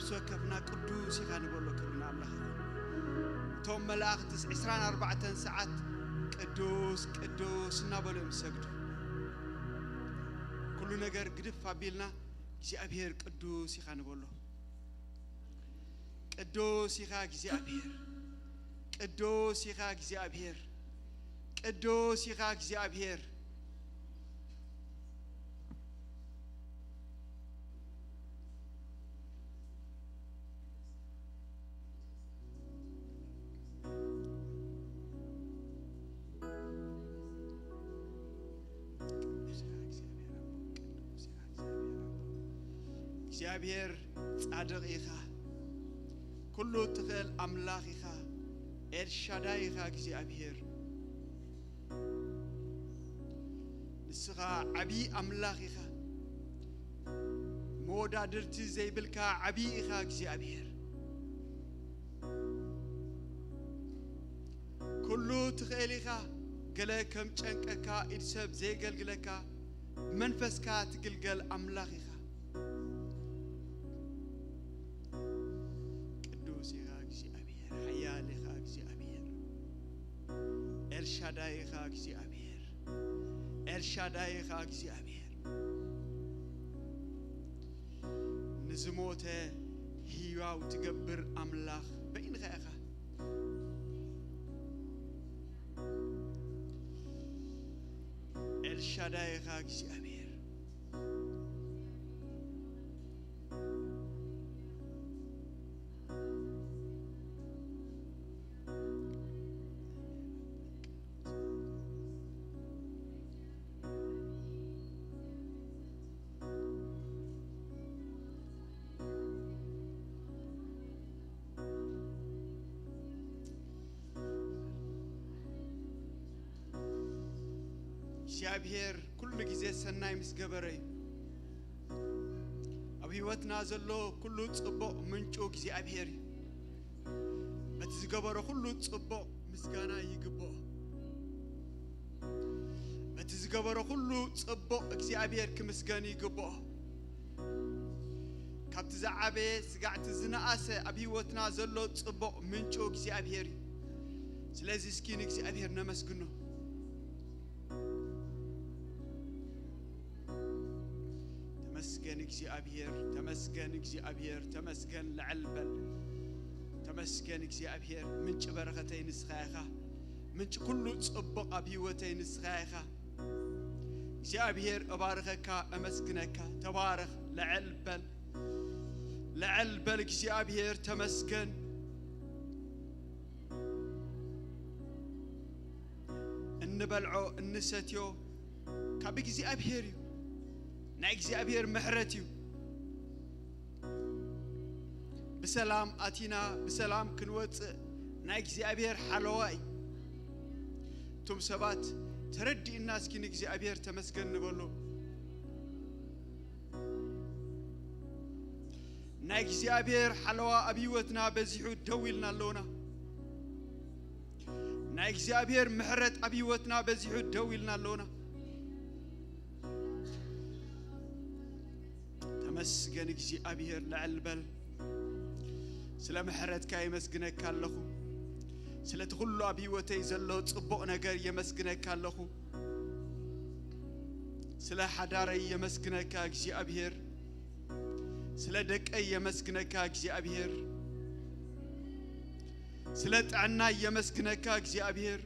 نفسه كفنا قدوس يخان بقول كبرنا الله توم ملاك 24 ساعات قدوس قدوس نابلو مسجد كل نجار قدف عبيلنا እግዚአብሔር ቅዱስ ይኻን ቦሎ ቅዱስ ይኻ እግዚአብሔር ቅዱስ ይኻ እግዚአብሔር ቅዱስ ይኻ እግዚአብሔር እግዚአብሔር ጻድቅ ይኻ ኩሉ ትኽእል አምላክ ይኻ ኤልሻዳይ ይኻ እግዚአብሔር ንስኻ ዓቢ አምላክ ይኻ መወዳድርቲ ዘይብልካ ዓቢ ይኻ እግዚአብሔር ኩሉ ትኽእል ይኻ ገለ ከም ጨንቀካ ኢድሰብ ዘይገልግለካ መንፈስካ ትግልገል አምላክ ይኻ ኤልሻዳይ ይኻ እግዚአብሔር ኤልሻዳይ ይኻ እግዚአብሔር ንዝሞተ ሕያው ትገብር አምላክ በእንኻ ይኻ ኤልሻዳይ ይኻ እግዚአብሔር እግዚአብሔር ኩሉ ጊዜ ሰናይ ምስገበረይ ኣብ ህይወትና ዘሎ ኩሉ ጽቡቕ ምንጩ እግዚአብሔር በትዝገበረ ኩሉ ጽቡቕ ምስጋና ይግባኦ በትዝገበረ ኩሉ ጽቡቕ እግዚአብሔር ክምስገን ይግባኦ ካብቲ ዝዓበየ ስጋዕቲ ዝነኣሰ ኣብ ህይወትና ዘሎ ጽቡቕ ምንጩ እግዚአብሔር ስለዚ እስኪ ንእግዚአብሔር ነመስግኖ تمسكن እግዚአብሔር تمسكن لعلبل تمسكن እግዚአብሔር ምንጭ በረከተይ ንስኻይኻ ምንጭ ኩሉ ጽቡቕ ኣብ ህይወተይ ንስኻይኻ እግዚአብሔር እባርከካ እመስግነካ ተባረኽ لعلبل እግዚአብሔር تمسكن እንበልዖ እንሰትዮ ካብ እግዚአብሔር نا እግዚአብሔር ምሕረትዩ بسلام أتينا بسلام كنوت نا እግዚአብሔር حلواي توم سبات تردي الناس كن እግዚአብሔር تمسكن نبلو نا እግዚአብሔር حلوا أبيوتنا بزيحو دويلنا لونا نا እግዚአብሔር ምሕረት أبيوتنا بزيحو دويلنا لونا تمسكن እግዚአብሔር لعلبل سلا محرتك يمسكنك كاللخو سلا تخلو أبيوتي زلو تصبق نجار يمسكنك كاللخو سلا حداري يمسكنك እግዚአብሔር سلا دقي يمسكنك እግዚአብሔር سلا طعنا يمسكنك እግዚአብሔር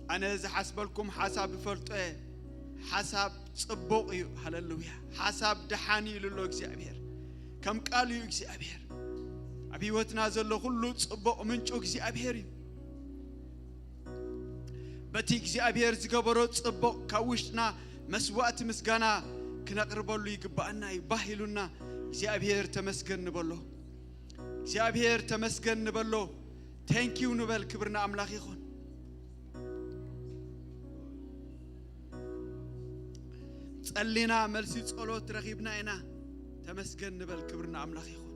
أنا إذا حسبلكم حساب فرطة حساب صبوقي هللويا حساب دحاني لله እግዚአብሔር كم قالوا እግዚአብሔር أبي وتنازل له كله صبوق منشو እግዚአብሔር بتي እግዚአብሔር زقبرو صبوق كوشنا مسوات مسجانا كنقرب له يقبأنا يباهلنا እግዚአብሔር تمسكن نبله እግዚአብሔር تمسكن نبله thank you نبل كبرنا أملاك يخون صلينا ملسي صلوت رغيبنا إنا تمسكن نبل كبرنا أملاك يخون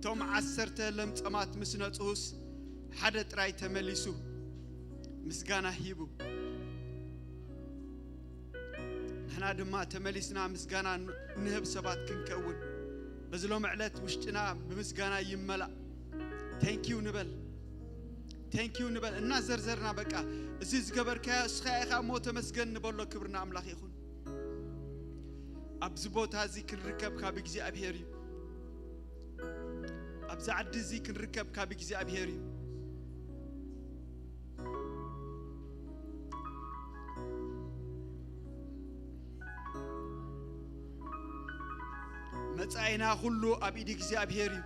توم عسرت لم تمات مسنتوس حدا تراي تمليسو مسغانا هيبو نحنا دما تمليسنا مسغانا نهب سبات كنكون بزلو معلت وشتنا بمسغانا يملا ثانك يو نبل እና ዘርዘርና በቃ እዚ ዝገበርካ እስኻይኻ ሞተ መስገን ንበሎ ክብርና አምላኽ ይኹን ኣብዚ ቦታ እዚ ክንርከብ ካብ እግዚአብሔር እዩ ኣብዚ ዓዲ እዚ ክንርከብ ካብ እግዚአብሔር እዩ መጻይና ሁሉ ኣብ ኢድ እግዚአብሔር እዩ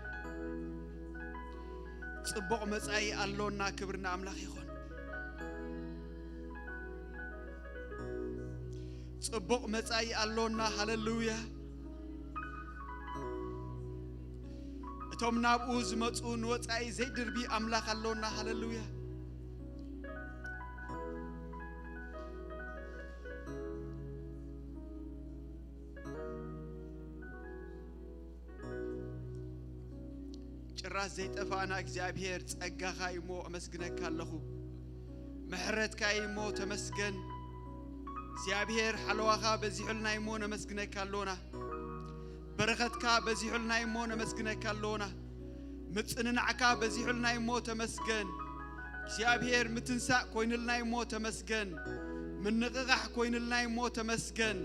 ጽቡቕ መጻይ አለውና ክብርና አምላኽ ይኹን ጽቡቕ መጻይ አለውና ሃሌሉያ እቶም ናብኡ ዝመጹ ንወጻይ ዘይድርቢ አምላኽ አለውና ሃሌሉያ ጭራስ ዘይጠፋና እግዚአብሔር ጸጋኻ ይሞ አመስግነካ አለኹ ምሕረትካ ይሞ ተመስገን እግዚአብሔር ሓለዋኻ በዚሑልና ይሞ ነመስግነካ አለውና በረኸትካ በዚሑልና ይሞ ነመስግነካ አለውና ምጽንናዕካ በዚሑልና ይሞ ተመስገን እግዚአብሔር ምትንሳእ ኮይንልና ይሞ ተመስገን ምንቅቃሕ ኮይንልና ይሞ ተመስገን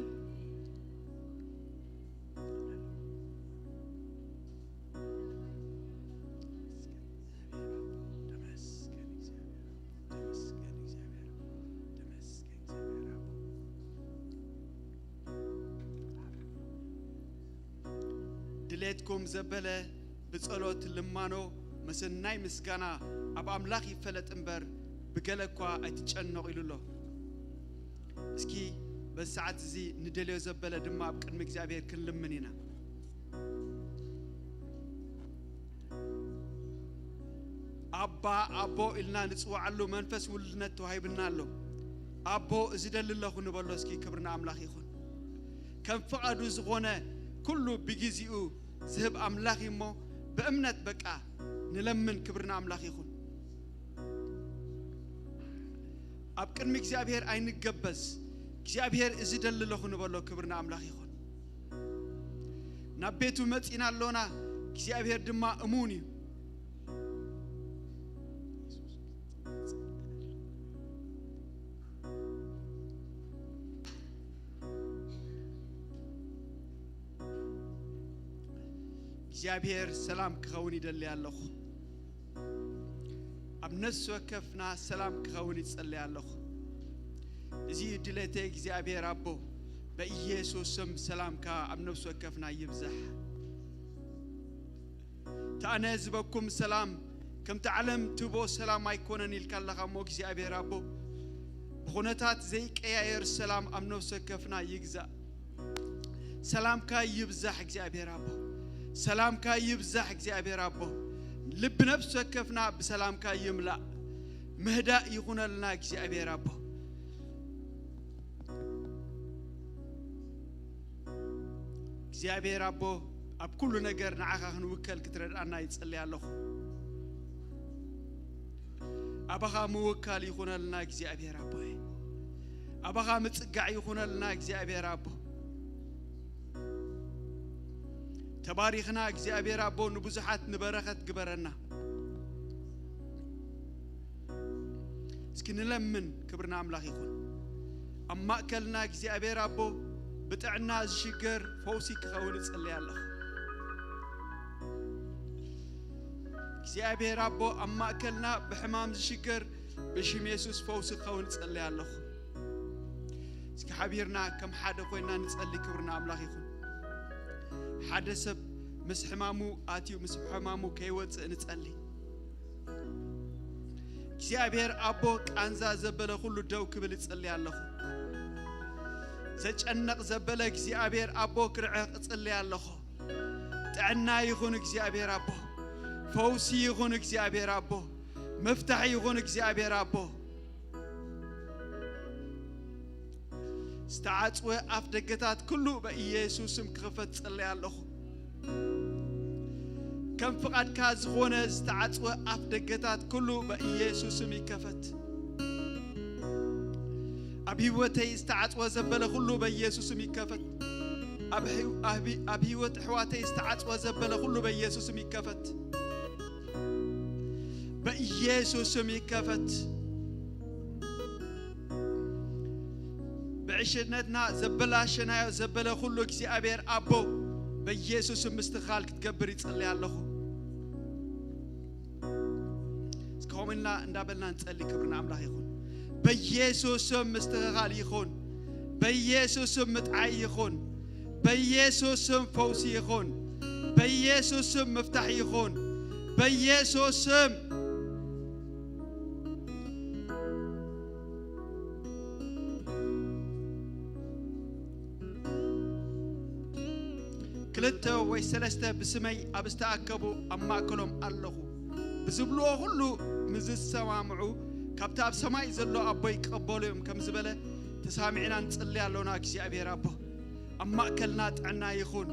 ድሌትኩም ዘበለ በጸሎት ልማኖ መስናይ ምስጋና አብ አምላኽ ይፈለጥ እንበር በገለኳ አይተጨነቁ ይሉሎ እስኪ በሰዓት እዚ ንደልዮ ዘበለ ድማ አብ ቅድሚ እግዚአብሔር ክንልምንና አቦ ኢልና ንጽዋዓሉ መንፈስ ውልድነት ተዋሂብናሎ አቦ እዚ ደልለኹ ንበሎ እስኪ ክብርና አምላኽ ይኹን ከም ፈቃዱ ዝኾነ ኩሉ በጊዜኡ ዝህብ አምላኽ ይሞ በእምነት በቃ ንለምን ክብርና አምላኽ ይኹን አብ ቅድሚ እግዚአብሔር አይንገበስ እግዚአብሔር እዚ ደልለኹ ንበሎ ክብርና አምላኽ ይኹን ናብ ቤቱ መጽና አለውና እግዚአብሔር ድማ እሙን እዩ እግዚአብሔር ሰላም ክኸውን ይደልይ አለኹ አብ ነፍስ ወከፍና ሰላም ክኸውን ይጸልይ አለኹ እዚ ድሌቴ እግዚአብሔር አቦ በኢየሱስ ስም ሰላምካ አብ ነፍስ ወከፍና ይብዛሕ ታነ ዝበኩም ሰላም ከም ተዓለም ትቦ ሰላም አይኮነን ይልካለኻ ሞ እግዚአብሔር አቦ በኹነታት ዘይቀያየር ሰላም አብ ነፍስ ወከፍና ይግዛእ ሰላምካ ይብዛሕ እግዚአብሔር አቦ ሰላምካ ይብዛሕ እግዚአብሔር አቦ ልብ ነፍስ ወከፍና በሰላምካ ይምላ ምህዳእ ይኹነልና እግዚአብሔር አቦ እግዚአብሔር አቦ አብ ኩሉ ነገር ንዓኻ ክንውከል ክትረዳና ይጸልይ አለኹ አባኻ ምውካል ይኹነልና እግዚአብሔር አቦ አባኻ ምጽጋዕ ይኹነልና እግዚአብሔር አቦ ተባሪኽና እግዚአብሔር አቦ ንብዙሓት ንበረኸት ግበረና እስኪ ንለምን ክብርና አምላኽ ይኹን አብ ማእከልና እግዚአብሔር አቦ ብጥዕና ዝሽገር ፈውሲ ክኸውን ይጸልይ አለኹ እግዚአብሔር አቦ አብ ማእከልና ብሕማም ዝሽገር በሽም ኢየሱስ ፈውሲ ክኸውን ይጸልይ አለኹ እስኪ ሓቢርና ከም ሓደ ኮይና ንጸልይ ክብርና አምላኽ ይኹን ሓደ ሰብ ምስ ሕማሙ ኣትዩ ምስ ሕማሙ ከይወፅእ ንጸልይ እግዚአብሔር አቦ ቃንዛ ዘበለ ሁሉ ደው ክብል ይጸልይ አለኹ ዘጨነቕ ዘበለ እግዚአብሔር አቦ ክርዕቕ ይጸልይ አለኹ ጥዕና ይኹን እግዚአብሔር አቦ ፈውሲ ይኹን እግዚአብሔር አቦ መፍታሕ ይኹን እግዚአብሔር አቦ استعصوا أف دقتات كله بإيسوس مكفت صلي الله كم فقد كاز خونه استعصوا أف دقتات كله بإيسوس يكفت أبي وتي استعصوا زبله كله بإيسوس يكفت أبي وت حواتي استعصوا زبله كله بإيسوس يكفت بإيسوس يكفت بعشرتنا زبلاشنا زبله كله كسي أبير أبو بيسوع مستخال كتكبر يتصلي الله سكومنا ندابلنا نصلي كبرنا أملاح يخون بيسوع مستخال يخون بيسوع متعي يخون بيسوع فوسي يخون بيسوع مفتاح يخون بيسوع كلته ويسلسته بسمي أبستأكبوا أما كلهم الله بزبلوا كله مزز سماعو كابتاب سماي زلوا أبويك قبولهم كم زبلة تسامعنا نصلي علونا كسي أبي ربه أما أكلنا عنا يخون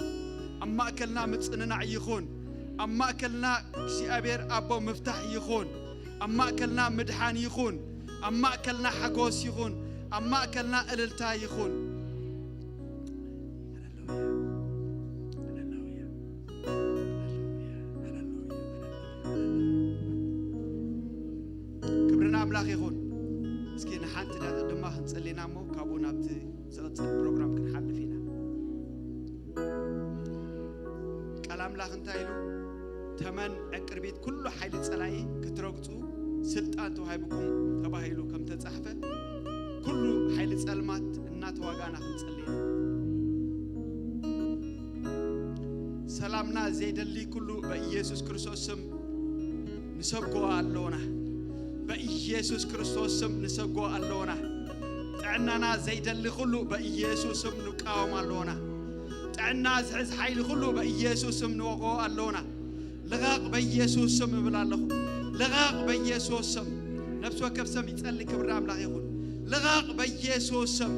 أما أكلنا متصننا يخون أما أكلنا كسي أبي أبو مفتاح يخون أما أكلنا مدحان يخون أما أكلنا حقوس يخون أما أكلنا إللتا يخون أملاخ يخون مسكين حانتنا لما هنصلينا مو كابونا بت زلت البرنامج كن حل فينا كلام لاخ انتايلو تمن اقربيت كل حيل صلاي كترغصو سلطان توهايبكم تباهيلو كم تصحفه كل حيل صلمات እናት ዋጋና هنصلينا سلامنا زيدلي كل بإيسوس كريستوس سم نسبكو አለውና بإيسوس كريستوس سم نسقو اللونا تعنا زيد اللي خلو بإيسوس سم نقاوم اللونا تعنا زعز حيل خلو بإيسوس سم نوقو اللونا لغاق بإيسوس سم بلا له لغاق بإيسوس سم نفسه كيف سم يتسلي كبرام لا يقول لغاق بإيسوس سم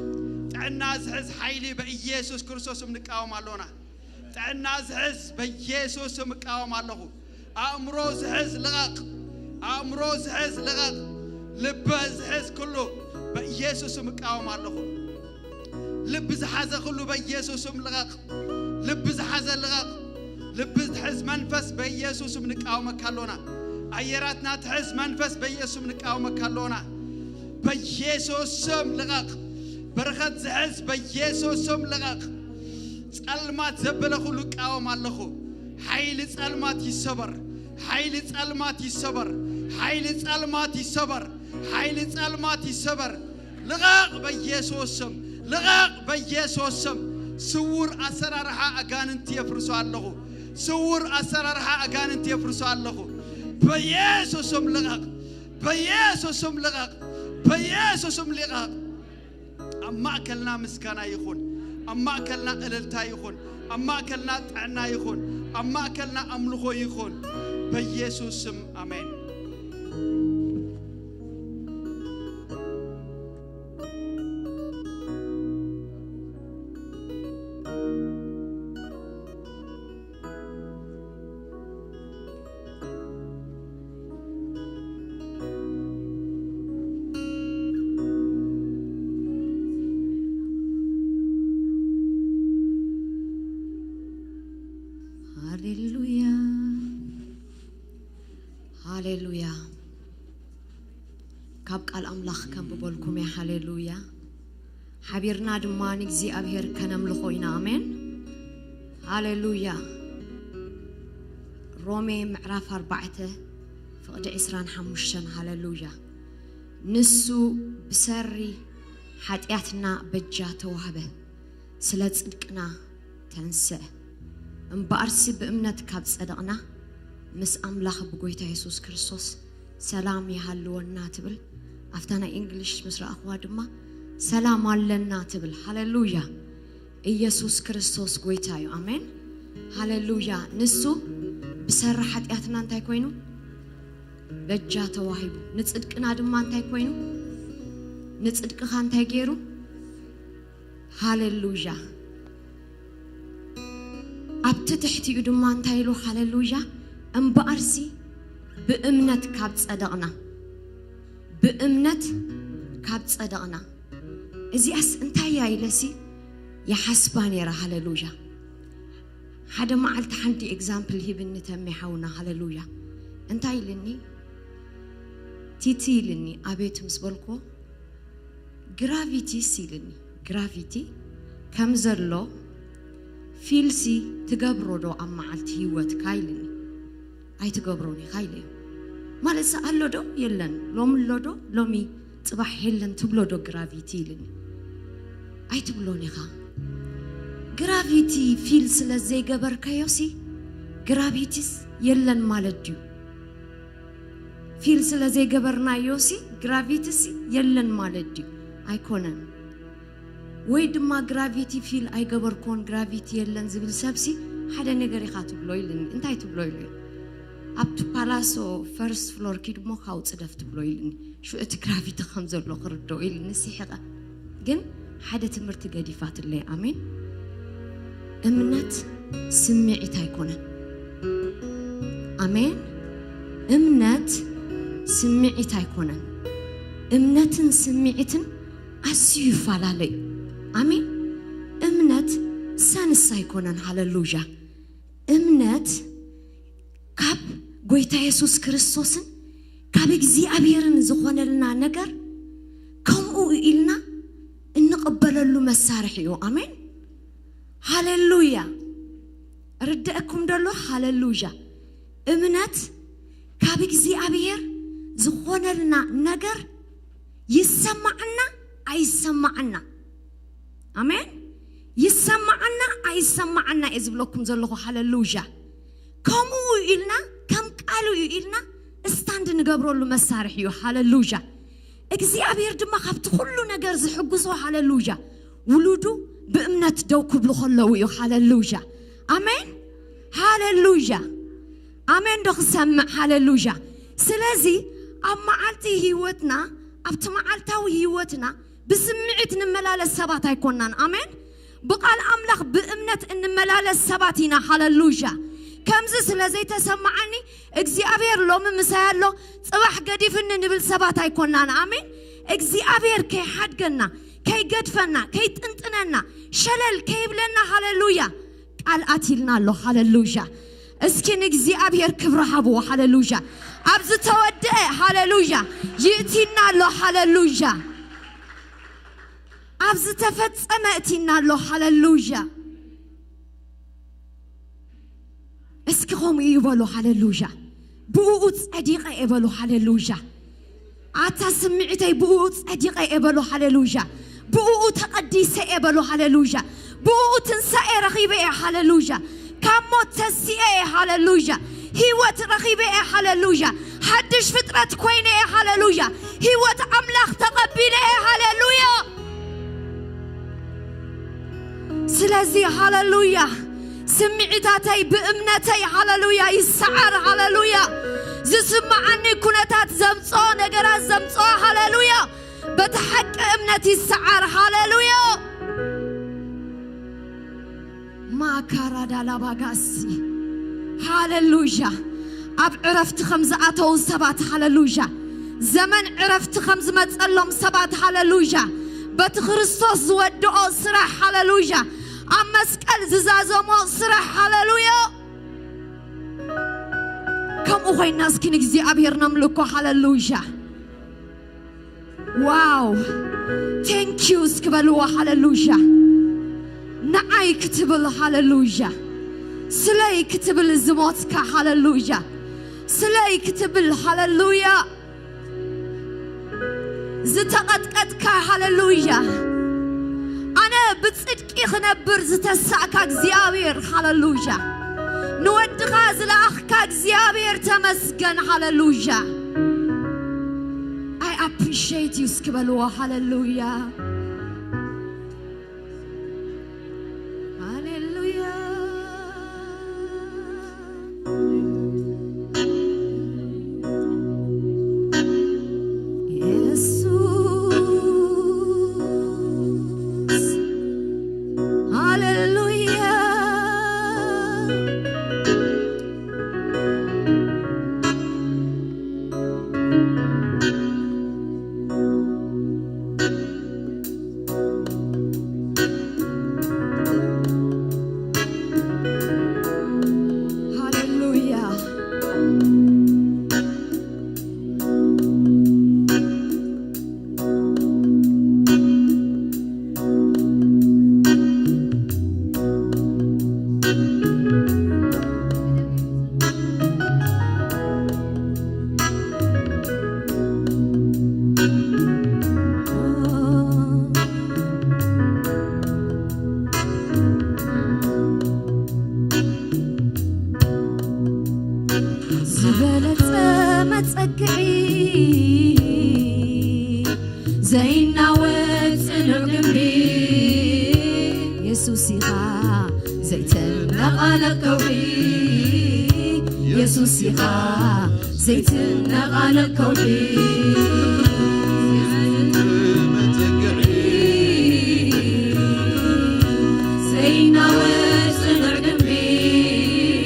تعنا زعز حيلي بإيسوس كريستوس سم نقاوم اللونا تعنا زعز بإيسوس سم نقاوم الله أمرو زعز لغاق أمروز حز لغاق لبز حز كله بيسوع مقاوم الله لبز حز كله بيسوع لغاق لبز حز لغاق لبز حز منفس بيسوع مقاوم كالونا أيراتنا تحز منفس بيسوع مقاوم كالونا بيسوع لغاق برخت حز بيسوع لغاق سلمات زبله كله قاوم الله حيل سلمات يصبر حيل سلمات يصبر حيل سلمات يصبر حيل سلمات يصبر لغاق بيسوسم لغاق بيسوسم سور أسرارها أجاننت يفرسوا الله سور أسرارها أجاننت يفرسوا الله بيسوسم لغاق بيسوسم لغاق بيسوسم لغاق أما أكلنا مسكنا يخون أما أكلنا إللتا يخون أما أكلنا تعنا يخون أما أكلنا أملخو يخون بيسوسم آمين هاليلويا كابق الأملاخ كم بقولكم يا هاليلويا حبيرنا دمانك زي أبهر كنملخوينا آمين هاليلويا رومي معرف 4 فقد عسران حموشن هاليلويا نسو بسري حتياتنا بجاته وهبه سلت صدقنا تنسى انبارسي بأمنت كاب صدقنا مس أملاخ بقويته يسوع كريستوس سلام يهلونا تبل أفتنا إنجليش مسرا أخوادما سلام علينا تبل هاليلويا يسوع كريستوس قويته آمين هاليلويا نسو بسر حتياتنا انتي كوينو بجاته وهيبو نتصدقنا دما انتي كوينو نتصدق خانتي غيرو هاليلويا أبت تحتي دما انتي لو هاليلويا أمبارسي بأمنت كابت صدقنا بأمنت كابت صدقنا إذا أنتي يا إلسي يا حسباني را هاللويا هذا ما قلت عندي example هي بنتمي حونا هاللويا أنتي لني تيتي لني أبيت مسبلكو gravity سيلني gravity كم زرلو فيلسي تجبرو دو أما على تيوت كايلني أي تجبروني خايلي ما لسه قالوا دو يلن لوم لودو لومي صباح يلن تبلو دو gravity لني أي تبلوني خا gravity فيلس لزي جبر كيوسي gravity's يلن مالديو فيلس لزي جبرنا يوسي gravity's يلن مالديو أيكونن ويد ما gravity فيل أي جبر كون gravity يلن زبل سبسي حدا نجري خاتو بلويلن أنت هاي تبلويلن up to palace or first floor كده مو خاوت صدفت بلويلن شو أنت gravity خمسة ولا خردو إلين نسيحة جن حدا تمرت قديفات اللي آمين أمنت سمعت هيكونن آمين أمنت سمعت هيكونن أمنت سمعتن أسيف على لي آمين أمنت سانس هيكونن هاللويا أمنت كاب قويتا يسوس كريستوسن كاب إجزي أبيرن زخون لنا نجر كم إلنا إن قبل له مسارحيو آمين هاللويا ردأكم دلو هاللويا أمنت كاب إجزي أبير زخون لنا نجر يسمعنا أي سمعنا آمين يسمعنا أي سمعنا إذ بلوكم زلوا هاللويا كم إلنا كم قالوا إلنا استند نقبروا له مسارحيو هاللويا إجزي أبير دم خبط كله نجر زحجزوا هاللويا ولودو بأمنة دوكو بلخلويو هاللويا آمين هاللويا آمين دخ سمع هاللويا سلازي أما عالتي هيوتنا أبتما عالتاو هيوتنا بسمعت نملال السبات يكونن آمين بقال أملخ بأمنة إن ملال السباتنا هاللويا كم سلازي تسمعني إجزي أبير لو من مسهلو صباح قديف إن نبل سبات يكونن آمين إجزي أبير كي حد قلنا كي قدفنا كي تنتننا شلل كي بلنا هاللويا قال أتيلنا له هاللويا اسكن إجزي أبير كبرها بو هاللويا أبز تودع هاللويا يأتينا له هاللويا أبز تفت أمأتينا له هاللويا اسكهم يبلو هاللويا بوت أديق يبلو هاللويا عتا سمعتي بوت أديق يبلو هاللويا بوت قديس يبلو هاللويا بوت نساء رخيبة هاللويا كموت تسيء هاللويا هيوت رخيبة هاللويا حدش فترة كوينة هاللويا هيوت أملاخ تقبله هاللويا سلازي هاللويا سمعتاتي بأمنتي هاللويا يسعر هاللويا زسمع عني كنتات زمصو نقرا زمصو هاللويا بتحق أمنتي يسعر هاللويا ما كاردا لباقاسي هاللويا أب عرفت خمزة وسبات هاللويا زمن عرفت خمز متسلم سبات هاللويا بتخرستوس ودعو صراح هاللويا أمسكال زازمو صراح هاللويا كم أخوي الناس كن إجزي أبير نملكو هاللويا واو thank you سكبلوا هاللويا نعي كتبل هاللويا سلاي كتبل زموتك هاللويا سلاي كتبل هاللويا زتقدقدك هاللويا أنا بتصدق إخنبر زتسعك زيابير هاللويا نود غازل أخك زيابير تمسكن هاللويا I appreciate you سكبلوا هاللويا نغانكوحي يسوع إخا زيت نغانكوحي زينا وسنع جنبي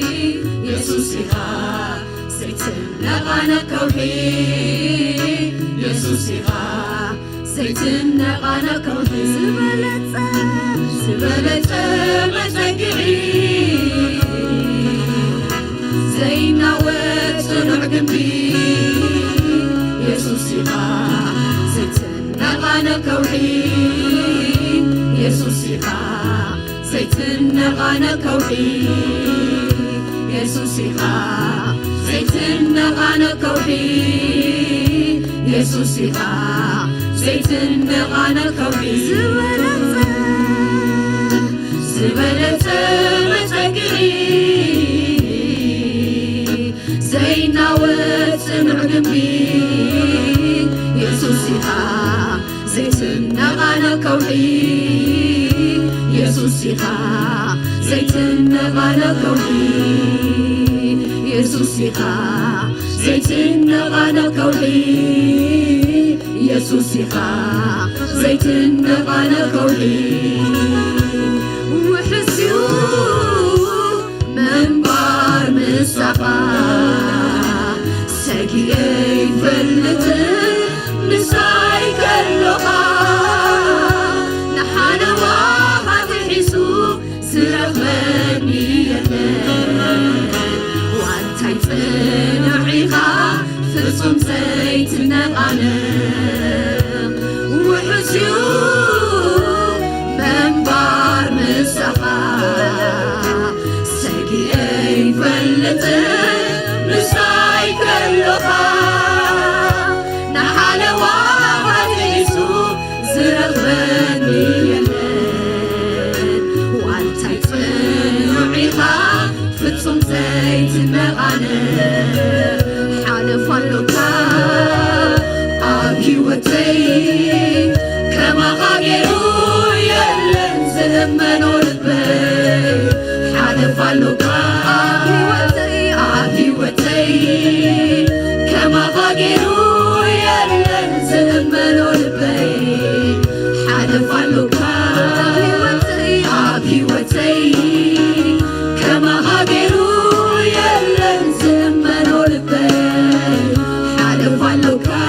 يسوع إخا زيت نغانكوحي يسوع إخا زيت نغانكوحي زبلت متقعي زينا وسنع جنبي يسوع إخا زيت نغانكوحي يسوع إخا زيت نغانكوحي يسوع إخا زيت نغانكوحي يسوع إخا زيت نغانكوحي زبلت متقعي زينا وسنع جنبي يسوع إخا زيت نغانكوحي يسوع إخا زيت نغانكوحي يسوع إخا زيت نغانكوحي يسوع إخا زيت نغانكوحي وحسيو منبر مسافة ساقي فلت مساي كلها نحانا واحد حسو زرغني وانتي تنعيها فرصم زيت نغانا وحسيو منبر مسافة ساقي فلت مساي كلها نحانا واحد حسو زرغني وانتي تنعيها فرصم زيت نغانا حالف اللوكا هيوتي كما غيروا يلن زمنوا البيت حالف اللوكا هيوتي كما غيروا يلن زمنوا البيت حالف اللوكا هيوتي كما غيروا يلن زمنوا البيت حالف اللوكا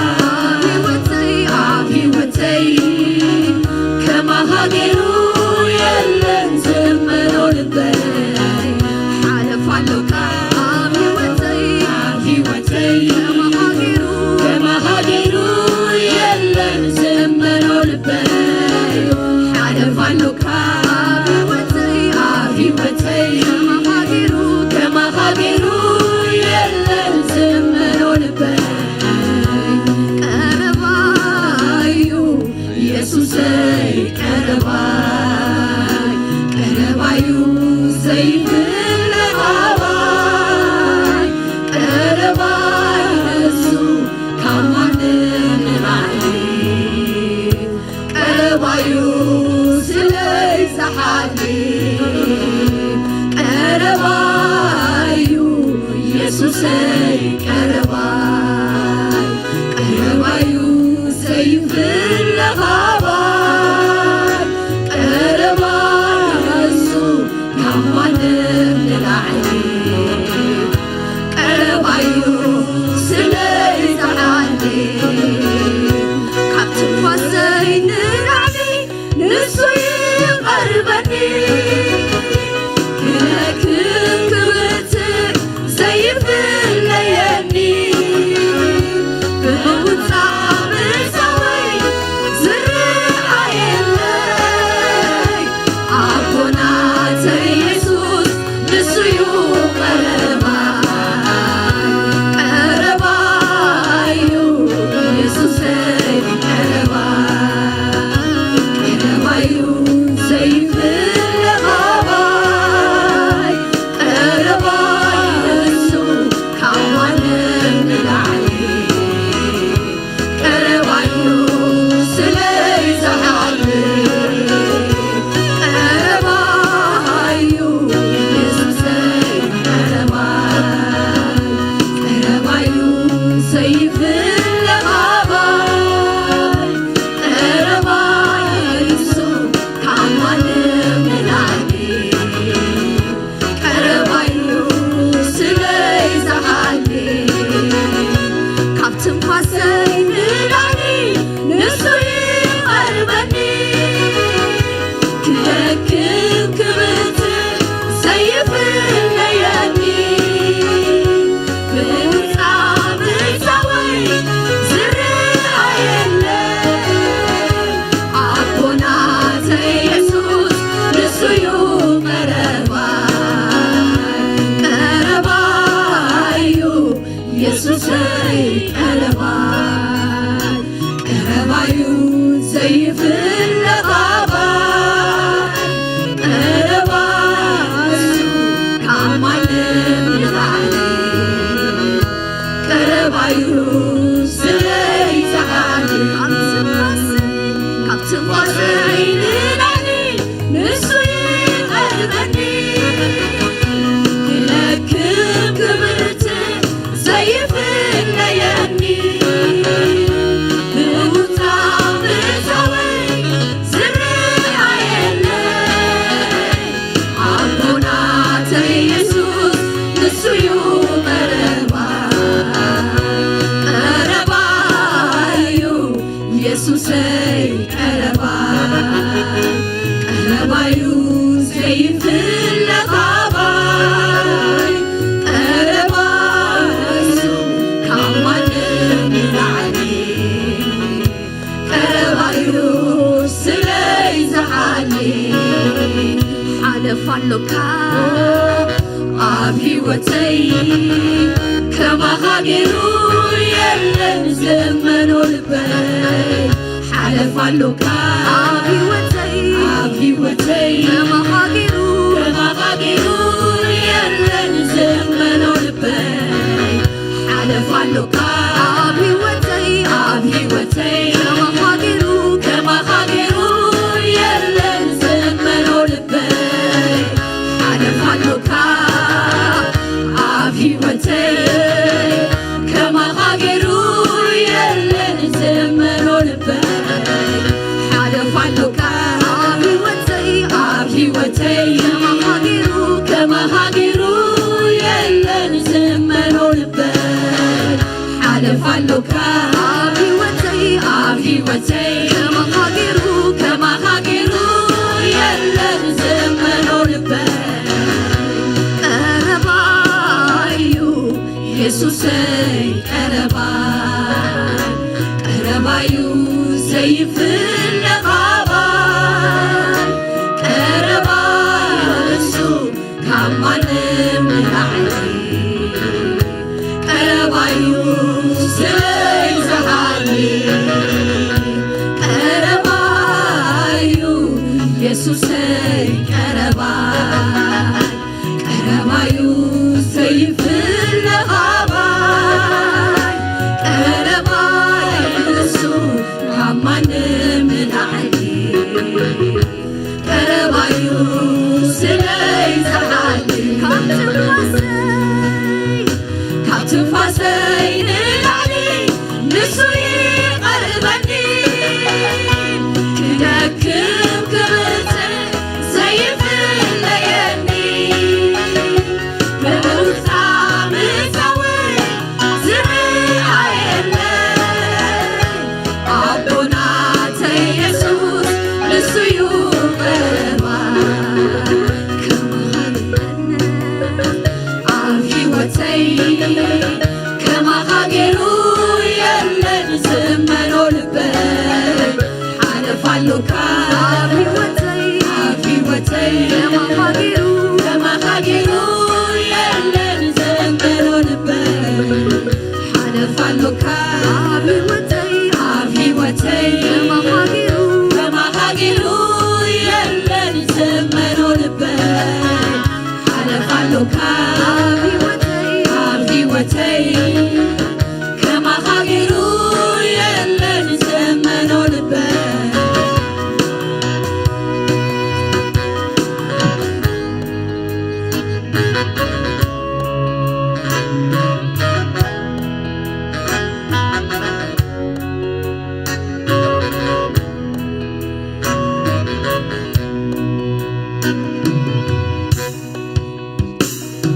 كما هاجروا يلن زمنوا البيت حالف اللوكا كما هاجروا يلن زمنوا البيت حالف اللوكا كما هاجروا يلن زمنوا البيت قربايو يسوع زي قرباي قربايو زي الغواي قرباي يسوع كمان نراعي قربايو زي سحالي قربايو يسوع زي قرباي قربايو زي الغواي قرباي يسوع كمان نراعي قربايو زي سحالي كابتن فازي نراعي ሓለፋሎካ ኣብ ሂወተይ ከማኻ ገይሩ የለን ዘመኖ ልበይ ሓለፋሎካ ኣብ ሂወተይ ከማኻ ገይሩ የለን ዘመኖ ልበይ ሓለፋሎካ ኣብ ሂወተይ ከማኻ ገይሩ የለን ዘመኖ ልበይ ሓለፋሎካ ኣብ ሂወተይ ከማኻ ገይሩ የለን ዘመኖ ልበይ ሓለፋሎካ ኣብ ሂወተይ ከማኻ ገይሩ የለን ዘመኖ ልበይ ሓለፋሎካ ኣብ ሂወተይ ከማኻ ገይሩ የለን ዘመኖ ልበይ ቀረባዩ ኢየሱሰይ ቀረባዩ ዘይፍለኻባይ ቀረባዩ እሱ ካብ ማንም ንላዕሊ ቀረባዩ ዘይዝሓሊ ቀረባዩ ኢየሱሰይ ቀረባዩ ዘይፍለኻባይ ቀረባዩ እሱ ካብ ማንም ንላዕሊ ቀረባዩ ስለይዝሓሊ ካብ ትንፋሰይ ንላዕሊ ንሱ ይቐርበኒ ክደክም ክብፅሕ ዘይፍለየኒ ብምፍፃም እፀውዕ ዝረኣየለይ ኣቦናተይ ኢየሱስ ንሱ እዩ ኣብ ሂወተይ ከማኻ ገይሩ የለን ዘመኖ ልበይ ሓለፋሎካ ኣብ ሂወተይ ከማኻ ገይሩ የለን ዘመኖ ልበይ ሓለፋሎካ ኣብ ሂወተይ ከማኻ ገይሩ የለን ዘመኖ ልበይ ሓለፋሎካ ኣብ ሂወተይ ከማኻ ገይሩ የለን ዘመኖ ልበይ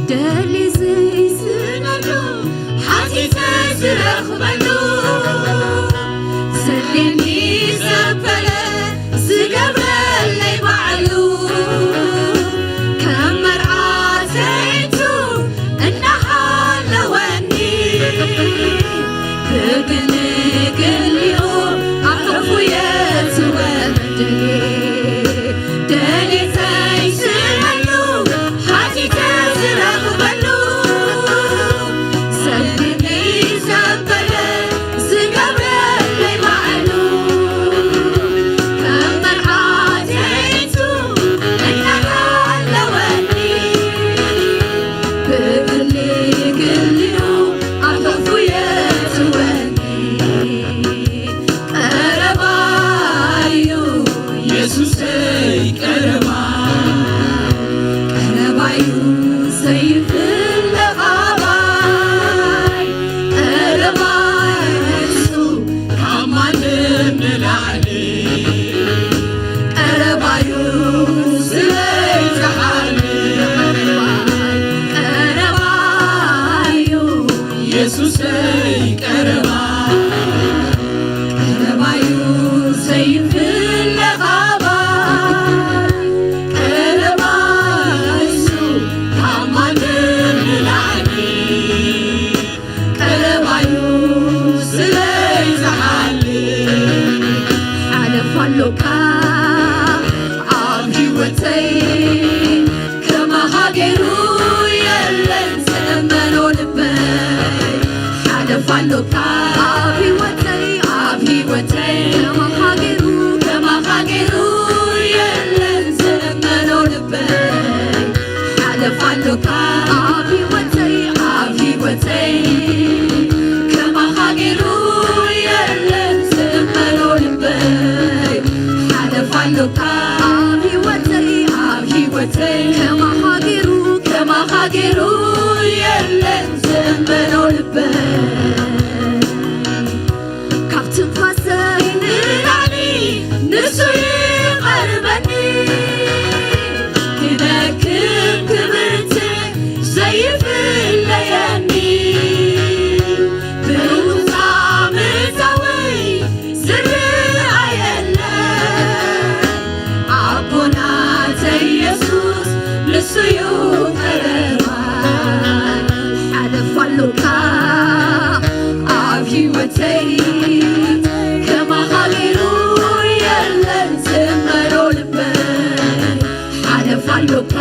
ደሊ ዘይስነሉ ሓቲተ ዝረኽበሉ ዘልየኒ ዘበለ ዝገብረለይ ባዕሉ ከም መርዓተይቱ እናሃለወኒ ብግልግልኡ ኣሕርፉ የትወደኒ ደሊተይ ስነሉ ሓቲተ ዝረኽበሉ ዘልየኒ ዘበለ ዝገብረለይ ባዕሉ ከም መርዓተይቱ እናሃለወኒ ብግልግልኡ ኣሕርፉ የትወኒ ቀረባዩ ኢየሱሰይ ቀረባዩ ዘይፍለኻባይ ቀረባዩ እሱ ካብ ማንም ንላዕሊ ቀረባዩ ስለይዝሓሊ ቀረባዩ ኢየሱሰይ ቀረባዩ ዘይፍለኻባይ ቀረባዩ እሱ ካብ ማንም ንላዕሊ ቀረባዩ ስለይዝሓሊ ሓለፋሎካ ኣብ هاجرو يلن زمنو لبي حلف علوك أبي وتي كما هاجرو يلن زمنو لبي حلف علوك أبي وتي كما هاجرو يلن زمنو لبي حلف علوك كما هاجروا يلن زمنو لبي كابتن فاسين راني نسو يقربني كنكم كبرتك زي في الليالي بروزا مزاوي زر عيالي عبونا يسوس للسيوف الرمان حلف علوك أبي وتي كما هاجروا يلن زمنو لبي حلف علوك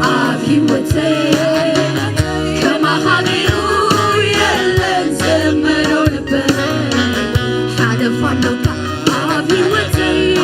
أبي وتي كما هاجروا يلن زمنو لبي حلف علوك أبي وتي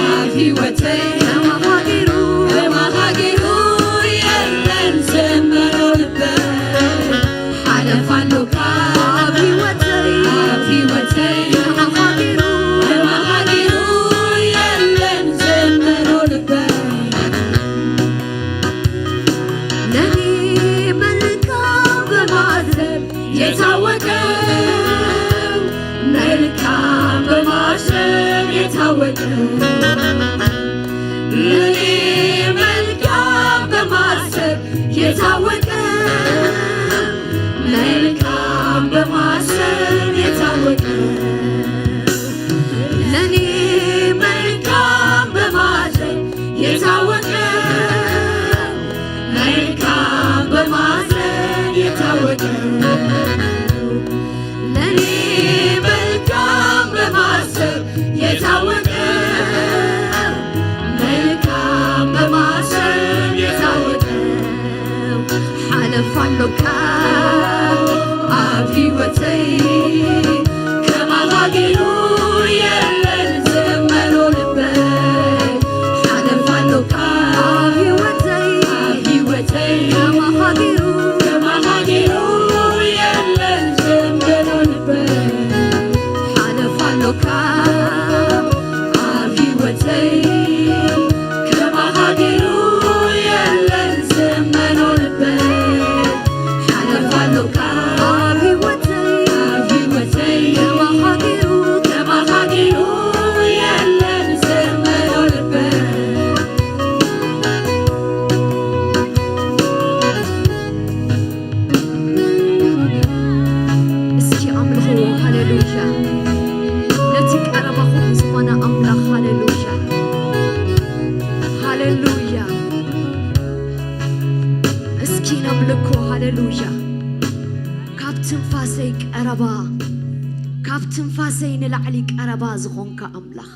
كابتن فاسين العليك أربا زغونك أملخ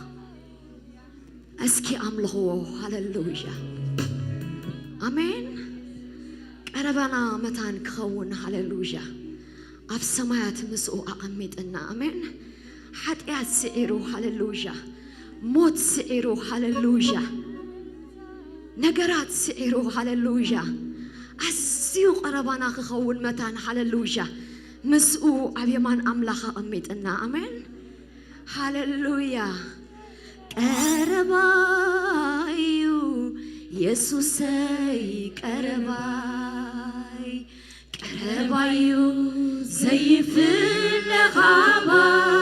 أسكي أملخو هاللويا آمين أربانا متان كخون هاللويا أف سمايات مسؤو أقميت إنا آمين حتى سئرو هاللويا موت سئرو هاللويا نجرات سئرو هاللويا أسيو أربانا كخون متان هاللويا مسؤو أبيمان أملاخ أميت إنا آمين هاللويا كربايو يسوسي كربايو زي في الغاباي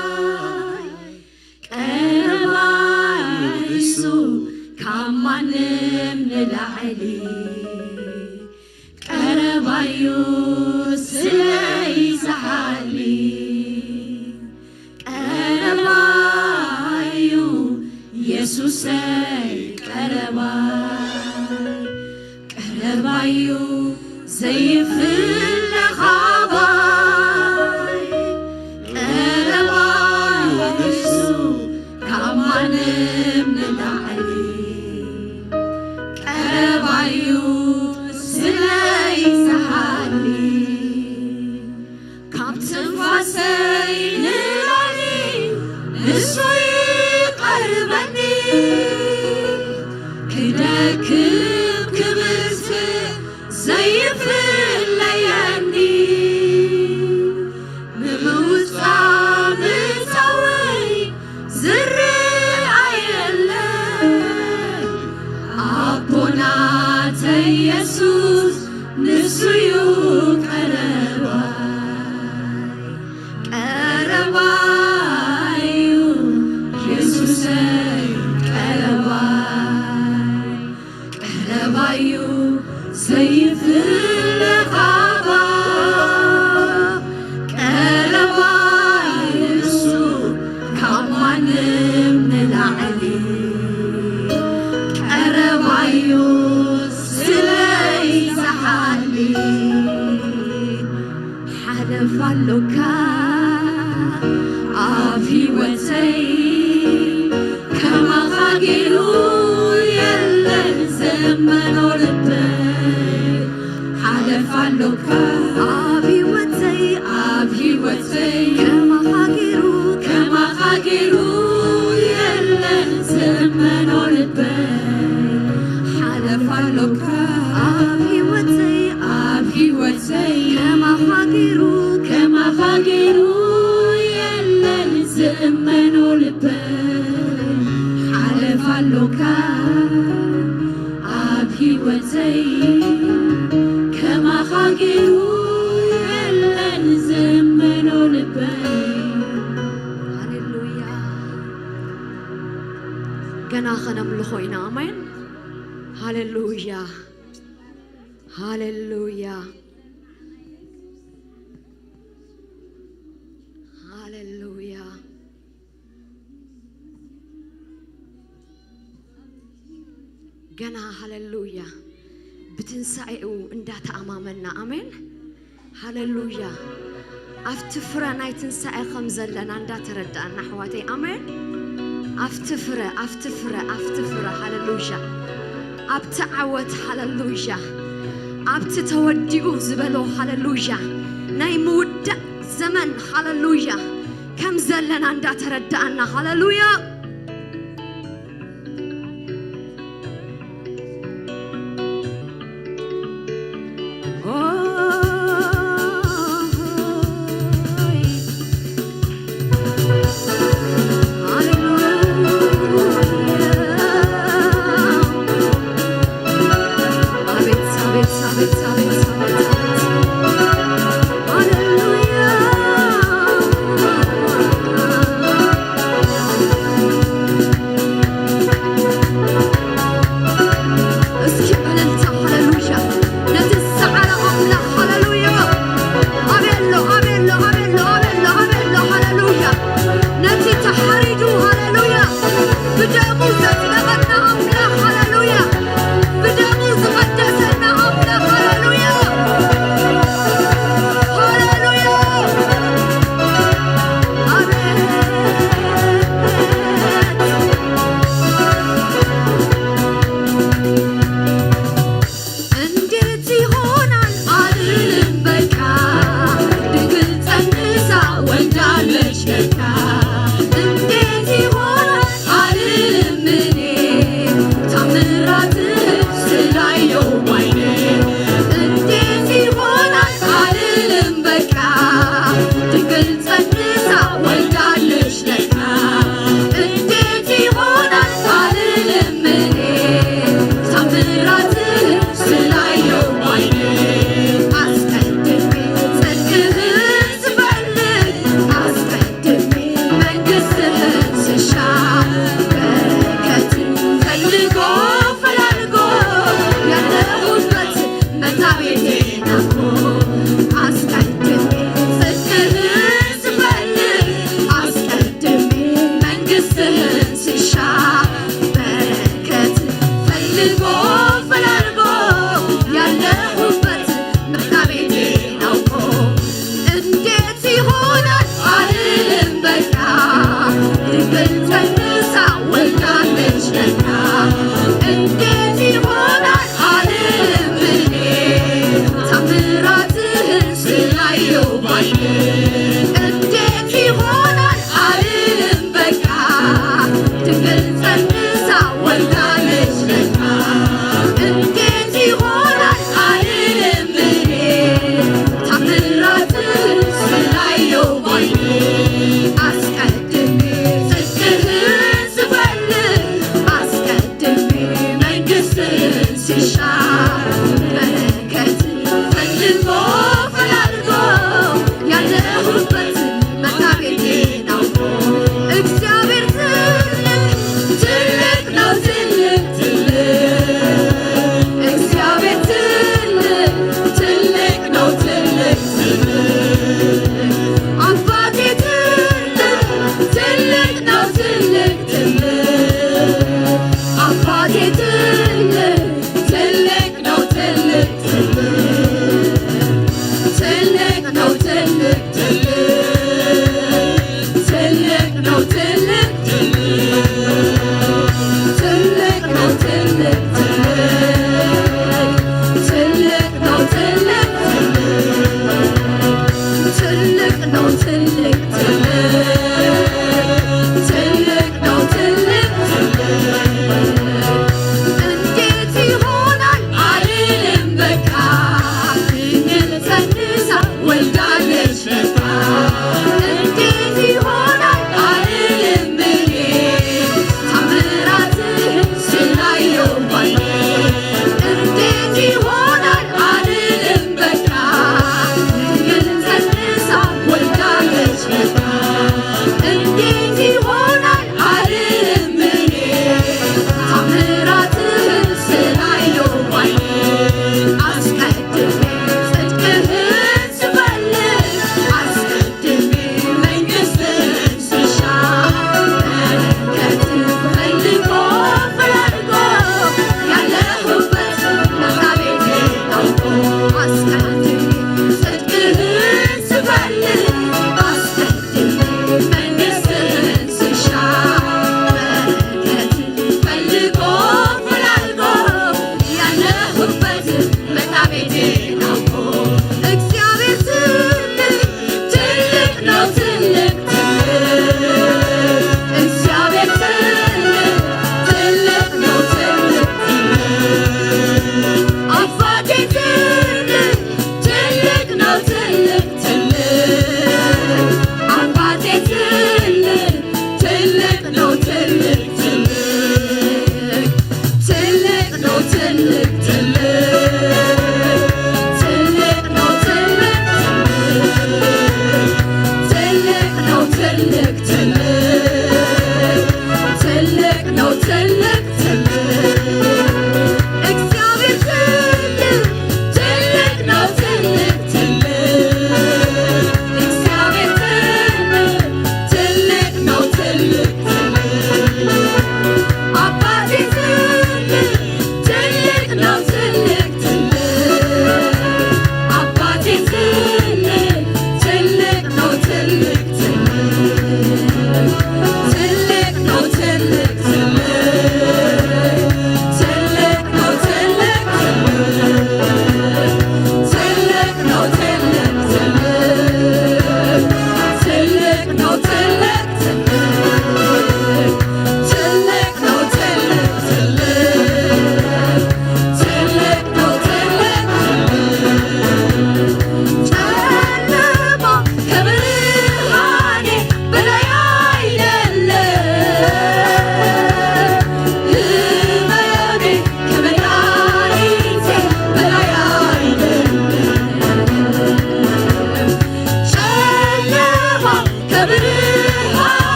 كربايو يسو كمان من العلي كربايو سلي زعلي كربايو يسوسي كربايو زي في الغاباي كربايو يسو كمان من العلي كربايو ኢየሱስ ንሱዩ ቀረባዩ ኢየሱስ ቀረባዩ ሰይፍ ለኻባ ቀረባዩ እሱ ካማንም ንላዕሊ ቀረባዩ ስለይ ዝሓሊ ሓለፋሎካ ኣብ ሂወተይ ከማኻ ገይሩ የለን ዘመኖ ልበይ ሓለፋሎካ ኣብ ሂወተይ ከማኻ ገይሩ የለን ዘመኖ ልበይ ሓለፋሎካ ኣብ ሂወተይ ከማኻ ገይሩ የለን ዘመኖ ልበይ ሓለፋሎካ ኣብ ሂወተይ ከማኻ ገይሩ የለን ዘመኖ ልበይ ሃሌሉያ ገና ኸነምልኾ ኢና አሜን ሃሌሉያ ሃሌሉያ ሃሌሉያ ገና ሃሌሉያ ብትንሳኤኡ እንዳተኣማመና አሜን ሃሌሉያ ኣብቲ ፍረ ናይ ትንሳኤ ከም ዘለና እንዳተረዳእና ኣሕዋተይ አሜን ኣብቲ ፍረ ሃሌሉያ ኣብቲ ዓወት ሃሌሉያ ኣብቲ ተወዲኡ ዝበሎ ሃሌሉያ ናይ ምውዳእ ዘመን ሃሌሉያ ከም ዘለና እንዳተረዳእና ሃሌሉያ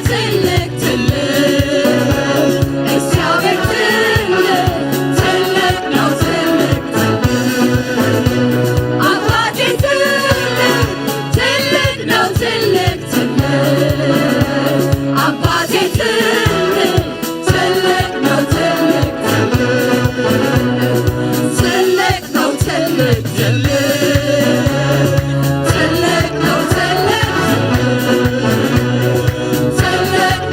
ትልቅ እግዚአብሔር ትልቅ ነው ትልቅ አባቴ ትልቅ ነው ትልቅ አባቴ ትልቅ ነው ትልቅ ነው ትልቅ ትልቅ ነው ትልቅ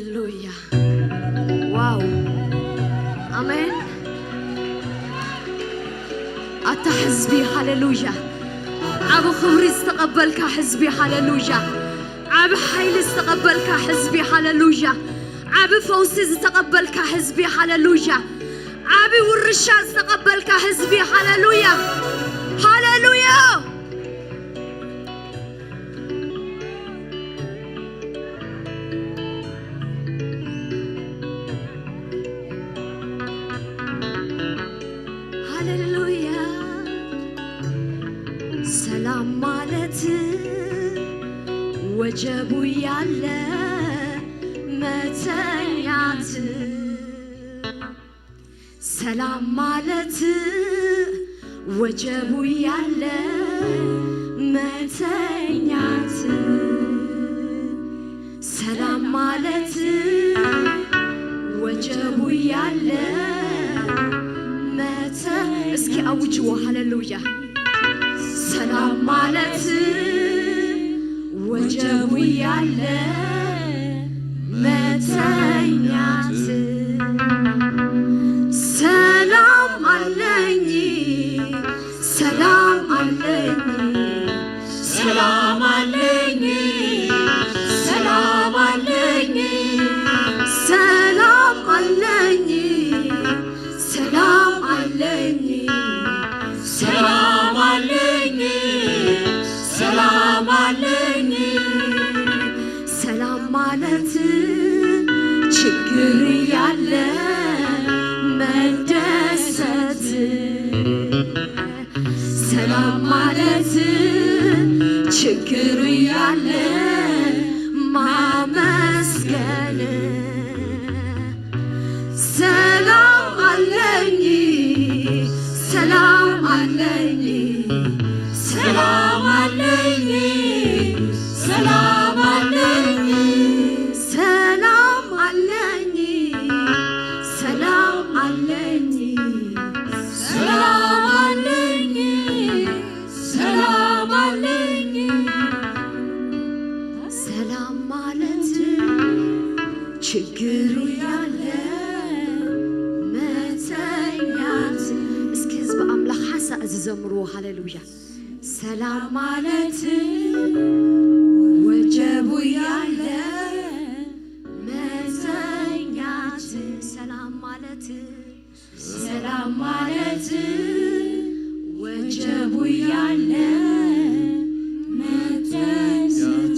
هاللويا واو آمين أتا حزبي هاللويا عبو خبري استقبلك حزبي هاللويا عب حيل استقبلك حزبي هاللويا عب فوسي استقبلك حزبي هاللويا عب ورشا استقبلك حزبي هاللويا هاللويا هاللويا سلام مالت وجبوا يالا متنيات سلام مالت وجبوا يالا متنيات سلام مالت وجبوا يالا اسكي أوجوا هاللويا سلام مالت وجبوا يالا متنيات سلام عليني سلام عليني سلام عليني سلام عليني سلام عليني سلام عليني سلام عليني سلام عليني سلام مالت ችግር ያለ መደሰት ሰላም ማለት ችግር ያለ ማመስገን ሰላም አለኝ ሰላም አለኝ ሰላም አለኝ ሰላም አለኝ ሰላም አለኝ ሰላም አለኝ ሰላም አለኝ ሰላም አለኝ ሰላም ማለት ችግር ያለ መተኛት እስኪ ህዝብ አምላክ ሐሳ እዝዘምሩ ሃሌሉያ ሰላም ማለት ወጀቡ ያለ መተኛት ሰላም ማለት ሰላም ማለት ወጀቡ ያለ መተኛት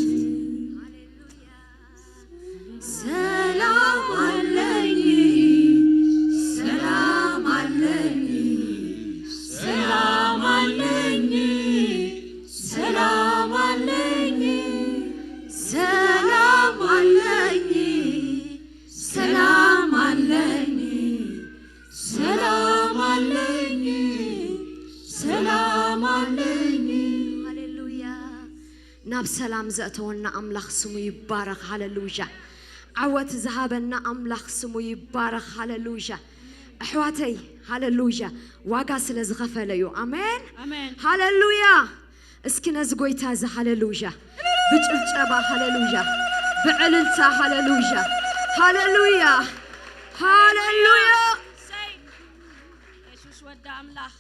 ሰላም አለኝ ሰላም አለኝ ሰላም አለኝ ሰላም አለኝ ሰላም አለኝ ሰላም አለኝ ሰላም አለኝ ሰላም አለኝ ሃሌሉያ ናብ ሰላም ዘእተወና አምላኽ ስሙ ይባረኽ ሃሌሉያ عوت ذهبنا أملاخ سمو يبارك هاللويا أحواتي هاللويا واقاس لزغفليو آمين آمين هاللويا اسكنا زغويتا ز هاللويا بجلجبا هاللويا بعلنتا هاللويا هاللويا هاللويا يسوع ودع أملاخ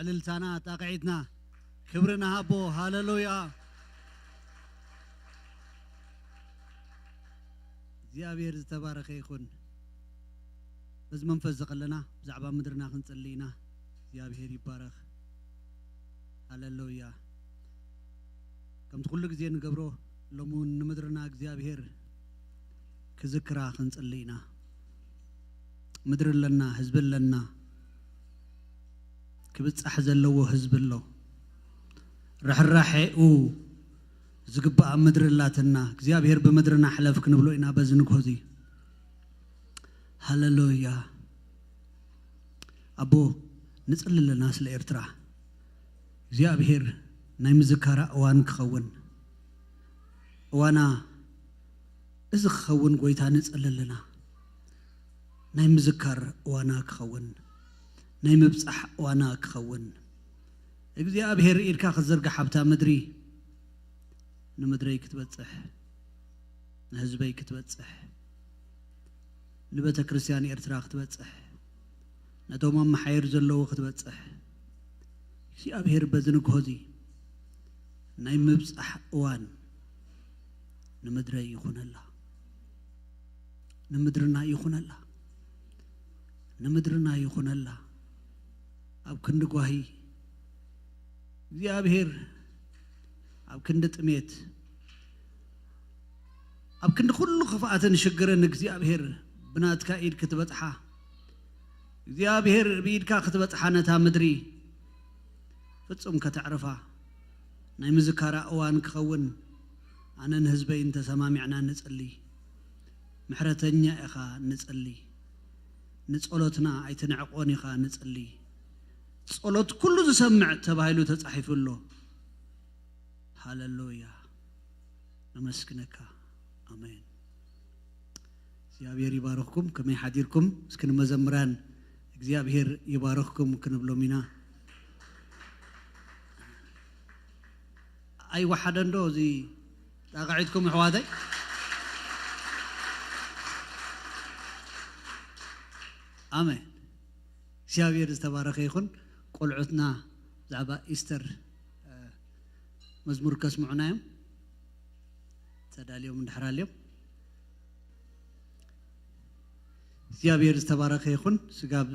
عللتنا تقعدنا كبرنا هبو هاللويا እግዚአብሔር ዝተባረከ ይኹን በዚ መንፈስ ዘቀለና ብዛዕባ ምድርና ክንጸልይና እግዚአብሔር ይባረክ ሃሌሉያ ከምቲ ኩሉ ግዜ ንገብሮ ሎሙን ንምድርና እግዚአብሔር كذكرى خنصلينا مدر لنا حزب لنا كبصح زلو حزب له رحرحه زغبا مدر لاتنا እግዚአብሔር በመድርና حلف ክንብሎ ኢና በዝንኮዚ ሃሌሉያ አቦ ንጽልለና ስለ ኤርትራ እግዚአብሔር ናይ ምዝካራ እዋን ክኸውን እዋና እዚ ክኸውን ጎይታ ንጽልለና ናይ ምዝካር እዋና ክኸውን ናይ ምብጻሕ እዋና ክኸውን እግዚአብሔር ኢልካ ክዘርጋ ሓብታ ምድሪ نمدري كتبصح نحزبي كتبصح نبت كريستيان إرترا كتبصح ندوم محير زلو كتبصح شي أبهر بزنك هذي نايم بصح وان نمدري يخون الله نمدرنا يخون الله نمدرنا يخون الله أب كندق وهي شي أبهر أب كند تميت أب كند كل خفاءات نشجرن እግዚአብሔር بنات كائد كتبتها እግዚአብሔር بيد كتبتها نتا مدري فتصم كتعرفها ناي مذكرة أوان كخون أنا نهزبي أنت سمامعنا نصلي محرتنيا إخا نصلي نصلتنا أيتنعقوني إخا نصلي صلت كل سمع تبايلو تصحيف له هاللويا نمسكنك آمين እግዚአብሔር ይባርክኩም ከመይ ሓዲርኩም እስክን መዘምራን እግዚአብሔር ይባርክኩም ክንብሎ ሚና أي واحد عنده زي قاعدكم حوادي آمين እግዚአብሔር ዝተባረከ ይኹን ቆልዑትና ዛዕባ ኢስተር مزمور كسمعنا يوم تداليوم ندحر اليوم እግዚአብሔር ዝተባረከ ይኹን ስጋብ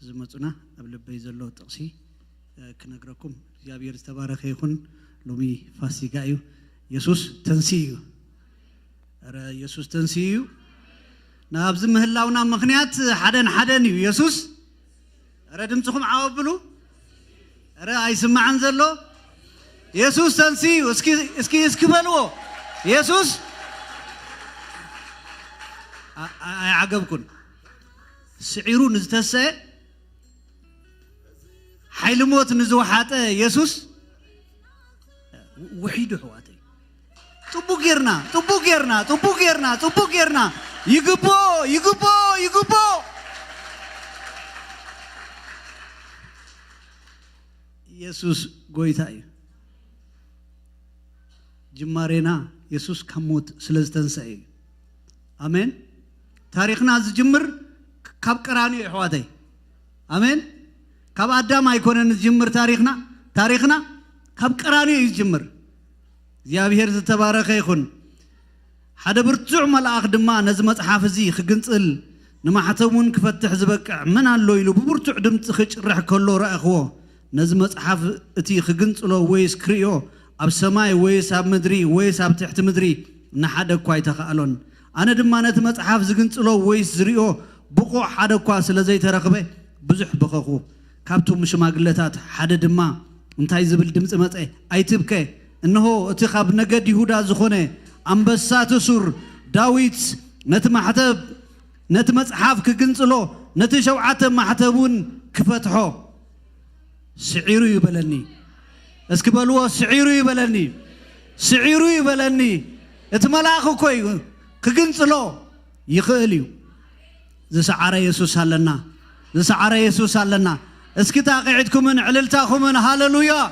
ዝመጹና ኣብ ልበይ ዘሎ ጥቕሲ ክነግረኩም እግዚአብሔር ዝተባረከ ይኹን ሎሚ ፋሲካ እዩ ኢየሱስ ተንሲዩ አረ ኢየሱስ ተንሲዩ ናብዝ ምህላውና ምኽንያት ሓደን እዩ ኢየሱስ አረ ድምጽኹም ዓወብሉ አረ አይስማዕን ዘሎ ኢየሱስ ተንሲዩ እስኪ በልዎ ኢየሱስ አይዓገብኩን ስዒሩ ንዝተሰ حيل موت نزوحات يسوس وحيد حواتي طبو غيرنا يقبو يسوس قويتاي جمارينا يسوس كموت سلزتنساي آمين تاريخنا زجمر كاب قراني حواتي آمين كاب آدم أيكونن زجمر تاريخنا كاب قراني يزجمر እግዚአብሔር ዝተባረከ ይኹን ሓደ ብርቱዕ መልአክ ድማ ነዚ መጽሓፍ እዚ ክግንጽል ንማሕተሙን ክፈትሕ ዝበቅዕ ምን ኣሎ ኢሉ ብብርቱዕ ድምጽ ክጭርሕ ከሎ ረአኽዎ ነዚ መጽሓፍ እቲ ክግንጽሎ ወይስ ክሪኦ ኣብ ሰማይ ወይስ ኣብ ምድሪ ወይስ ኣብ ትሕቲ ምድሪ ንሓደ እኳ ኣይተኸኣሎን ኣነ ድማ ነቲ መጽሓፍ ዝግንጽሎ ወይስ ዝሪኦ ብቑዕ ሓደ እኳ ስለ ዘይተረኽበ ብዙሕ በኸኹ ካብቶም ሽማግለታት ሓደ ድማ እንታይ ዝብል ድምጽ መጸ ኣይትብከ إنه اتخاب نجد يهودا زخنة أنبسات سور داويت نتمحتب نتمسحف كجنسلو نتشوعات محتبون كفتحه سعيرو يبلني اسكبلوا سعيرو يبلني اتملاخو كوي كجنسلو يخليو زسعر يسوع لنا اسكتا قعدكم من عللتاكم من هاللويا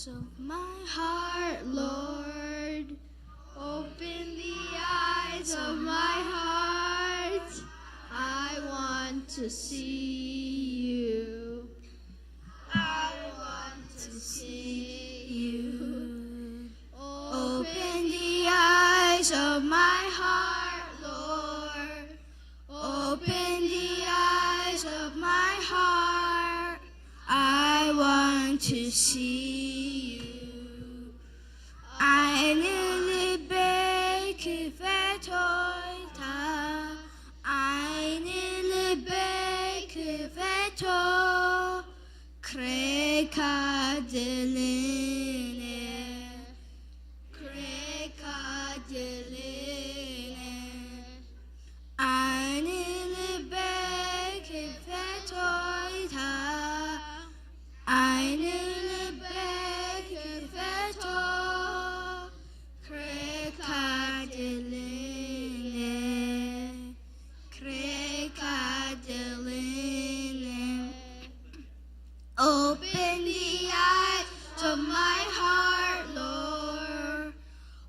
of my heart, Lord. Open the eyes of my heart. I want to see you. I want to see you. Open the eyes of my heart, Lord. Open the eyes of my heart. I want to see you. Eine Liebe kvetota, eine Liebe kveto, kreka deline, kreka deline. Eine Liebe kvetota, eine Liebe kveto, kreka deline, kreka deline. Open the eyes of my heart, Lord.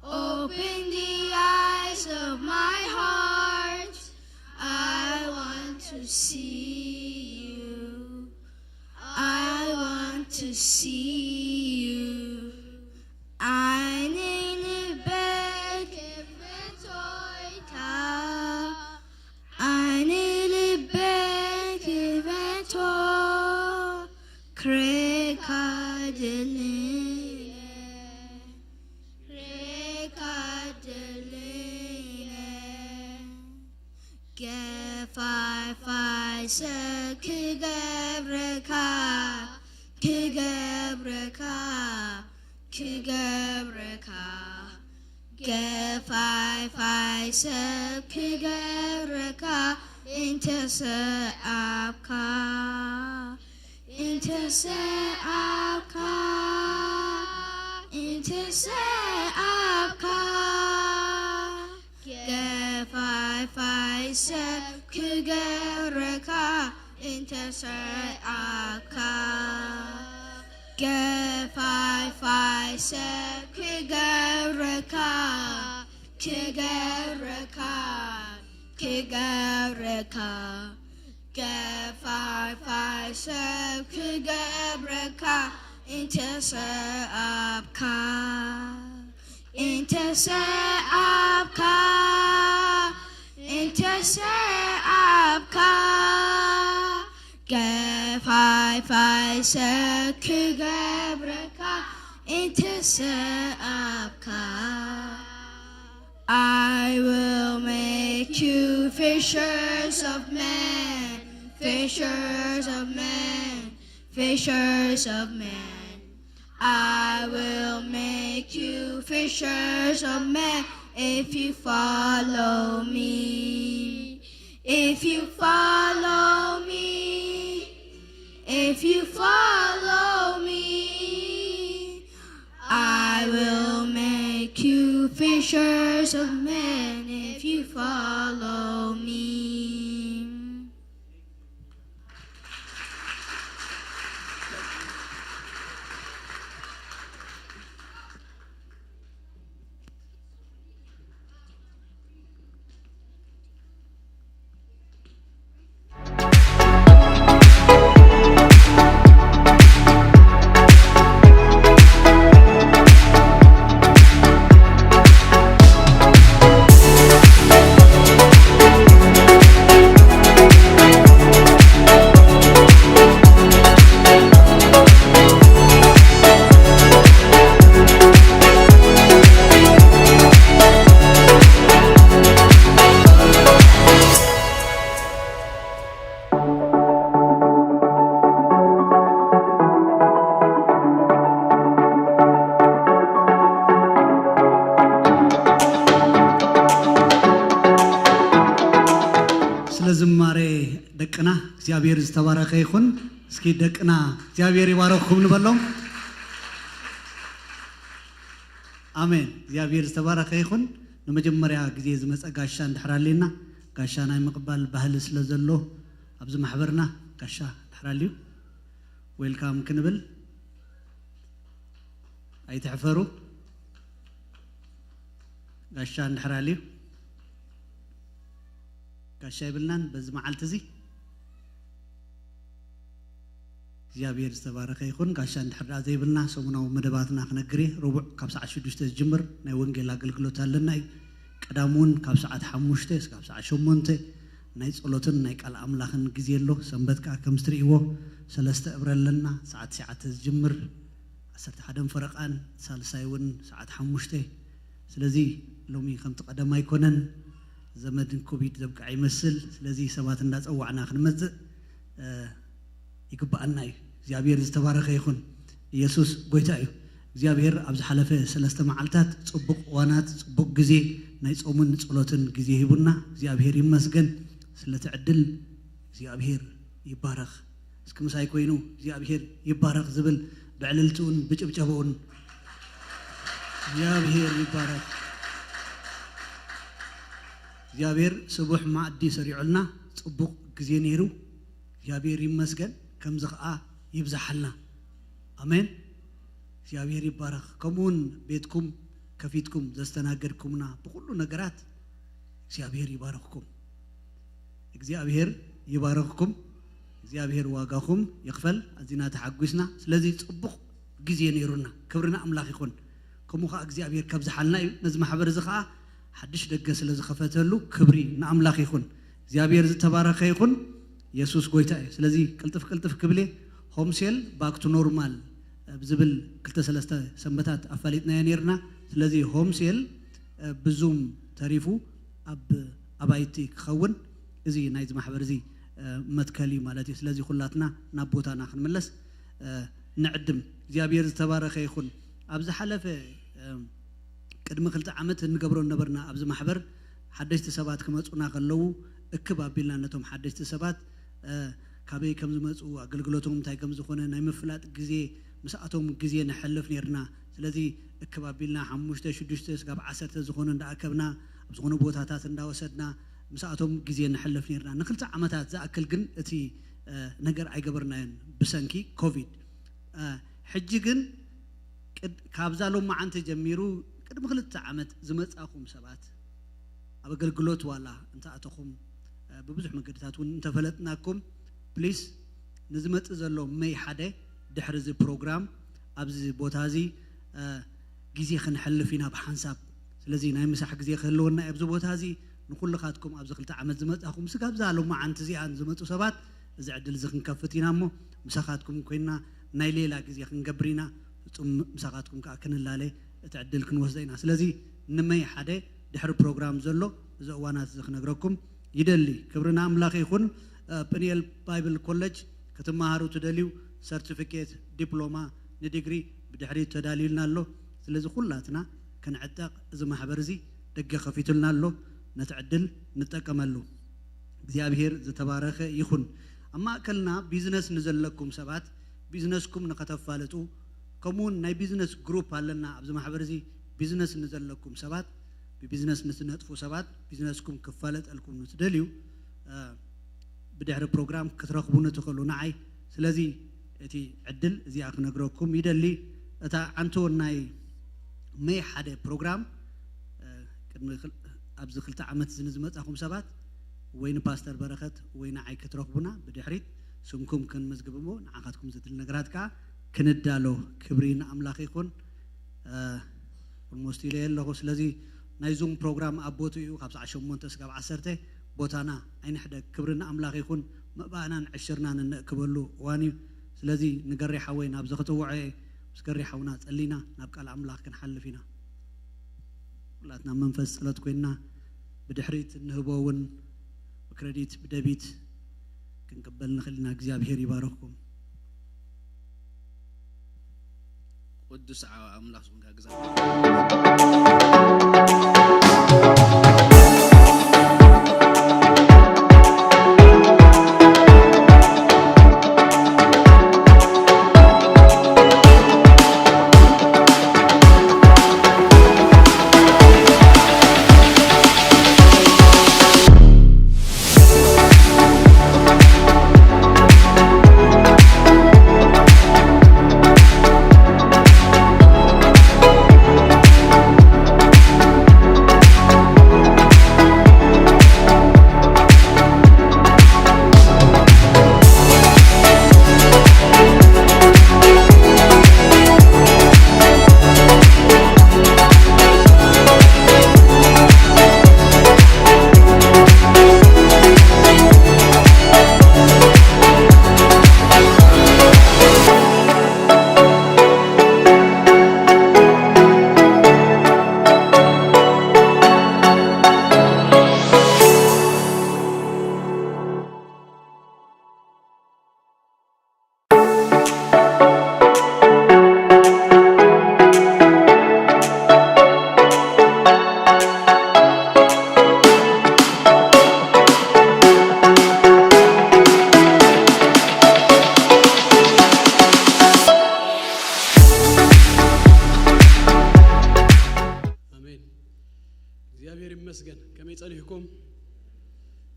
Open the eyes of my heart. I want to see you. I want to see you. Eine Liebe kvetota, eine Liebe kveto, kreka deline, kreka deline. Gefai se kigebreka, kigebreka, kigebreka. Gefai se kigebreka, intese apka, intese apka, intese apka. Gefai se kigereka, intese apka. Gefai se kigereka, kigereka, kigereka. Gefai se kigereka, intese apka, intese apka, intese apka. Gefai se kigereka, intese apka. I will make you fishers of men, fishers of men, fishers of men. I will make you fishers of men if you follow me. If you follow me, if you follow me, I will make you fishers of men if you follow me. ለዝማሬ ደቅና እግዚአብሔር ዝተባረከ ይሁን። እስኪ ደቅና እግዚአብሔር ይባረክኩም እንበለው። አሜን። እግዚአብሔር ዝተባረከ ይሁን። ለመጀመሪያ ጊዜ ዝመጸ ጋሻ እንድሕራለና ጋሻ ናይ መቅባል ባህል ስለዘሎ ኣብዚ ማሕበርና ጋሻ እንድሕራልዩ ዌልካም ክንብል ኣይትሕፈሩ ጋሻ እንድሕራልዩ ጋሻ ይብልናን በዚ መዓልቲ እዚ እግዚአብሔር ዝተባረከ ይኹን ጋሻ እንድሕራ ዘይብልና ሰሙናዊ መደባትና ክነግር ሩቡዕ ካብ ሰዓት 6 ዝጅምር ናይ ወንጌል አገልግሎት ኣለና ቀዳሙን ካብ ሰዓት 5 እስካብ ሰዓት 8 ናይ ጸሎትን ናይ ቃል አምላኽን ግዜ ኣሎ ሰንበትካ ከም ትርእይዎ 3 እብረ ኣለና ሰዓት 9 ዝጅምር 11 ፈረቃን ሳልሳይውን ሰዓት 5 ስለዚ ሎሚ ከም ተቀደም ኣይኮነን ዘመድን ኮቪድ ዘብቃ ይመስል ስለዚ ሰባት እንዳጸዋዕና ክንመጽእ ይግባአና እግዚአብሔር ዝተባረከ ይኹን ኢየሱስ ጎይታ እዩ እግዚአብሔር ኣብዚ ሓለፈ 3 መዓልታት ጽቡቅ ዋናት ጽቡቅ ግዜ ናይ ጾምን ጸሎትን ግዜ ሂቡና እግዚአብሔር ይመስገን ስለተዕድል እግዚአብሔር ይባረክ እስኪ ምሳይ ኮይኑ እግዚአብሔር ይባረክ ዝብል ብዕልልቱን ብጭብጨባውን እግዚአብሔር ይባረክ እግዚአብሔር ስቡሕ ማዕዲ ሰሪዑልና ጽቡቅ ግዜ ነይሩ እግዚአብሔር ይመስገን ከም ዝኸአ ይብዛሐልና አሜን እግዚአብሔር ይባረክ ከሙን ቤትኩም ከፊትኩም ዘስተናገድኩምና በሁሉ ነገራት እግዚአብሔር ይባረክኩም እግዚአብሔር ይባረክኩም እግዚአብሔር ዋጋኩም ይክፈል አዚና ተሐጉስና ስለዚህ ጽቡቅ ግዜ ነይሩና ክብርና አምላኽ ይኹን ከሙኻ እግዚአብሔር ከብዛሐልና ነዚ ማሕበር ዝኻ ሓድሽ ደገ ስለ ዝኸፈተሉ ክብሪ ንአምላኽ ይኹን እግዚአብሔር ዝተባረከ ይኹን ኢየሱስ ጎይታ እዩ ስለዚህ ቅልጥፍ ክብሌ ሆምሴል ባክ ቱ ኖርማል ብዝብል 2-3 ሰንበታት አፋሊጥና ነርና ስለዚህ ሆምሴል ብዙም ተሪፉ አባይቲ ክኸውን እዚ ናይዚ ማሕበር እዚ መትከሊ ማለት እዩ ስለዚህ ሁላትና ናብ ቦታና ክንመለስ ንዕድም እግዚአብሔር ዝተባረከ ይኹን ኣብዚ ሓለፈ ቅድሚ 2 ዓመት እንገብሮ ነበርና ኣብዚ ማሕበር ሓደሽቲ ሰባት ክመጹና ከለው እክብ አቢልና ነቶም ሓደሽቲ ሰባት ካበይ ከም ዝመጹ አገልግሎቶም እንታይ ከም ዝኾነ ናይ ምፍላጥ ግዜ ምስኣቶም ግዜ ንሐልፍ ነርና ስለዚህ እክብ አቢልና 5-6 እስካብ 10 ዝኾነ እንዳአከብና ኣብ ዝኾነ ቦታታት እንዳወሰድና ምስኣቶም ግዜ ንሐልፍ ነርና ንክልተ ዓመታት ዝኣክል ግን እቲ ነገር ኣይገበርናን ብሰንኪ ኮቪድ ሕጂ ግን ካብዛሎም ማዓንቲ ጀሚሩ ቅድሚ 2 ዓመት ዝመጻኹም ሰባት ኣብ አገልግሎት ዋላ እንተኣተኹም በብዙሕ መንገድታትን እንተፈለጥናኩም ፕሊዝ ንዝመጽ ዘሎ መይ ሓደ ድሕሪ እዚ ፕሮግራም ኣብዚ ቦታ እዚ ግዜ ክንሐልፍ ኢና ብሓንሳብ ስለዚህ ናይ ምሳሕ ግዜ ክህልወና ኣብዚ ቦታ እዚ ንኹልኻትኩም ኣብዚ 2 ዓመት ዝመጻኹም ስጋብ ዛሎም ማዓንቲ እዚኣን ዝመጹ ሰባት እዚ ዕድል እዚ ክንከፍት ኢና እሞ ምሳኻትኩም ኮይና ናይ ሌላ ግዜ ክንገብር ኢና ፍጹም ምሳኻትኩም ከዓ ክንላለ እቲ ዕድል ክንወስድ ኢና ስለዚህ ንመይ ሓደ ድሕሪ ፕሮግራም ዘሎ እዚ እዋናት እዚ ክነግረኩም ይደሊ ክብርና አምላኽ ይኹን ፕኒኤል ባይብል ኮሌጅ ከተማሃሩ ትደልዩ ሰርቲፊኬት ዲፕሎማ ንዲግሪ ብድሕሪ ተዳሊልና ኣሎ ስለዚህ ሁላትና ከንዕጠቕ እዚ ማሕበር እዚ ደገ ከፊቱልና ኣሎ ነቲ ዕድል ንጠቀመሉ እግዚአብሔር ዝተባረከ ይኹን ኣብ ማእከልና ቢዝነስ ንዘለኩም ሰባት ቢዝነስኩም ንኸተፋልጡ ከምኡውን ናይ ቢዝነስ ግሩፕ ኣለና ኣብዚ ማሕበር እዚ ቢዝነስ ንዘለኩም ሰባት ببزنس نتنطفو سبات بزنسكم كفالت الكم نتدليو بدحر بروجرام كترخبون تخلو نعي سلازي اتي عدل زي اخ نغركم يدلي اتا انتو ناي مي حدا بروجرام قدم ابز خلت عمت زنزمت اخم سبات وين باستر بركت وين عي كترخبونا بدحريت سمكم كن مزغبمو نعاقاتكم زتل نغرات كا كندالو كبرين املاخ يكون almost ile له سلازي نايزوم بروجرام ابوتو يو 18 እስከ 10 ቦታና አይንሕደ ክብርና አምላኽ ይኹን መባናን ዕሽርና ንክበሉ ዋኒ ስለዚህ ንገሪ ሓወይ ናብ ዘኽተውዐ ስገሪ ሓውና ጸሊና ናብ ቃል አምላኽ ክንሐልፊና ሁላትና መንፈስ ጸሎት ኮይና ብድሕሪት ንህቦውን በክሬዲት በደቢት ክንቀበል ንኽልና እግዚአብሔር ይባርክኩም ቅዱስ አምላኽ ሱንጋ ግዛ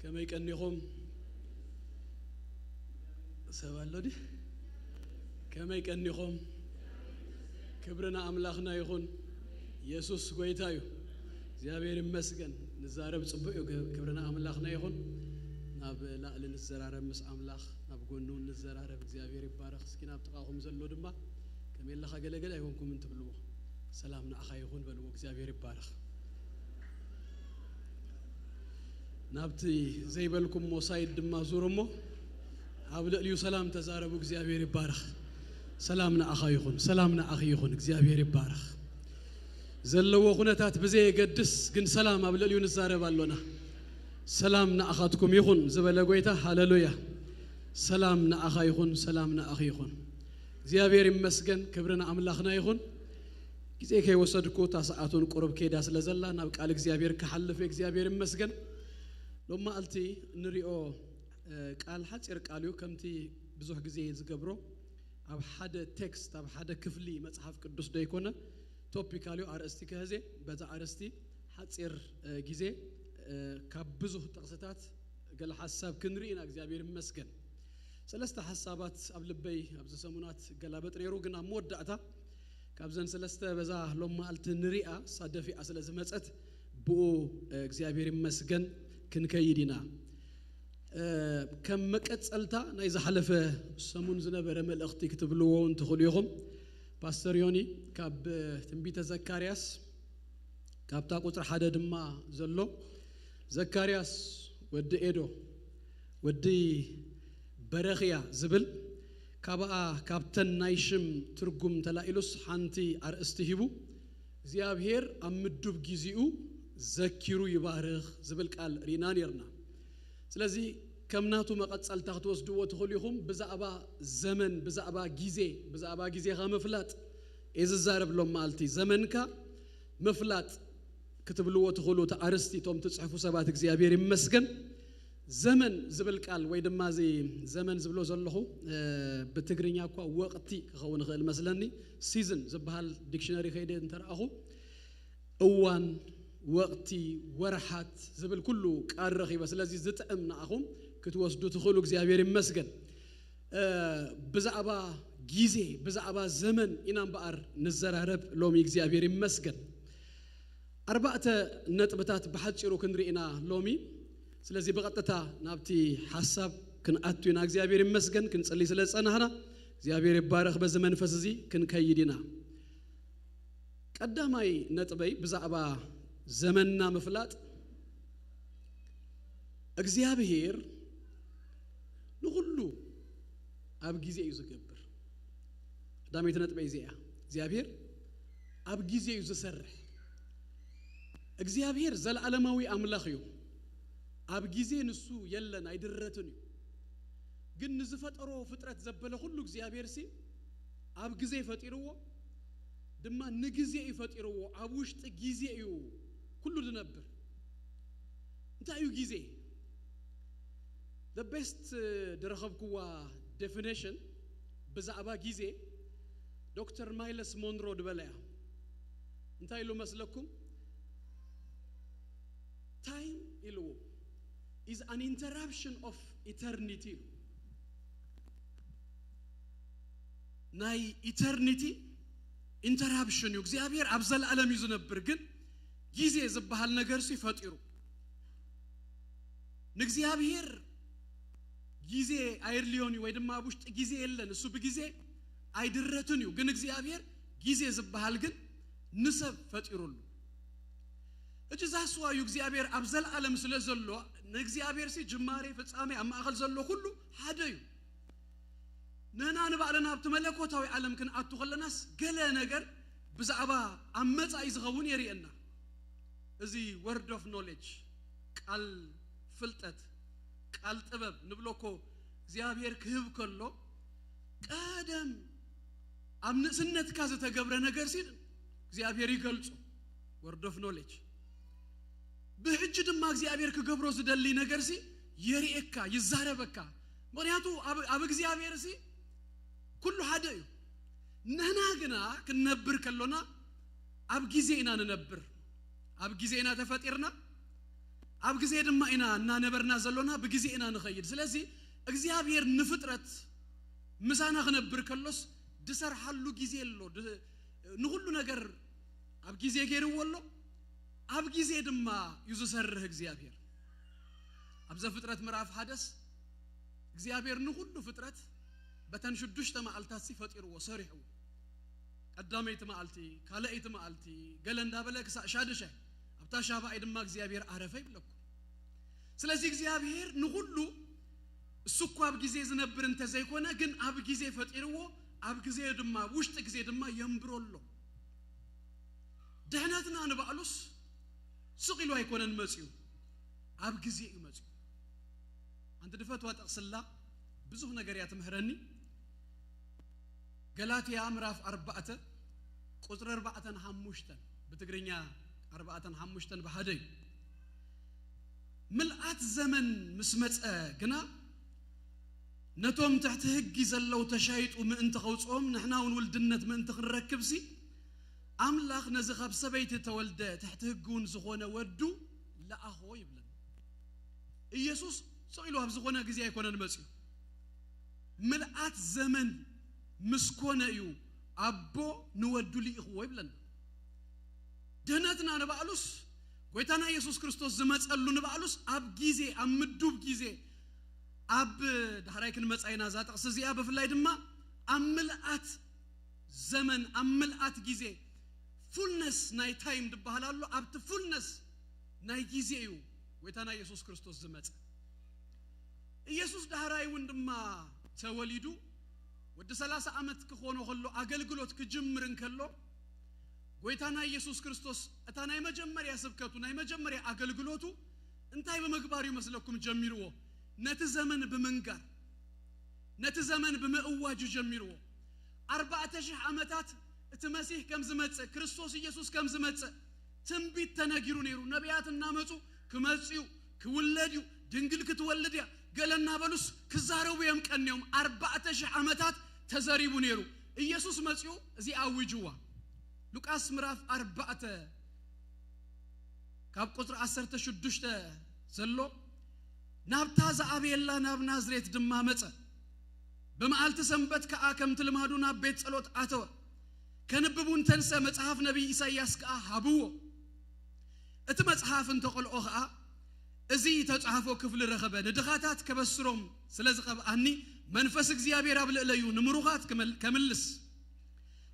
كما يكنيهم سوالو دي كما يكنيهم كبرنا أملاخنا يخون يسوس قويتايو زيابير مسجن نزارب صبيو كبرنا أملاخنا يخون ناب لا لنزرارب مس أملاخ ناب قنون نزرارب زيابير يبارك سكين أبتقاهم زلوا دمبا كم يلا خجل يكونكم من تبلوه سلامنا أخي يخون بلوك زيابير يبارك نابتي زي بالكم مصايد دما زورمو أبدأ ليو سلام تزارب زيابير يبارك سلامنا أخي يخون سلامنا أخي يخون زيابير يبارك زلوا خناتات بزي قدس جن سلام أبدأ ليو نزارب بالونا سلامنا أخاتكم يخون زبالة قويتا هاللويا سلامنا أخي يخون سلامنا أخي يخون زيابير مسجن كبرنا أملاخنا يخون زي كي وصدكو تاسعاتون قرب كيداس لزلا نابك على زيابير كحل في زيابير مسجن لما قلتي نريو قال حصير قاليو كمتي بزح غزي زغبرو اب حدا تكست اب حدا كفلي مصحف قدوس دايكونا توبيكاليو ارستي كهزي بዛ ارستي حصير غزي كبزح تقسطات قال حساب كنرينا እግዚአብሔር ይመስገን ሰለስተ ሐሳባት اب لبي اب زسمونات ገላበጥ ሬሩ ግና ሞዳታ ካብዘን ሰለስተ በዛ لما قلت نريا صدفي اسله زمصت بو እግዚአብሔር ይመስገን كنكيدنا كم مقصلتا ناي زحلفه سمون زنبره ملختي كتبلوون تخليهم باستر يوني كاب تنبيته زكرياس كابتا قطر حدا دما زلو زكرياس ود ايدو ودي برخيا زبل كابا كابتن نايشم ترغم تلايلوس حانتي ارستهيبو زيابهير امدوب غيزيو زكيرو يبارخ زبل قال رينانيرنا ስለዚህ ከምናቱ መቀጸል ታክቶስ ድዎ ተخليهم በዛባ ዘመን በዛባ ጊዜ ከመፍላጥ እዝዛረብ ሎም ማልቲ ዘመንካ መፍላጥ ክትብልዎ ተخلو ተአርስቲቶም ተጽሕፉ ሰባት እግዚአብሔር ይመስገን ዘመን ዝብል ቃል ወይ ድማ ዘመን ዝብሎ ዘለኹ በትግርኛ እኮ ወቅቲ ከውን ኸል መስለኒ ሲዝን ዝበሃል ዲክሽነሪ ከይደ እንተራኹ እዋን وقتي ورحات زبل كله قارخي بس لازم زطعمنا اخوم كتوسدو تخلو እግዚአብሔር ይመስገን بزعبا غيزي بزعبا زمن انام بار نزرارب لومي እግዚአብሔር ይመስገን اربعه نطبታት بحچيرو كنرينا لومي ስለዚህ በቀጥታ ናብቲ ሐሳብ كنአቱና እግዚአብሔር ይመስገን كنصلي ስለጸናህና እግዚአብሔር ይባረክ በዘመንፈስ እዚ كنከይዲና ቀዳማይ ነጥበይ بزعبا زمننا مفلاط እግዚአብሔር ለሁሉ አብ ጊዜ ይዝገብር ዳሜት ነጥበይ ዚያ እግዚአብሔር አብ ጊዜ ይዝሰርሕ እግዚአብሔር ዘላለም አምላኽ እዩ አብ ጊዜ ንሱ የለን አይድረትን ግን ንዝፈጠሮ ፍጥረት ዘበለ ሁሉ እግዚአብሔር ሲ አብ ጊዜ ፈጢርዎ ድማ ንጊዜ ይፈጢርዎ አብ ውሽጥ ጊዜ እዩ كله دنبر انتايو جيزي the best درخبكوا definition بزعبا جيزي دكتور مايلس مونرو دبلايا انتايلو مسلكم time إلو is an interruption of eternity ناي eternity interruption يو እግዚአብሔር አብዘል ዓለም ይዝነብር ግን ጊዜ ዝበሃል ነገር ሲፈጥሩ ንግዚአብሔር ጊዜ አይርሊዮን ወይ ድማ አቡሽጥ ጊዜ የለን እሱ በጊዜ አይድረትን እዩ ግን እግዚአብሔር ጊዜ ዝበሃል ግን ንሰብ ፈጥሩሉ እጅዛስዋዩ እግዚአብሔር አብዘል ዓለም ስለዘሎ ንግዚአብሔር ሲ ጅማሬ ፍጻሜ አማኸል ዘሎ ሁሉ ሓደዩ ነና ንባዕልና ብትመለኮታዊ ዓለም ክንአቱ ኸለናስ ገለ ነገር ብዛዕባ አመጻ ይዝኸውን የሪአና እዚህ word of knowledge ቃል ፍልጠት ቃል ጥበብ ንብሎኮ እግዚአብሔር ክህብ ከሎ ቀደም አምንስነት ካዘ ተገብረ ነገር ሲል እግዚአብሔር ይገልጹ word of knowledge በህጅ ድማ እግዚአብሔር ከገብሮ ዝደሊ ነገር ሲ የሪኤካ ይዛረበካ ምክንያቱ አብ እግዚአብሔር ሲ ኩሉ ሐደዩ ነና ግና ክንነብር ከሎና አብ ጊዜና ነነብር አብ ጊዜና ተፈጢርና ኣብ ግዜ ድማ ኢና እና ነበርና ዘሎና በግዜ ኢና ንኸይድ ስለዚ እግዚአብሔር ንፍጥረት ምሳና ክነብር ከሎስ ድሰርሐሉ ጊዜ ኣሎ ንሁሉ ነገር ኣብ ጊዜ ገይርወሎ ኣብ ጊዜ ድማ ይዝሰርህ እግዚአብሔር ኣብ ዘፍጥረት ምዕራፍ 1 እግዚአብሔር ንሁሉ ፍጥረት በተን 6 መዓልታት ሲፈጥርዎ ሰሪሑ ቀዳመይቲ መዓልቲ ካልአይቲ መዓልቲ ገለንዳ በለክሳ ሻድሻ ኣብታ ሻባይ ድማ እግዚአብሔር አረፈ ይብለኩ ስለዚህ እግዚአብሔር ንሁሉ እሱኳ ኣብ ጊዜ ዝነብር እንተ ዘይኮነ ግን ኣብ ጊዜ ፈጥርዎ ኣብ ጊዜ ድማ ውሽጥ ጊዜ ድማ የምብሮሎ ድህነትና ንባዕሉስ ስቂሉ አይኮነን መጽዩ ኣብ ጊዜ ይመጽዩ አንተ ድፈትዋ ጠቅስላ ብዙ ነገር ያትምህረኒ ገላትያ ምዕራፍ 4 ቁጥር 4-5 በትግርኛ 4-5 በሐደይ ምልአት ዘመን ምስመጸ ግና ነቶም تحت ህግ ይዘለው ተሻይጡ ምእንተ ኸውጾም ንሕናውን ውልድነት ምእንተ ክንረክብሲ አምላኽ ነዚ ኻብ ሰበይቲ ተወልደ تحت ህጉን ዝኾነ ወዱ ለአኾ ይብለን ኢየሱስ ጽኢሉ ኣብ ዝኾነ ጊዜ አይኮነን መጽዩ ምልአት ዘመን مسكونه يو أبو نودلي إخوة يبلن دهنتنا نبألوس قويتنا يسوع كريستوس زمت قالوا نبألوس أب جيزة أم مدوب جيزة أب دهرايك نمت أينا ذات أساسي أب في الليل ما أملأت زمن أملأت جيزة fullness ناي time دبهالله أب fullness ناي جيزة يو قويتنا يسوع كريستوس زمت يسوع دهراي وندما توليدو ወደ 30 ዓመት ከሆነ ሁሉ አገልግሎት ከጅምርን ከሎ ጎይታና ኢየሱስ ክርስቶስ እታናይ መጀመሪያ ስብከቱና የመጀመሪያ አገልግሎቱ እንታይ በመግባሩ ይመስለኩም ጀምርዎ ነት ዘመን በመንጋር ነት ዘመን በመእዋጁ ጀምርዎ 4000 ዓመታት እትመሲህ ከም ዝመጽ ክርስቶስ ኢየሱስ ከም ዝመጽ ትንቢት ተነግሩ ነሩ ነቢያትና መጹ ከመጽዩ ከወለዱ ድንግል ክትወልድያ ገለና በሉስ ከዛሬው የምቀነውም 4000 ዓመታት ተዘሪቡ ነሩ ኢየሱስ መጽዩ እዚ አውጁዋ ሉቃስ ምዕራፍ 4 ካብ ቁጥር 16 ዘሎ ናብታ ዘአብየላ ናብ ናዝሬት ድማ መጸ በመዓልተ ሰንበት ከአከም ትልማዱ ናብ ቤት ጸሎት አተወ ከንብቡን ተንሰ መጽሐፍ ነብይ ኢሳይያስ ከአ ሀብዎ እቲ መጽሐፍን ተቆልኦ ከአ እዚ ተጻሐፎ ክፍል ረኸበ ንድኻታት ከበስሮም ስለዝቀብአኒ መንፈስ እግዚአብሔር አብለለዩ ንምሩኻት ከመልስ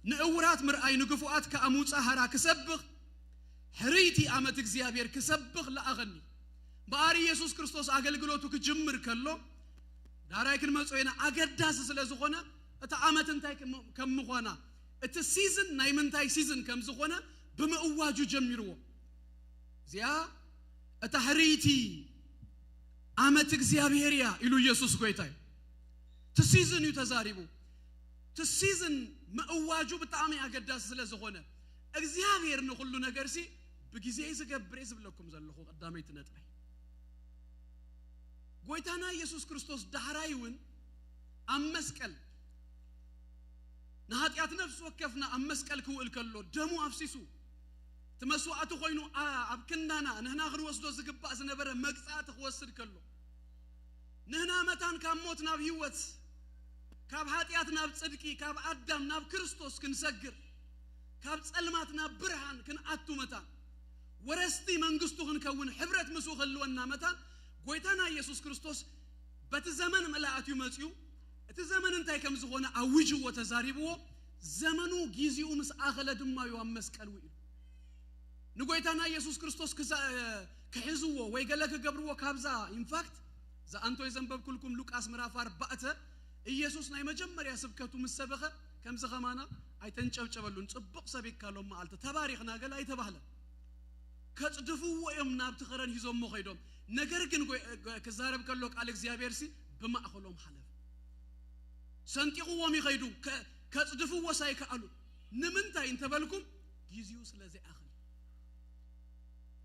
ንእውራት ምርአይ ንግፉአት ከአሙጻ ሐራ ከሰብኽ ሕሪቲ አመት እግዚአብሔር ከሰብኽ ለአገኒ ባሪ ኢየሱስ ክርስቶስ አገልግሎቱ ከጅምር ከሎ ዳራይክን መጽወይና አገዳስ ስለዝኾነ እታ አመት እንታይ ከምኾና እቲ ሲዝን ናይ ምንታይ ሲዝን ከምዝኾነ በመእዋጁ ጀምርዎ ዚያ እታህሪቲ አመት እግዚአብሔር ያ ኢሉ ኢየሱስ ጎይታይ ተሲዝን ይተዛሪቡ ተሲዝን መእዋጁ በጣም ያገዳስ ስለዝኾነ እግዚአብሔር ነው ሁሉ ነገር ሲ በጊዜ ይዝገብር ይዝብለኩም ዘለኹ ቀዳመይት ነጥብ ጎይታና ኢየሱስ ክርስቶስ ዳህራይውን አመስቀል نهاتيات نفس وكفنا أمسكال كوئل كله دمو أفسيسو تمسوعة خوينو أبكندانا نهنا غير وصدو زقباء زنبرا مقصات خوصد كله نهنا متان كام موت ناب هيوت كاب هاتيات ناب صدقي كاب عدام ناب كريستوس كنسجر كاب تسلمات ناب برهان كن أتو متان ورستي منقستو هنكون حبرت مسوخ اللوانا متان قويتانا يسوس كريستوس بتزمن ملاعات يومتيو الزمن انتهى كم زخونا أوجه وتزاربه زمنه جيزيو مس أغلى دم ما يومس كلوي نقولتنا يسوع كريستوس كحزوه ويقلك قبره كابزا in fact za أنتو يزنبب كلكم لوكاس مراف 4 يسوع نايم جمر يا سبكتو مسبخة كم زخمانا أي تنشف شبلون تبق سبيك كلام مالت تباريخنا قال أي تبهله كتدفوا يوم نابتخرن هزوم مخيدهم نجركن كزارب كلوك أليكس يابيرسي بما أخلهم حلف سنتيقوا ومي خيدو كتصدفوا وسايك قالوا نمنتا انت بالكم جيزيو سلازي اخل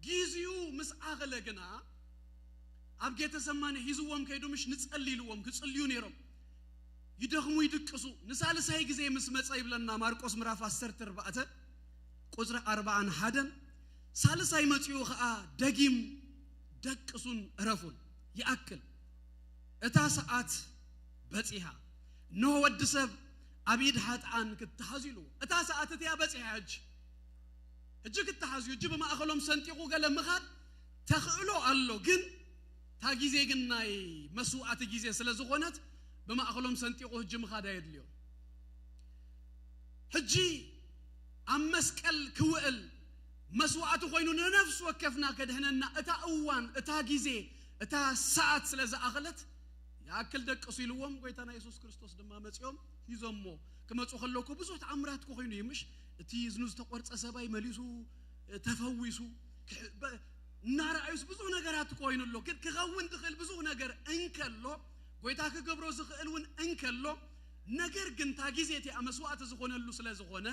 جيزيو مس اغله غنا ابجه تسمانه يزوم كيدو مش نصليلوم كصليو نيرم يدخمو يدقسو نسالساي غزي مس مصاي بلنا مارቆስ ምዕራፍ 10 4 ቁጥር 40 ሀደን ሳልሳይ መጽዩ ኸአ ደጊም ደቅሱን ረፉን ያክል እታ ሰዓት በጽሃ ነው ወድሰብ አቢድ ሀጣን ክትሐዚሉ እታ ሰዓት እትያ በጽሃ እጅ ክትሐዚሉ እጅ በማእኸሎም ሰንጢቁ ገለ ምኻድ ተኽእሎ አሎ ግን ታ ጊዜ ግን ናይ መስዋዕት ጊዜ ስለዝኾነት በማእኸሎም ሰንጢቁ እጅ ምኻድ አይድልዮ ሕጂ አመስቀል ክውእል መስዋዕት ኮይኑ ነፍስ ወከፍና ከደህነና እታ እዋን እታ ጊዜ እታ ሰዓት ስለዝኣኸለት ያክል ደቅሱ ይልዎም ጎይታና ኢየሱስ ክርስቶስ ድማ መጽዮም ይዞሞ ከመጽኡ ከለኩ ብዙ ተአምራት ኮይኑ ይምሽ እቲ ዝኑ ዝተቆርጸ ሰባይ መሊሱ ተፈዊሱ ናራአዩስ ብዙ ነገራት ኮይኑሎ ግን ክኸውን ድኽል ብዙ ነገር እንከሎ ጎይታ ከገብሮ ዝኽእልውን እንከሎ ነገር ግን ታ ጊዜ እቲ መስዋዕት ዝኾነሉ ስለዝኾነ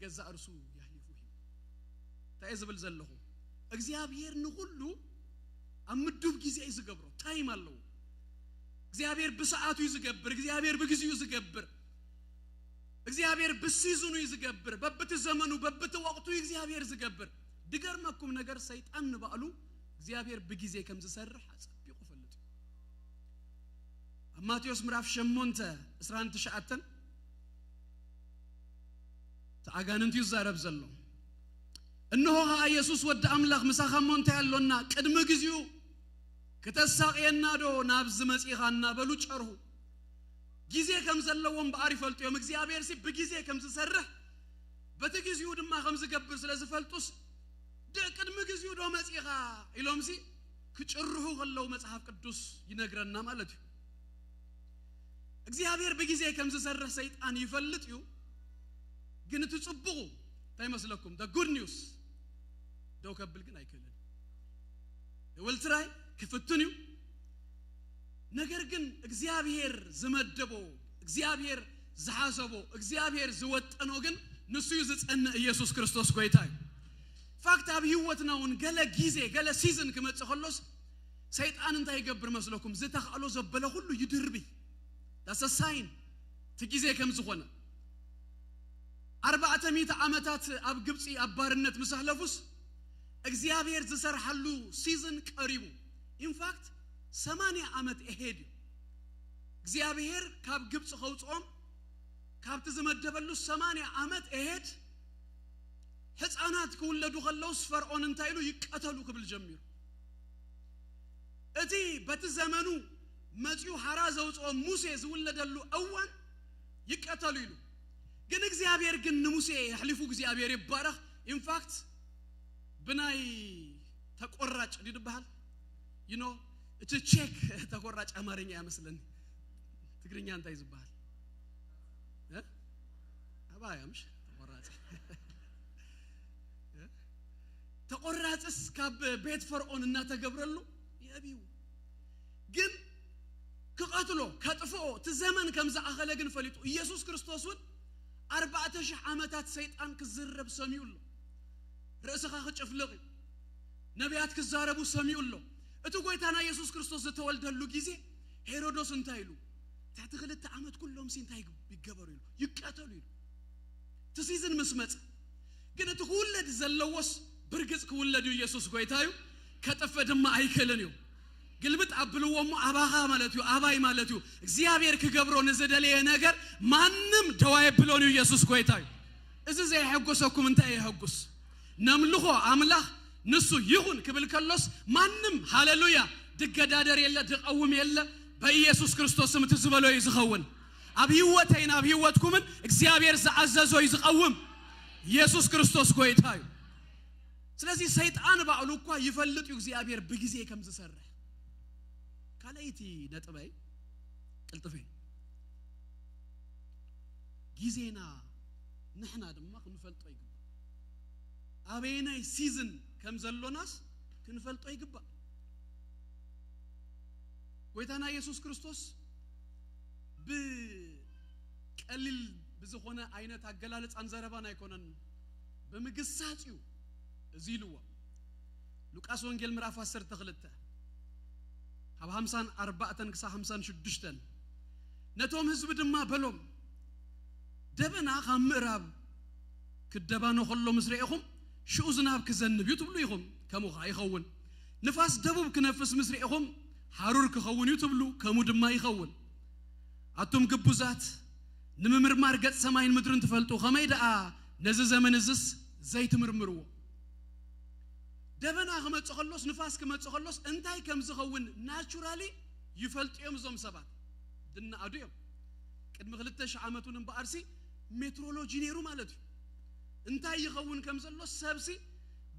ገዛ እርሱ ያህሊፉ ታይዝብል ዘለኹ እግዚአብሔር ንሁሉ አምዱብ ጊዜ ይዝገብሮ ታይም አለው እግዚአብሔር በሰዓቱ ይዝገብር እግዚአብሔር በጊዜው ይዝገብር እግዚአብሔር በሲዝኑ ይዝገብር በበት ዘመኑ በበት ወቅቱ እግዚአብሔር ይዝገብር ድገርመኩም ነገር ሰይጣን ባሉ እግዚአብሔር በጊዜ ከምዝሰርሕ አጽቢቁ ፈልጡ ማቴዎስ ምዕራፍ 8 11 ሸዓተን ታጋንንቱ ይዛረብ ዘሎ እነሆ ኢየሱስ ወደ አምላክ መሳኻሞንታ ያለውና ቅድመ ግዚኡ ከተሳቀየናዶ ናብዝ መጽኻና በሉ ጨርሁ ጊዜ ከምዘለዎም ባሪ ፈልጦም እግዚአብሔር ሲ በጊዜ ከምዝሰርሕ በተግዚኡ ድማ ከምዝገብር ስለዝፈልጡስ ቅድመ ግዚኡ ዶ መጽኻ ኢሎምሲ ክጭርሁ ከለው መጽሐፍ ቅዱስ ይነግረና ማለት እዩ እግዚአብሔር በጊዜ ከምዝሰርሕ ሰይጣን ይፈልጥ እዩ ግን ትጽብቁ ታይመስለኩም the good news ዶ ከብል ግን አይከለን ወልትራይ ከፈትኑ ነገር ግን እግዚአብሔር ዘመደቦ እግዚአብሔር ዘሐሰቦ እግዚአብሔር ዘወጠኖ ግን ንሱ ይዝጸነ ኢየሱስ ክርስቶስ ጎይታይ ፋክት አብ ህይወትናውን ገለ ጊዜ ገለ ሲዝን ከመጽኸሎስ ሰይጣን እንታይ ይገብር መስለኩም ዝተኻሎ ዘበለ ሁሉ ይድርቢ that's a sign ትጊዜ ከምዝኾነ 400 ዓመታት አብ ግብጽ አባርነት መሳለፉስ እግዚአብሔር ዝሰርሐሉ ሲዝን ቀሪቡ in fact 80 ዓመት እሄድ እግዚአብሔር ካብ ግብጽ ኸውጾም ካብ ተዘመደበሉ 80 ዓመት እሄድ ህፃናት ከወለዱ ከለውስ ፈርዖን እንታይሉ ይቀተሉ ክብል ጀምሩ እቲ በተዘመኑ መጽኡ ሐራዘው ጾም ሙሴ ዝወለደሉ አዋን ይቀተሉ ይሉ ግን እግዚአብሔር ግን ሙሴ ያህልፉ እግዚአብሔር ይባረክ in fact ብናይ ተቆራጭ ሊድባል you know it's a check ተቆራጭ አማርኛ ያመስለን ትግርኛ እንታይ ይዝባል አባያምሽ ተቆራጭ ተቆራጭስ ካብ ቤት ፈርዖን እና ተገብረሉ ያቢው ግን ከቀትሎ ከጥፎ ተዘመን ከምዛ አኸለ ግን ፈሊጡ ኢየሱስ ክርስቶስን 4000 ዓመታት ሰይጣን ክዝረብ ሰሚውሎ ርእስኻ ክጭፍልቅ ነቢያት ክዛረቡ ሰሚውሎ እቱ ጎይታና ኢየሱስ ክርስቶስ ዘተወልደሉ ጊዜ ሄሮዶስ እንታይሉ ታትክልተ ዓመት ኩሎም ሲንታይ ይገበሩ ይሉ ይቀተሉ ይሉ ትሲዝን መስመጽ ግን እቱ ሁለድ ዘለወስ ብርግጽ ከወለዱ ኢየሱስ ጎይታዩ ከጠፈደማ አይከለኒው ግልብጥ አብልወሙ አባኻ ማለት እዩ አባይ ማለት እዩ እግዚአብሔር ከገብሮ ነዘደለየ ነገር ማንንም ደዋይ ብሎን ኢየሱስ ጎይታዩ እዚ ዘይሐጎሰኩም እንታይ ይሐጎስ ነምልኾ አምላኽ ንሱ ይሁን ክብል ከሎስ ማንንም ሃሌሉያ ድገዳደር የለ ድቀውም የለ በኢየሱስ ክርስቶስ ስም ትዝበሎ ይዝኸውን አብ ህይወቴና አብ ህይወትኩምን እግዚአብሔር ዘአዘዞ ይዝቀውም ኢየሱስ ክርስቶስ ጎይታዩ ስለዚህ ሰይጣን ባዕሉ እንኳ ይፈልጥ እግዚአብሔር በጊዜ ከምዝሰርሕ ካለይቲ ነጥበይ ቅልጥፌ ጊዜና ንሕና ድማ ክንፈልጦ ይግባ አቤናይ ሲዝን ከምዘሎናስ ክንፈልጦ ይግባ ጎይታና ኢየሱስ ክርስቶስ በቀሊል በዝኾነ አይነት አገላለጽ አንዘረባን አይኮነን በመግሳጽዩ እዚልዋ ሉቃስ ወንጌል ምዕራፍ 10 ተኽልተ አብ 54 ክሳ 56 ነቶም ህዝብ ድማ በሎም ደበና ከምዕራብ ክደባኖ ከሎ ምስሪኢኹም ሽኡ ዝናብ ክዘንብ እዩ ትብሉ ይኹም كمو يخون نفاس دبوب كنفس مسرئهم حارور كخون يتبلو كمو دما يخون أتم قبوزات نممر مارقت سماين مدرن تفلتو خميدا نزي زمن الزس زي تمرمرو دبنا خمت تخلص نفاس كما تخلص انتاي كم زخون ناتشورالي يفلت يوم زوم سبات دنا أدو قد مغلطش عامتون بارسي مترولوجي نيرو مالتو انتاي يخون كم زلو سبسي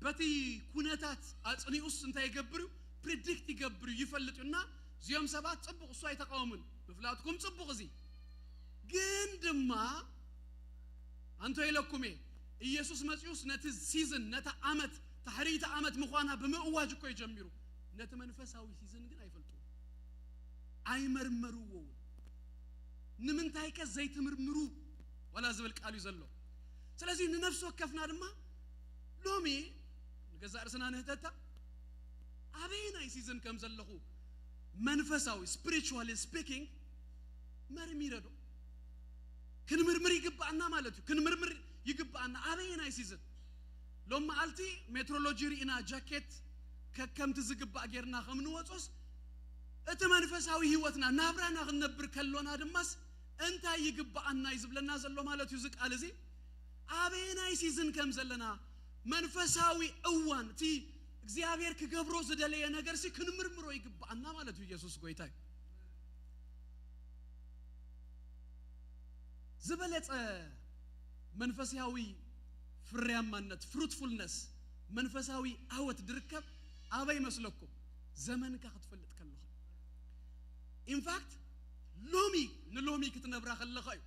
بتي كونتات اصنيوس انتاي يغبرو بريدكت يغبرو يفلطونا زيوم سبات صبق سو يتقاومن بفلاتكم صبق زي جندما أنتو يلكمي يسوس مسيوس نت سيزن نت عمت تحريت عمت مخوانها بمقواج كو يجمرو نت منفساوي سيزن ግን አይፈልጡ አይመርመሩ ንምንታይ ከዘይ ትምርምሩ ወላ ዝብል ቃሉ ይዘሎ ስለዚህ ንነፍስ ወከፍና ድማ ሎሚ ገዛ እርስና ነህተታ አበይናይ ሲዝን ከም ዘለኹ መንፈሳዊ spiritually speaking መርሚረዶ كنمرمر يقبعنا مالتو كنمرمر يقبعنا أبينا يسيزن لما قلتي مترولوجي إنا جاكيت كم تزقبع غيرنا خمنو وصوص اتمان فساوي هيوتنا نابرانا غنبر كلونا دماس انت يقبعنا يزبلنا زلو مالتو يزق على زي أبينا يسيزن كم زلنا منفساوي أوان تي እግዚአብሔር ከገብሮ ዘደለየ ነገር ሲ كنمرمرو يقبعنا مالتو ኢየሱስ ጎይታይ زبلت منفساوي فريامانت fruitfulness منفساوي اوت دركب ابي مسلكم زمن كختفلت كلخ in fact لومي كتنبرا خلخاي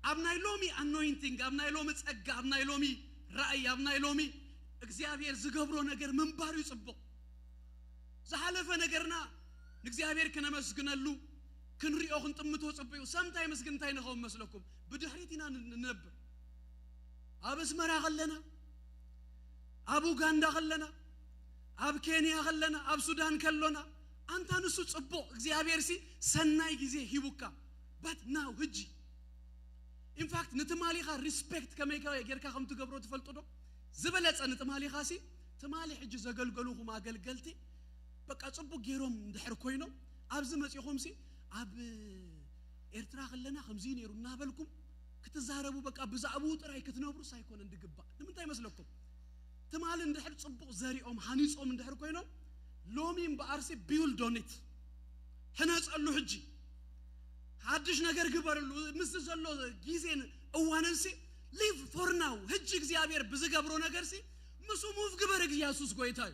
ابناي لومي anointing ابناي لومي ጸጋ ابناي لومي راي ابناي لومي እግዚአብሔር ዝገብሮ ነገር መንባሩ ይጽበው ዘሐለፈ ነገርና እግዚአብሔር ከነመስግነሉ كنريو خنطمتو صبيو sometimes كنتاي نخوم مسلكم بدحريتنا ننبر ابس مرا خلنا ابو غاندا خلنا اب كينيا خلنا اب سودان كلونا انت نسو صبو እግዚአብሔር سي سناي غزي هيبوكا but now هجي in fact نتمالي خا respect كميكا يغيركا خم تغبرو تفلطو دو زبلص نتمالي خاسي تمالي حج زغلغلو ما غلغلتي بقى صبو غيروم دحر ኮይኖ ابز مصيخوم سي اب ኤርትራ خلنا 50 يرو እናበልኩም ክትዛረቡ በቃ ብዛዕቡ ጥራይ ክትነብሩ ሳይኮን እንድግባ ንምንታይ መስለኩም ተማል እንድሕር ጽቡቅ ዘሪኦም ሃኒጾም እንድሕር ኮይኑ ሎሚን በአርሲ ቢውልድ ኦን ኢት ህነጸሉ ህጂ ሓድሽ ነገር ግበርሉ ምስ ዘሎ ጊዜን እዋነንሲ ሊቭ ፎር ናው ህጂ እግዚአብሔር ብዝገብሮ ነገርሲ ምሱ ሙቭ ግበር ኢየሱስ ጎይታይ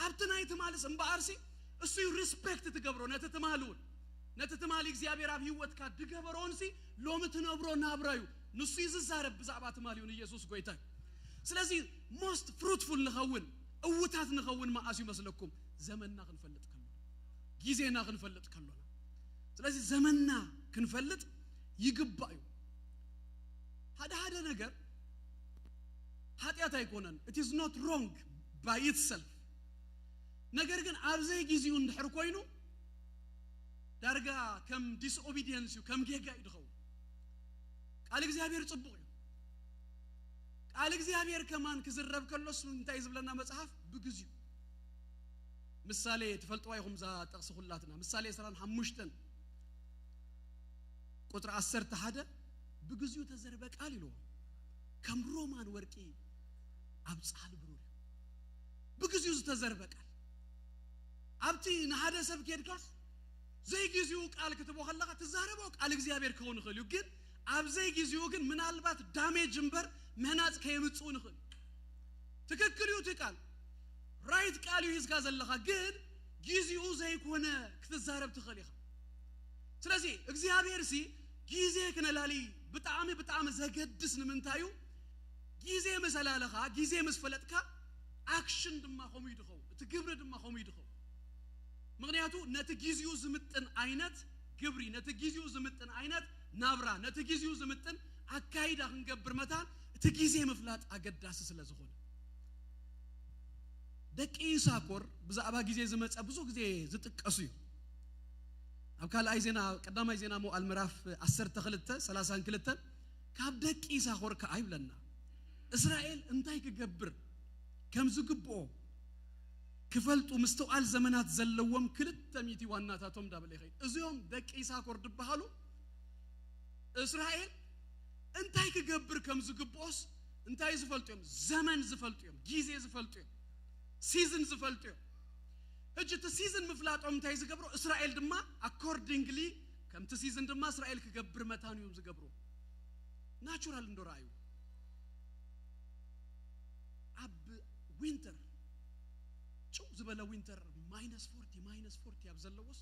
አብትናይ ተማልስ በአርሲ እሱ ሪስፔክት ትገብሮ ነተተማሉን ነተተማሊ እግዚአብሔር አብ ህይወት ካ ድገበሮንሲ ሎምት ነብሮ ናብራዩ ንሱ ይዝዛረብ ብዛባት ማሊውን ኢየሱስ ጎይታይ ስለዚህ most fruitful ንኸውን እውታት ንኸውን ማአስ ይመስለኩም ዘመንና ክንፈልጥ ከሎ ጊዜና ክንፈልጥ ከሎና ስለዚህ ዘመንና ክንፈልጥ ይግባዩ ሀዳ ነገር ኃጢአት አይቆነን it is not wrong by itself ነገር ግን አብዘይ ጊዜው እንድሕር ኮይኑ ዳርጋ ከም disobedience ከም ጌጋ ይድኸው ቃል እግዚአብሔር ጽቡቅ እዩ ቃል እግዚአብሔር ከማን ክዝረብ ከሎስ እንታይ ዝብለና መጽሐፍ ብግዚኡ ምሳሌ ተፈልጠው አይሁም ዛ ጠቅስ ሁላትና ምሳሌ 15 ቁጥር 10 ተሐደ ብግዚኡ ተዘርበ ቃል ይሎ ከም ሮማን ወርቂ አብጻል ብሩር ብግዚኡ ተዘርበ ቃል አብቲ ነሐደ ሰብ ከድካስ زي ጊዜው ቃል ከተቦ خلقه ተዛረበው ቃል እግዚአብሔር ከሆነ خليو ግን አብዘይ ጊዜው ግን ምናልባት ዳሜጅ እንበር መናጽ ከየምጹ ንخل ተከክሪው ተቃል ራይት ቃል ይዝ ጋዘለኻ ግን ጊዜው ዘይ ኮነ ከተዛረብ ተخليخ ስለዚህ እግዚአብሔር ሲ ጊዜ ከነላሊ በጣም ዘገድስ ንምንታዩ ጊዜ መሰላለኻ ጊዜ መስፈለጥካ አክሽን ድማ ሆሙ ይድኸው ትግብረ ድማ ሆሙ ይድኸው ምክንያቱ ነትጊዜው ዝምጥን አይነት ግብሪ ነትጊዜው ዝምጥን አይነት ናብራ ነትጊዜው ዝምጥን አካይዳ እንገብር መታን ትጊዜ መፍላጥ አገዳስ ስለዝሆነ ደቂሳኮር ብዛባ ጊዜ ዝመጻ ብዙ ጊዜ ዝጥቀሱ አብካል አይዜና ቀዳማይ ዜና ሞአል ምዕራፍ 10 ተخلተ 32 ካብ ደቂሳኮር ከአይብለና እስራኤል እንታይ ክገብር ከም ዝግብኦ ክፈልጡ ምስተውዓል ዘመናት ዘለዎም ክልተ ሚቲ ዋናታቶም ዳበለ ይኸይድ እዚኦም ደቂ ይሳኮር ድበሃሉ እስራኤል እንታይ ክገብር ከም ዝግብኦስ እንታይ ዝፈልጡም ዘመን ዝፈልጡም ጊዜ ዝፈልጡም ሲዝን ዝፈልጡም እጅ ሲዝን ምፍላጦም እንታይ ዝገብሩ እስራኤል ድማ accordingly ከምቲ ሲዝን ድማ እስራኤል ክገብር መታንዮም ዝገብሩ ናቹራል እንደራዩ አብ ዊንተር ጩ ዝበለ ዊንተር -40 ያብዘለውስ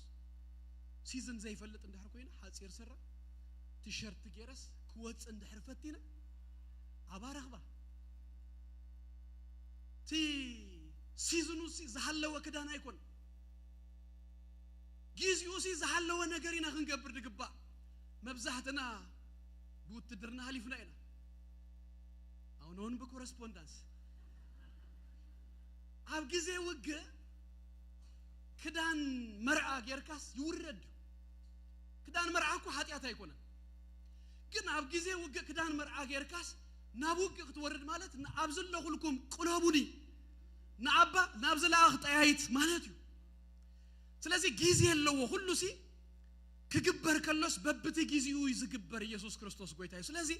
ሲዝን ዘይፈልጥ እንደህር ኮይና ሓጺር ስራ ቲሸርት ገረስ ክወጽ እንደህር ፈቲና አባረኽባ ቲ ሲዝኑ ዝሃለወ ክዳን አይኮን ጊዜው ዝሃለወ ነገርና ክንገብር ድግባ መብዛሕትና ብውትድርና ሐሊፍና ኢና አሁን በኮረስፖንዳንስ አብ ጊዜ ወገ ክዳን መርዓ ገርካስ ይውረድ ክዳን መርዓኩ ኃጢአት አይኮነ ግን አብ ጊዜ ወገ ክዳን መርዓ ገርካስ ናቡቅ ክትወርድ ማለት አብዝለኹልኩም ቁለቡኒ ናአባ ናብዝላኽ ጠያይት ማለት እዩ ስለዚህ ጊዜ የለው ሁሉ ክግበር ከሎስ በብቲ ጊዜው ይዝግበር ኢየሱስ ክርስቶስ ጎይታዩ ስለዚህ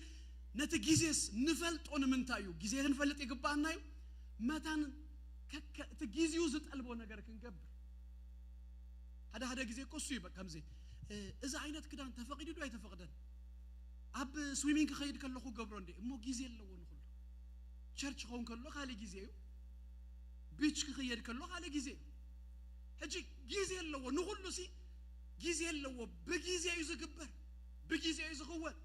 ነቲ ጊዜስ ንፈልጦን ምንታዩ ጊዜ ክንፈልጥ ይግባናዩ መታን ጊዜው ዝጠልቦ ነገር ክንገብር هذا ጊዜ ቆሱ ይበቃምዚ እዛ አይነት ክዳን ተፈቅዲዱ አይተፈቅደን አብ ስዊሚንግ ኸይድ ከለኹ ገብሮ እንዴ እሞ ጊዜ የለውን ሁሉ ቸርች ሆን ከሎ ካለ ጊዜው ቢች ኸይድ ከሎ ካለ ጊዜ እጂ ጊዜ የለውን ሁሉ ጊዜ የለው በጊዜው ይዝግበር በጊዜው ይዝኸወን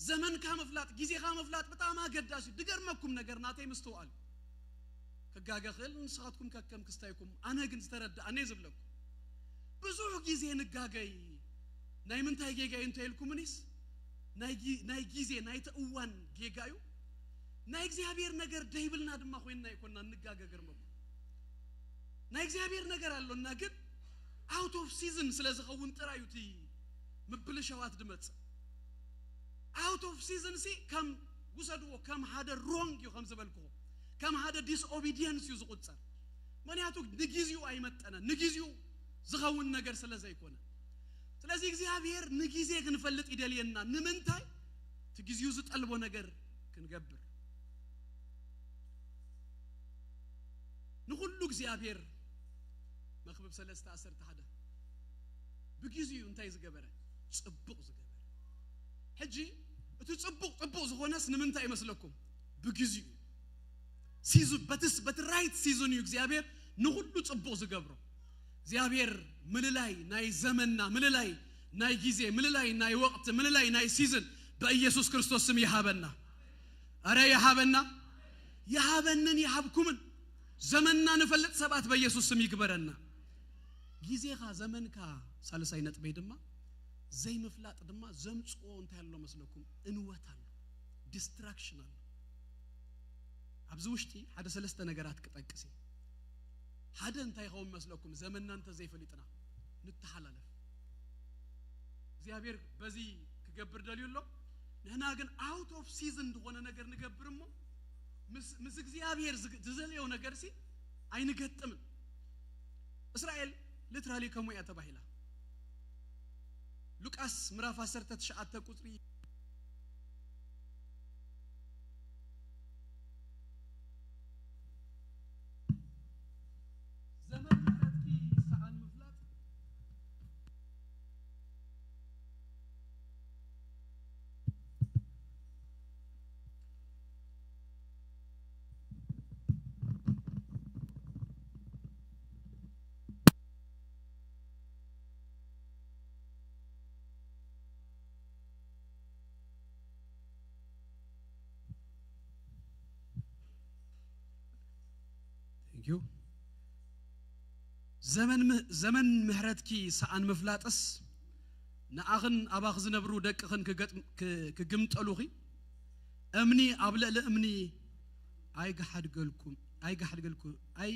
ዘመን ካመፍላጥ ጊዜ ካመፍላጥ በጣም አገዳሽ ድገርመኩም ነገር ናተይ ምስተዋል ከጋጋኸል ንስኻትኩም ከከም ክስታይኩም አነ ግን ዝተረዳ አነ ዝብለኩ ብዙ ጊዜ ንጋገይ ናይ ምንታይ ጌጋይ እንተይልኩም ንስ ናይ ጊዜ ናይ ተእዋን ጌጋዩ ናይ እግዚአብሔር ነገር ደይብልና ድማ ኮይና ይኮና ንጋገገርመኩ ናይ እግዚአብሔር ነገር አለና ግን out of season ስለዝኸውን ጥራዩቲ ምብልሻዋት ድመጽ out of season ከም ውሰድዎ ከም ሓደ wrong ከም ዝበልኩ ከም ሓደ disobedience ይዝቁጸር ምክንያቱ ንጊዜው አይመጠነ ንጊዜው ዝኸውን ነገር ስለዘይኮነ ስለዚህ እግዚአብሔር ንጊዜ ክንፈልጥ ይደልየና ንምንታይ ትጊዜው ዝጠልቦ ነገር ክንገብር ንሁሉ እግዚአብሔር መክብብ 3:11 በጊዜው እንታይ ዝገበረ ጽቡቅ ዝገበረ ሕጂ እቲ ጽቡቅ ዝሆነስ ንምንታይ ይመስለኩም በጊዜው ሲዝን በት ራይት ሲዝን እግዚአብሔር ንሁሉ ጽቡቅ ዝገብሮ እግዚአብሔር ምልላይ ናይ ዘመንና ምልላይ ናይ ጊዜ ምልላይ ናይ ወቅት ምልላይ ናይ ሲዝን በኢየሱስ ክርስቶስ ስም ይሃበና አረ ይሃበንን ይሃብኩምን ዘመንና ንፈልጥ ሰባት በኢየሱስ ስም ይግበረና ጊዜኻ ዘመንካ ሳልሳይ ነጥቤ ድማ ዘይ መፍላጥ ድማ ዘምጽኦ እንታይ ያለው መስለኩም እንወታል ዲስትራክሽን አለ አብዚ ውሽጢ ሓደ ሰለስተ ነገራት ክጠቅሲ ሓደ እንታይ ኸው መስለኩም ዘመንና እንተ ዘይፈልጥና ንተሐላለፍ እግዚአብሔር በዚ ክገብር ደልዩሎ ነህና ግን out of season እንደሆነ ነገር ንገብርሞ ምስ እግዚአብሔር ዝዘልየው ነገር አይንገጥምን እስራኤል literally ከሙ ያተባሂላ ሉቃስ ምዕራፍ 19 ቁጥር ዘመን ምሕረትኪ ሰዓን ምፍላጥ Thank you. ዘመን ምህረትኪ ሰዓን መፍላጥስ ንአኽን አባኽ ዝነብሩ ደቅኽን ክግምጠሉኺ እምኒ አብለለ እምኒ አይጋሐድገልኩም አይ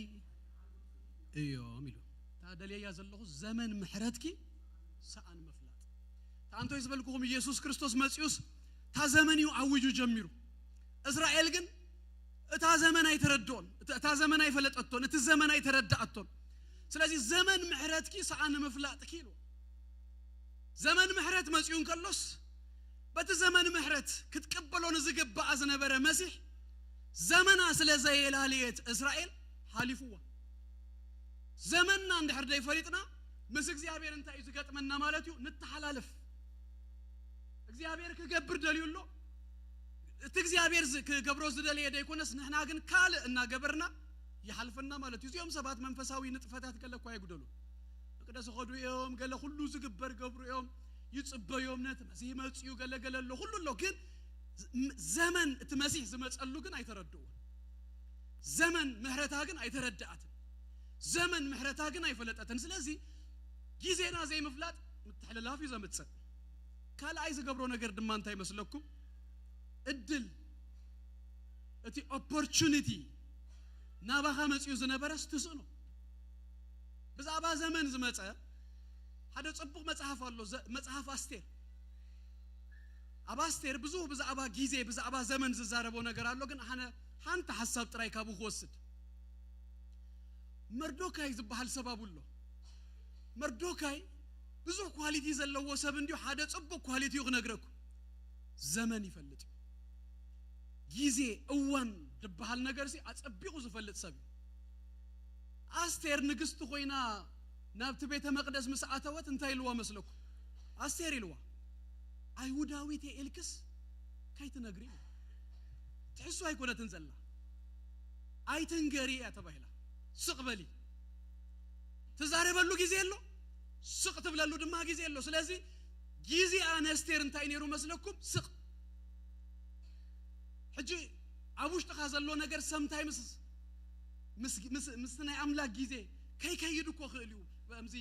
እዮም ኢሉ ታደልያ ዘለኹ ዘመን ምህረትኪ ሰዓን መፍላጥ ታንቶ ይዝበልኩም ኢየሱስ ክርስቶስ መጽዩስ ታ ዘመንዩ አውጁ ጀሚሩ እስራኤል ግን እታ ዘመን አይተረዶን እታ ዘመን አይፈለጠቶን እታ ዘመን አይተረዳአቶን ስለዚህ ዘመን ምሕረትኪ ሰዓን መፍላጥኪ ይሉ ዘመን ምሕረት መጽዩን ከሎስ በተ ዘመን ምሕረት ክትቀበሎን ዝገባ አዝነበረ መሲህ ዘመና ስለዘየላልየት እስራኤል ሐሊፉዋ ዘመንና እንደሕርደ ይፈሪጥና ምስ እግዚአብሔር እንታይ ዝገጥመና ማለት እዩ ንተሐላለፍ እግዚአብሔር ከገብር ደልዩሎ እቲ እግዚአብሔር ከገብሮ ዝደልየ ደይኮነስ ንሕና ግን ካል እና ገበርና ይሐልፈና ማለት እዩ ዚኦም ሰባት መንፈሳዊ ንጥፈታት ገለኳ ይጉደሉ ቅደስ ኸዱ እዮም ገለ ሁሉ ዝግበር ገብሩ እዮም ይጽበዮም ነት መሲህ መጽዩ ገለገለሎ ሁሉሎ ግን ዘመን እቲ መሲህ ዝመጸሉ ግን አይተረዱው ዘመን ምሕረታ ግን አይተረዳአት ዘመን ምሕረታ ግን አይፈለጠተን ስለዚህ ጊዜና ዘይ መፍላጥ ምትሐለላፊ ዘመጽ ካልአይ ዝገብሮ ነገር ድማ እንታይ መስለኩም እድል እቲ ኦፖርቹኒቲ ናባኻ መጽዩ ዝነበረስ ትስኖ ብዛዕባ ዘመን ዝመጸ ሓደ ጽቡቕ መጽሐፍ ኣሎ መጽሐፍ አስቴር አባስቴር ብዙ ብዛዕባ ጊዜ ብዛዕባ ዘመን ዝዛረቦ ነገር አሎ ግን አነ ሓንተ ሐሳብ ጥራይ ካብ ወስድ መርዶካይ ዝበሃል ሰባቡሎ መርዶካይ ብዙ ኳሊቲ ዘለዎ ሰብ እንዲሁ ሓደ ጽቡቕ ኳሊቲ ይነግረኩ ዘመን ይፈልጥ ጊዜ እዋን ዝበሃል ነገር ሲ አጸቢቁ ዝፈልጥ ሰብ አስቴር ንግስት ኮይና ናብቲ ቤተ መቅደስ መስዓተወት እንታይ ልዋ መስለኩ አስቴር ይልዋ አይሁዳዊት ኤልክስ ካይትነግሪ ትሕሱ አይኮነትን ዘላ አይትንገሪ ያተባይላ ስቅበሊ ተዛረበሉ ጊዜ የለው ስቅ ትብለሉ ድማ ጊዜ የለው ስለዚህ ጊዜ አነስቴር እንታይ ነሩ መስለኩም ስቅ ሕጂ አቡሽ ተኻዘሎ ነገር ሰምታይምስ ምስናይ አምላክ ጊዜ ከይከይዱ እኮ ኽእልዩ በእምዚ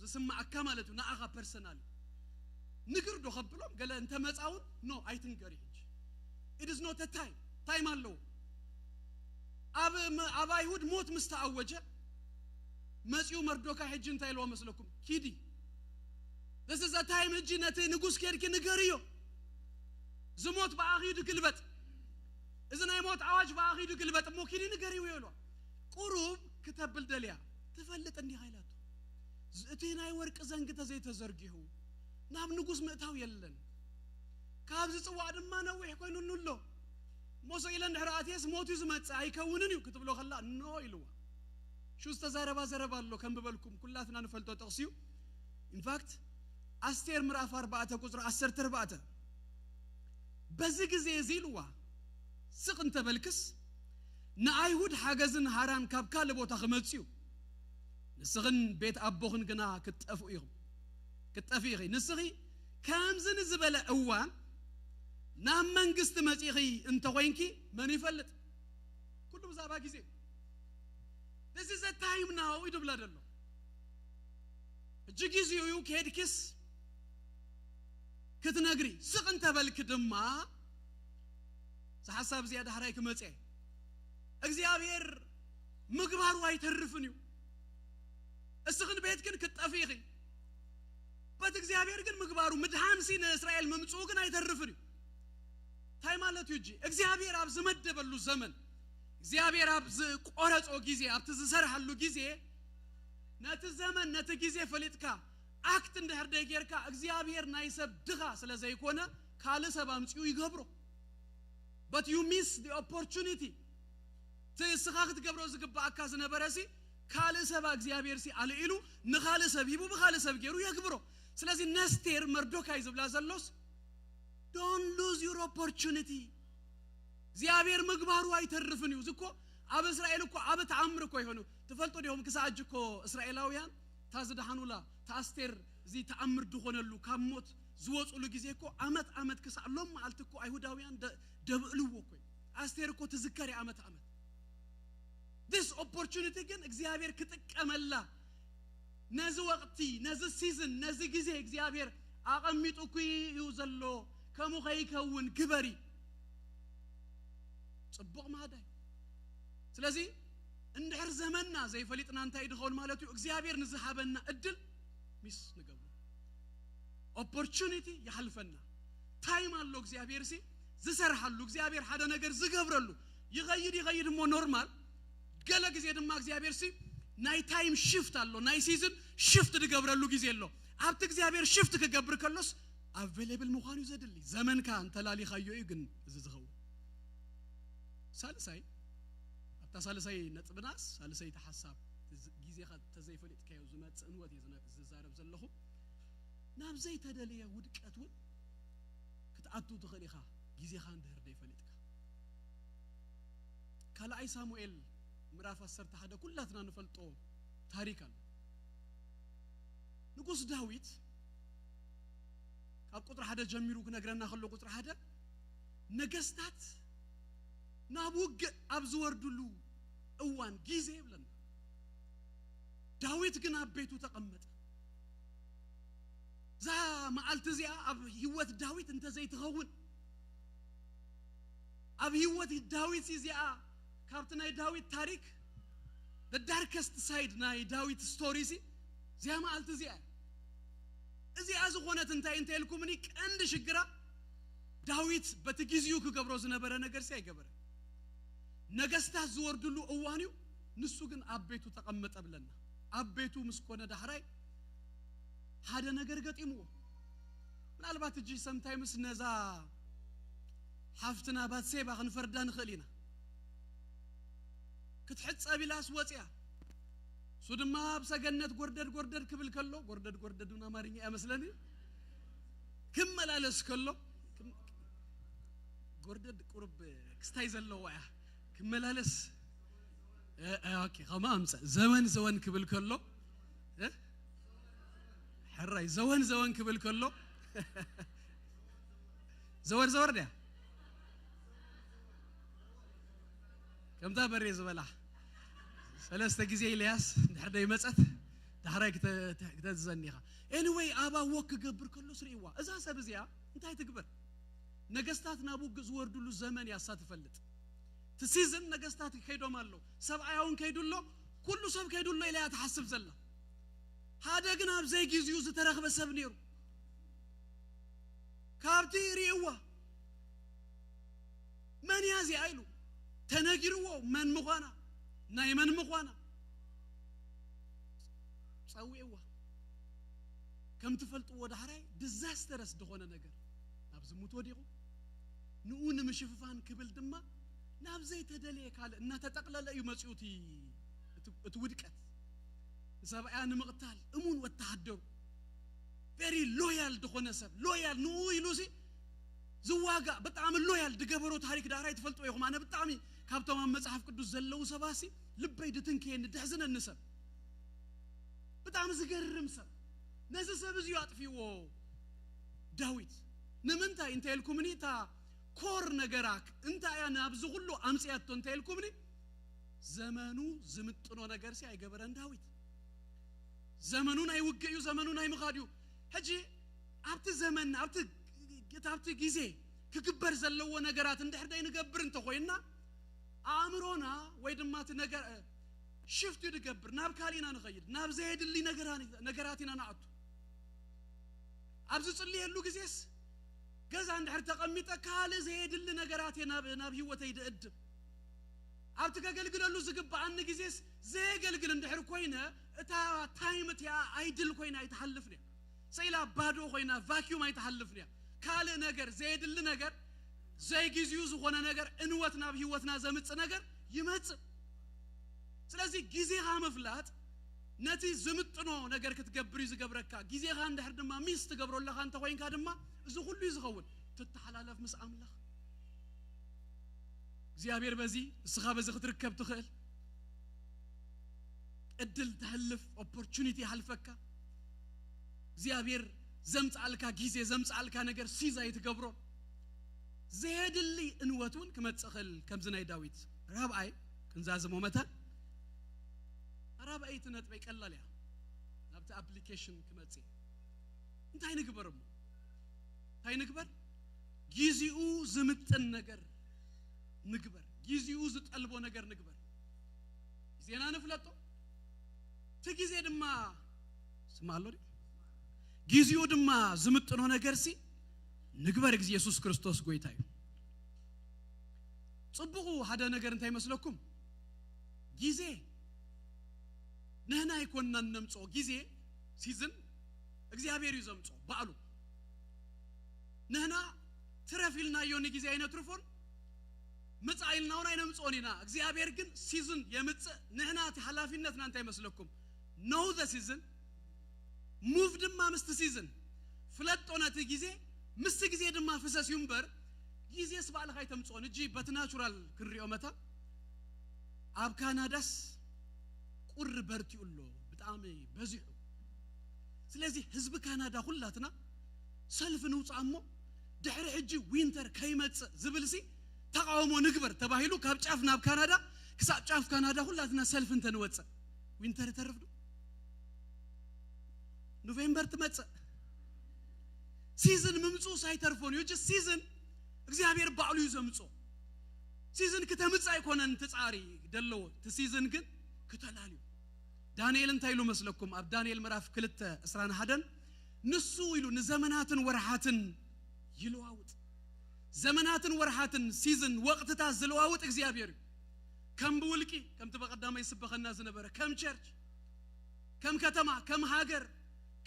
ዝስማዓካ ማለት ናአኻ ፐርሰናል ንግርዶ ኸብሎም ገለ እንተ መጻውን ኖ አይትንገሪ እንጂ it is not a time አለው አብ አይሁድ ሞት ምስተአወጀ መጽዩ መርዶካ ሕጂ እንታይ ለው መስለኩም ኪዲ this is a time ሕጂ ነቲ ንጉስ ከርኪ ንገሪዮ ዝሞት በአኺዱ ግልበጥ እዝና ይሞት አዋጅ በአኺዱ ግልበጥ ሞ ኪዲ ንገሪዮ ይሉ ቁሩብ ከተብል ደልያ ተፈልጥ እንዲ ኃይላቱ እቴናይ ወርቅ ዘንግ ተዘይ ተዘርጊሁ ናብ ንጉስ ምእታው የለን ካብ ዝጽዋዕ ድማ ነውሕ ኮይኑንሎ ሞሶ ኢለን ድሕራአትየስ ሞቱ ዝመጽ አይከውንን እዩ ክትብሎ ኸላ ኖ ኢልዋ ሹስ ተዛረባ ዘረባሎ ከም ብበልኩም ኩላትና ንፈልጦ ጠቕሲዩ ኢንፋክት አስቴር ምዕራፍ 4 ቁጥር 14 በዚ ጊዜ ዝልዋ ስቅ እንተበልክስ ንአይሁድ ሓገዝን ሃራን ካብ ካል ቦታ ኸመጽዩ ንስኽን ቤት አቦኽን ግና ክትጠፉ ኢኹም ክትጠፊ ኢኺ ንስኺ ከምዝን ዝበለ እዋን ናብ መንግስት መጽኺ እንተ ኮይንኪ መን ይፈልጥ ኩሉ ብዛዕባ ጊዜ this is a time now ይድብላ ደሎ እጅ ጊዜዩ ከሄድክስ ክትነግሪ ስቕ እንተበልክ ድማ ሐሳብ ዝያዳ ሐራይ ክመጽ እግዚአብሔር ምግባሩ አይተርፍን እዩ እስኽን ቤት ግን ክትጠፊ ኢኺ በት እግዚአብሔር ግን ምግባሩ ምድሃን ሲነ እስራኤል መምጽኡ ግን አይተርፍን እዩ ታይ ማለት ይጂ እግዚአብሔር አብ ዝመደበሉ ዘመን እግዚአብሔር አብ ቆረጾ ጊዜ አብት ዝሰርሐሉ ጊዜ ነቲ ዘመን ነቲ ጊዜ ፈሊጥካ አክት እንደህርደ ጌርካ እግዚአብሔር ናይሰብ ድኻ ስለዘይኮነ ካለ ሰብ አምጽኡ ይገብሮ but you miss the opportunity ተስኻኽት ገብሮ ዝግባአካ ዝነበረሲ ካለ ሰብ እግዚአብሔር ሲ አልኢሉ ንኻለ ሰብ ይቡ በኻለ ሰብ ጌሩ ያግብሮ ስለዚህ ነስቴር መርዶካይ ዝብላ ዘሎስ don't lose your opportunity እግዚአብሔር ምግባሩ አይተርፍን እዩ ዝኮ አብ እስራኤል እኮ አብ ተአምር እኮ ይሆኑ ተፈልጦ ዲሆም ከሳጅ እኮ እስራኤላውያን ታዝዳሃኑላ ታስቴር ዚ ተአምር ድኾነሉ ካሞት ዝወጹሉ ጊዜ እኮ አመት ከሳሎም ማለት እኮ አይሁዳውያን ደብልዎ እኮ አስቴር እኮ ተዝከሪ አመት this opportunity ግን እግዚአብሔር ከተቀመላ ነዚ ወቅቲ ነዚ ሲዝን ነዚ ጊዜ እግዚአብሔር አቀሚጡ እኮ ይውዘሎ ከሙ ኸይከውን ግበሪ ጽቡቕ ማዳይ ስለዚህ እንድሕር ዘመንና ዘይፈሊጥና እንታይ ድኾን ማለት እዩ እግዚአብሔር ንዝሃበና እድል ሚስ ንገብሩ opportunity ያልፈና ታይም አለው እግዚአብሔር ሲ ዝሰርሐሉ እግዚአብሔር ሓደ ነገር ዝገብረሉ ይغይድ ሞ ኖርማል ገለ ጊዜ ድማ እግዚአብሔር ሲ ናይ ታይም ሽፍት አሎ ናይ ሲዝን ሽፍት ድገብረሉ ጊዜ አሎ አብት እግዚአብሔር ሽፍት ከገብር ከሎስ አቬሌብል መሆኑ ይዘድል ዘመን ካ አንተላሊ ኻዮ ግን ዝዝኸው ሳልሳይ አብታ ሳልሳይ ነጥብናስ ሳልሳይ ተሐሳብ ጊዜ ኻ ተዘይፈልጥ ከዩ ዝመጽ እንወት ዝዛረብ ዘለኹ ናብ ዘይ ተደለየ ውድቀቱን ክትአቱ ትኸሊኻ ጊዜ ኻ እንደህር ደይፈልጥካ ካላይ ሳሙኤል ምዕራፍ 11 ኩላትና ንፈልጦ ታሪክ አለ ንጉስ ዳዊት ካብ ቁጥር 1 ጀሚሩ ክነግረና ከሎ ቁጥር 1 ነገስታት ናቡግ አብዝ ወርዱሉ እዋን ጊዜ ብለን ዳዊት ግን አቤቱ ተቀመጠ ዛ ማዓልትዚያ አብ ህይወት ዳዊት እንተ ዘይትኸውን አብ ህይወት ዳዊት ሲዚያ ካብትናይ ዳዊት ታሪክ the darkest side ናይ ዳዊት ስቶሪሲ ዚያ ማዓልትዚያ እዚ አዝኾነት እንታይ ኢልኩምኒ ቀንድ ሽግራ ዳዊት በትግዚዩ ክገብሮ ዝነበረ ነገር ሲያይገበረ ነገስታት ዝወርዱሉ እዋንዩ ንሱ ግን አቤቱ ተቀመጠ ብለና አቤቱ ምስኮነ ዳህራይ ሓደ ነገር ገጢምዎ ምናልባት እጂ sometimes ነዛ ሓፍትና ባትሴባ ክንፈርዳ ንኽእሊና ክትሕጸብ ኢላስ ወጽያ ሱድማ ብሰገነት ጎርደድ ክብል ከሎ ጎርደድ ምን አማርኛ ያመስለኒ ክመላለስ ከሎ ጎርደድ ቁርብ ክስታይ ዘለው ያ ክመላለስ ኦኬ ከማምጽ ዘወን ክብል ከሎ حراي زوان كبل كله زور ده كم ده بريز بلا ثلاثة جزء إلياس نحرد يمسأت تحرك تتزنيها anyway أبا وك جبر كله سريوا إذا سبزيا أنت هاي تكبر نجستات نابوك زور دلو الزمن يا سات فلت تسيزن نجستات كيدو مالو سبعة يوم كيدولو كله سب كيدولو إلى تحسب زلا هذا جناب زي جزيوز ترخب سبنيرو كابتي ريوا من يازي عيلو تناجروا من مغانا نايمن مغانا سويوا كم تفلتوا ودحراي ديزاسترس دخونه ነገር ናብዝ ሙት ወዲቁ ንኡን ምሽፍፋን ክብል ድማ ናብ ዘይ ተደለየ ካለ እና ተጠቅለለ እዩ መጽዩቲ እትውድቀት ሰብአያን መቅታል እሙን ወተሐደሩ very loyal ደኾነ ሰብ loyal ንኡ ኢሉሲ ዝዋጋ በጣም loyal ድገበሮ ታሪክ ዳራይ ተፈልጦ ይኹም አነ በጣም ካብቶም መጽሐፍ ቅዱስ ዘለው ሰባሲ ልበይ ድትንከን ድሕዝነን ሰብ በጣም ዝገርም ሰብ ነዚ ሰብ እዚዩ አጥፊዎ ዳዊት ንምንታይ እንተ ኢልኩምኒ ታ ኮር ነገራክ እንታይ ያና አብዙ ሁሉ አምጽያቶ እንተ ኢልኩምኒ ዘመኑ ዝምጥኖ ነገር ሲ አይገበረን ዳዊት ዘመኑን አይውገዩ ዘመኑን አይመኻዲዩ ሀጂ አብት ዘመን አብት ጊዜ ክግበር ዘለው ነገራት እንደህርዳይ ንገብር እንተ ሆይና አእምሮና ወይ ድማት ነገር ሽፍት ይድገብር ናብ ካሊና ንኸይድ ናብ ዘይድሊ ነገራቲና ናአቱ አብዝ ጽልየሉ ጊዜስ ገዛ እንደህር ተቀሚጠ ካለ ዘይድሊ ነገራቲና ናብ ህይወተይ ድእድ አብት ከገልግለሉ ዝግባአን ጊዜስ ዘይገልግል እንደህር ኮይነ እታ ታይምት ያ አይድል ኮይና ይተሐልፍኒ ሰይላ ባዶ ኮይና ቫኪዩም አይተሐልፍኒ ካለ ነገር ዘይድሊ ነገር ዘይ ጊዜው ዝሆነ ነገር እንወት ናብ ህይወትና ዘምጽ ነገር ይመጽ ስለዚህ ጊዜኻ መፍላት ነቲ ዝምጥኖ ነገር ክትገብር ይዝገብረካ ጊዜኻ እንደህር ድማ ሚስት ገብሮለኻ አንተ ኮይንካ ድማ እዚ ሁሉ ይዝኸውን ትተሐላለፍ ምስ አምላኽ እግዚአብሔር በዚ እስኻ በዚ ክትርከብ ትኽእል እድል ተህልፍ ኦፖርቹኒቲ halፈካ እግዚአብሔር ዘምጻልካ ጊዜ ዘምጻልካ ነገር ሲዛ ይትገብሮ ዘሄድሊ እንወቱን ከመጽኸል ከምዝናይ ዳዊት ራብአይ ክንዛዝሞ መታ ራብአይ ትነጥበይ ቀላልያ ናብቲ አፕሊኬሽን ከመጽ እንታይ ንግበርም እንታይ ንግበር ጊዜኡ ዝምጥን ነገር ንግበር ጊዜኡ ዝጠልቦ ነገር ንግበር ዜና ነፍለጦ ትጊዜ ድማ ስማሎ ጊዜው ድማ ዝምጥኖ ነገር ሲ ንግበር ኢየሱስ ክርስቶስ ጎይታዩ ጽብቁ ሓደ ነገር እንታይ መስለኩም ጊዜ ነህና ይኮንና ነምጾ ጊዜ ሲዝን እግዚአብሔር ይዘምጾ ባሉ ነህና ትረፊልና የሆነ ጊዜ አይነትርፎን መጻይልናውን አይነምጾኒና እግዚአብሔር ግን ሲዝን የምጽ ነህና ኃላፊነት ናንተ አይመስለኩም ነው ዘ ሲዝን ሙቭ ድማ ምስት ሲዝን ፍለጦነት ጊዜ ምስት ጊዜ ድማ ፍሰስ ይምበር ጊዜስ ባልኻይ ተምጾን እጂ በትናቹራል ክሪኦ መታ አብ ካናዳስ ቁር በርቲኡሎ በጣም በዚሁ ስለዚህ ህዝብ ካናዳ ሁላትና ሰልፍ ንውጻሞ ድሕሪ ሕጂ ዊንተር ከይመጽ ዝብልሲ ተቃውሞ ንግበር ተባሂሉ ካብ ጫፍ ናብ ካናዳ ክሳብ ጫፍ ካናዳ ሁላትና ሰልፍ እንተንወጽ ዊንተር ተረፍዱ ኖቬምበር ትመጽ ሲዝን ምምጹ ሳይተርፎን ይጅ ሲዝን እግዚአብሔር ባዕሉ ይዘምጾ ሲዝን ከተምጽ አይኮነን ተጻሪ ደለው ተሲዝን ግን ከተላልዩ ዳንኤል እንታይሉ መስለኩም አብ ዳንኤል ምዕራፍ 2 11 ንሱ ይሉ ንዘመናትን ወርሃትን ይለዋውጥ ዘመናትን ወርሃትን ሲዝን ወቅትታ ዝለዋውጥ እግዚአብሔር ከም ብውልቂ ከም ተበቀዳማ ይስበኸና ዝነበረ ከም ቸርች ከም ከተማ ከም ሀገር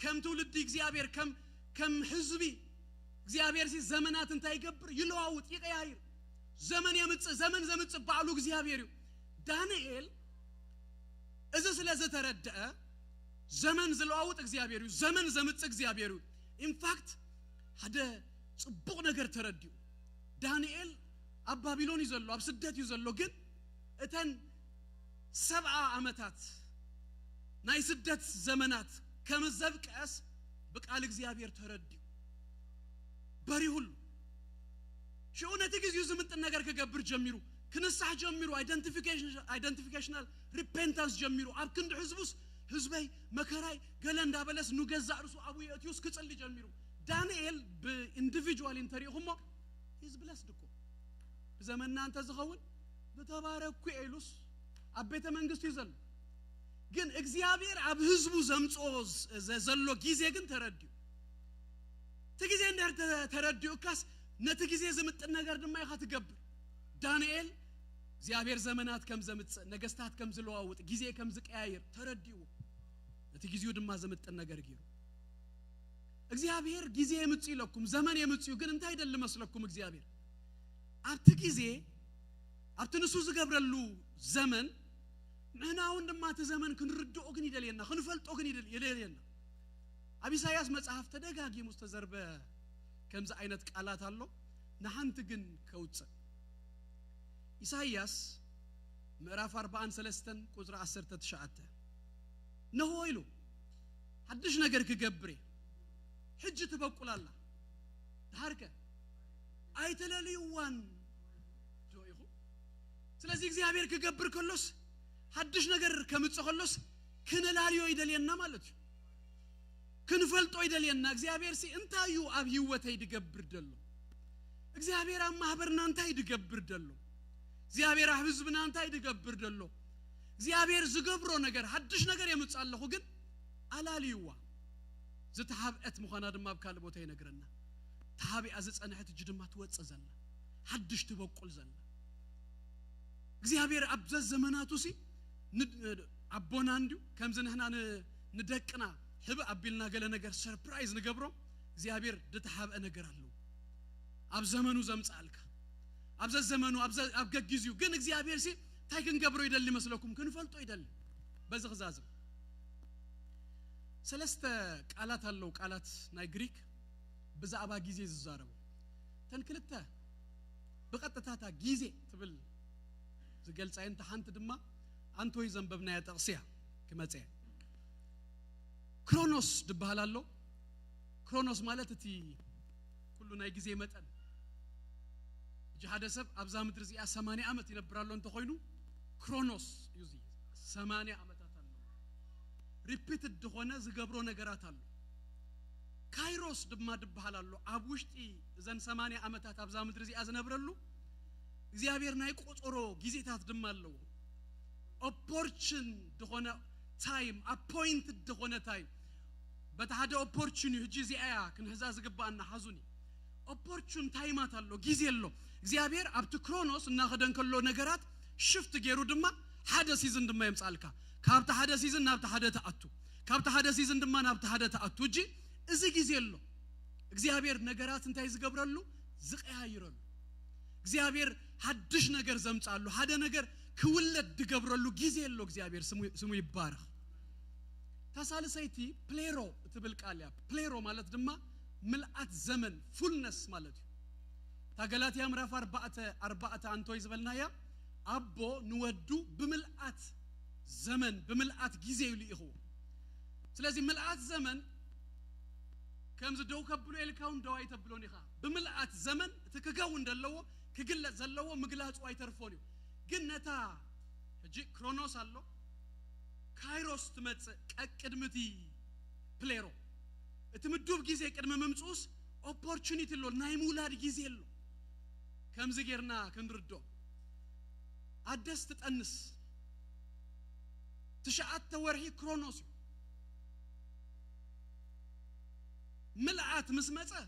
ከም ትውልድ እግዚአብሔር ከም ህዝቢ እግዚአብሔር ሲ ዘመናትን ታይገብር ይለዋውጥ ይቀያይር ዘመን የምጽ ዘመን ዘምጽ ባሉ እግዚአብሔር ዳንኤል እዘ ስለዘ ተረደአ ዘመን ዝለዋውጥ እግዚአብሔር ዘመን ዘምጽ እግዚአብሔር ኢን ፋክት ሓደ ጽቡቅ ነገር ተረዲው ዳንኤል አብ ባቢሎን ይዘሎ አብ ስደት ይዘሎ ግን እተን 7 ዓመታት ናይ ስደት ዘመናት ከመዘብቀስ በቃል እግዚአብሔር ተረዲው በሪ ሁሉ ሾነተ ግዚው ዝምጥ ነገር ከገብር ጀሚሩ ክንሳህ ጀሚሩ አይደንቲፊኬሽናል ሪፔንታንስ ጀሚሩ አብ ክንድ ህዝበይ መከራይ ገለንዳ በለስ ኑገዛ እርሱ አቡ የቲዩስ ክጽል ጀሚሩ ዳንኤል በኢንዲቪጁዋል ኢንተሪሁሞ ሂዝ ብለስድ እኮ በዘመንና አንተ ዝኸውን በተባረኩ ኤሉስ አቤተ መንግስቱ ይዘል ግን እግዚአብሔር አብ ህዝቡ ዘምጾ ዘሎ ጊዜ ግን ተረዲው ተጊዜ እንደር ተረዲው ካስ ነተ ጊዜ ዝምጥ ነገር ድማ ይኻት ገብር ዳንኤል እግዚአብሔር ዘመናት ከም ዘምጽ ነገስታት ከም ዝለዋውጥ ጊዜ ከም ዝቀያየር ተረዲው ነተ ጊዜው ድማ ዘምጥ ነገር ይሩ እግዚአብሔር ጊዜ የምጽ ይለኩም ዘመን የምጽ ግን እንታይ አይደል መስለኩም እግዚአብሔር አብት ጊዜ አብትንሱ ዝገብረሉ ዘመን ነናውን ድማ ተዘመን ክንርድኦ ግን ይደልየና ክንፈልጦ ግን ይደልየና አቢሳያስ መጽሐፍ ተደጋጊ ሙስተዘርበ ከምዛ አይነት ቃላት አለው ነሐንት ግን ከውጽ ኢሳይያስ ምዕራፍ 43 ቁጥር 10 ተሻአተ ነው ይሉ ሐድሽ ነገር ከገብሬ ሕጅ ተበቁላላ ታርከ አይተለልዩዋን ጆይሁ ስለዚህ እግዚአብሔር ከገብር ከሎስ ሐድሽ ነገር ከምጽኸሎስ ከነላልዮ ይደልየና ማለት ክንፈልጦ ይደልየና እግዚአብሔር ሲ እንታዩ አብ ህይወተይ ድገብር ደሎ እግዚአብሔር ማህበርና እንታይ ድገብር ደሎ እግዚአብሔር ህዝብና እንታይ ድገብር ደሎ እግዚአብሔር ዝገብሮ ነገር ሐድሽ ነገር የምጻለሁ ግን አላልዩዋ ዝተሃብአት መኾና ድማ በካል ቦታ ይነግረና ታሃቢያ ዝጸንሐት ጅድማ ትወጽ ዘላ ሐድሽ ትበቁል ዘላ እግዚአብሔር አብዘዝ ዘመናቱ ሲ አቦና እንዲው ከምዝነህና ንደቅና ህብ አቢልና ገለ ነገር ሰርፕራይዝ ንገብሮ እግዚአብሔር ድተሃብአ ነገር አለው አብ ዘመኑ ዘምጻልካ አብዘዝ ዘመኑ አብገግዚው ግን እግዚአብሔር ሲ ታይክን ገብሮ ይደል መስለኩም ክንፈልጦ ይደል በዝግዛዝ ሰለስተ ቃላት አለው ቃላት ናይ ግሪክ በዛባ ጊዜ ዝዛረቡ ተንክልተ በቀጥታታ ጊዜ ትብል ዝገልጻይን ተሐንት ድማ አንቶይ ዘንበብና ያጠቅሲያ ከመጽያ ክሮኖስ ድባላሎ ክሮኖስ ማለት እቲ ሁሉ ናይ ጊዜ መጠን ጀሃደሰብ አብዛ ምድር ዚያ 80 ዓመት ይነብራሉ እንተ ኮይኑ ክሮኖስ ዩዚ 80 ዓመታት አለው ሪፒትድ ሆነ ዝገብሮ ነገራት አሉ ካይሮስ ድማ ድባላሎ አብ ውሽጢ ዘን 80 ዓመታት አብዛ ምድር ዚያ ዝነብረሉ እግዚአብሔር ናይ ቆጾሮ ጊዜታት ድማ አለው ኦፖርቹን ደሆነ ታይም አፖይንትድ ደሆነ ታይም በታደ ኦፖርቹኒ ህጂ ዚያ ክንህዛ ዝግባና ሐዙኒ ኦፖርቹን ታይማት አለው ጊዜ አለው እግዚአብሔር ኣብቲ ክሮኖስ እናኸደን ከሎ ነገራት ሽፍት ገይሩ ድማ ሓደ ሲዝን ድማ ይምጻልካ ካብታ ሓደ ሲዝን ናብታ ሓደ ተኣቱ ካብታ ሓደ ሲዝን ድማ ናብታ ሓደ ተኣቱ እጂ እዚ ጊዜ ኣሎ እግዚአብሔር ነገራት እንታይ ዝገብረሉ ዝቀያይረሉ እግዚአብሔር ሐድሽ ነገር ዘምጻሉ ሓደ ነገር ክውለድ ድገብረሉ ጊዜ ኣሎ እግዚአብሔር ስሙ ይባረክ ታሳልሰይቲ ፕሌሮ ትብል ቃልያ ፕሌሮ ማለት ድማ ምልአት ዘመን ፉልነስ ማለት ታገላትያ ምዕራፍ 4 አንቶይ ዝበልናያ አቦ ንወዱ ብምልአት ዘመን ብምልአት ጊዜ ይልይኹ ስለዚህ ምልአት ዘመን ከምዝ ደው ከብሎ ኤልካውን ደው አይተብሎን ይኻ ብምልአት ዘመን ተከጋው እንደለዎ ክግለጽ ዘለዎ ምግላጹ አይተርፎን ግን ነታ እጂ ክሮኖስ አሎ ካይሮስ ትመጽ ቀቅድምቲ ፕሌሮ እትምዱብ ጊዜ ቅድመ መምጽኡስ ኦፖርቹኒቲ ሎ ናይ ሙላድ ጊዜ ሎ ከምዝ ጌርና ክንርዶ አደስ ተጠንስ ተሻአተ ወርሂ ክሮኖስ ملعات مسمصه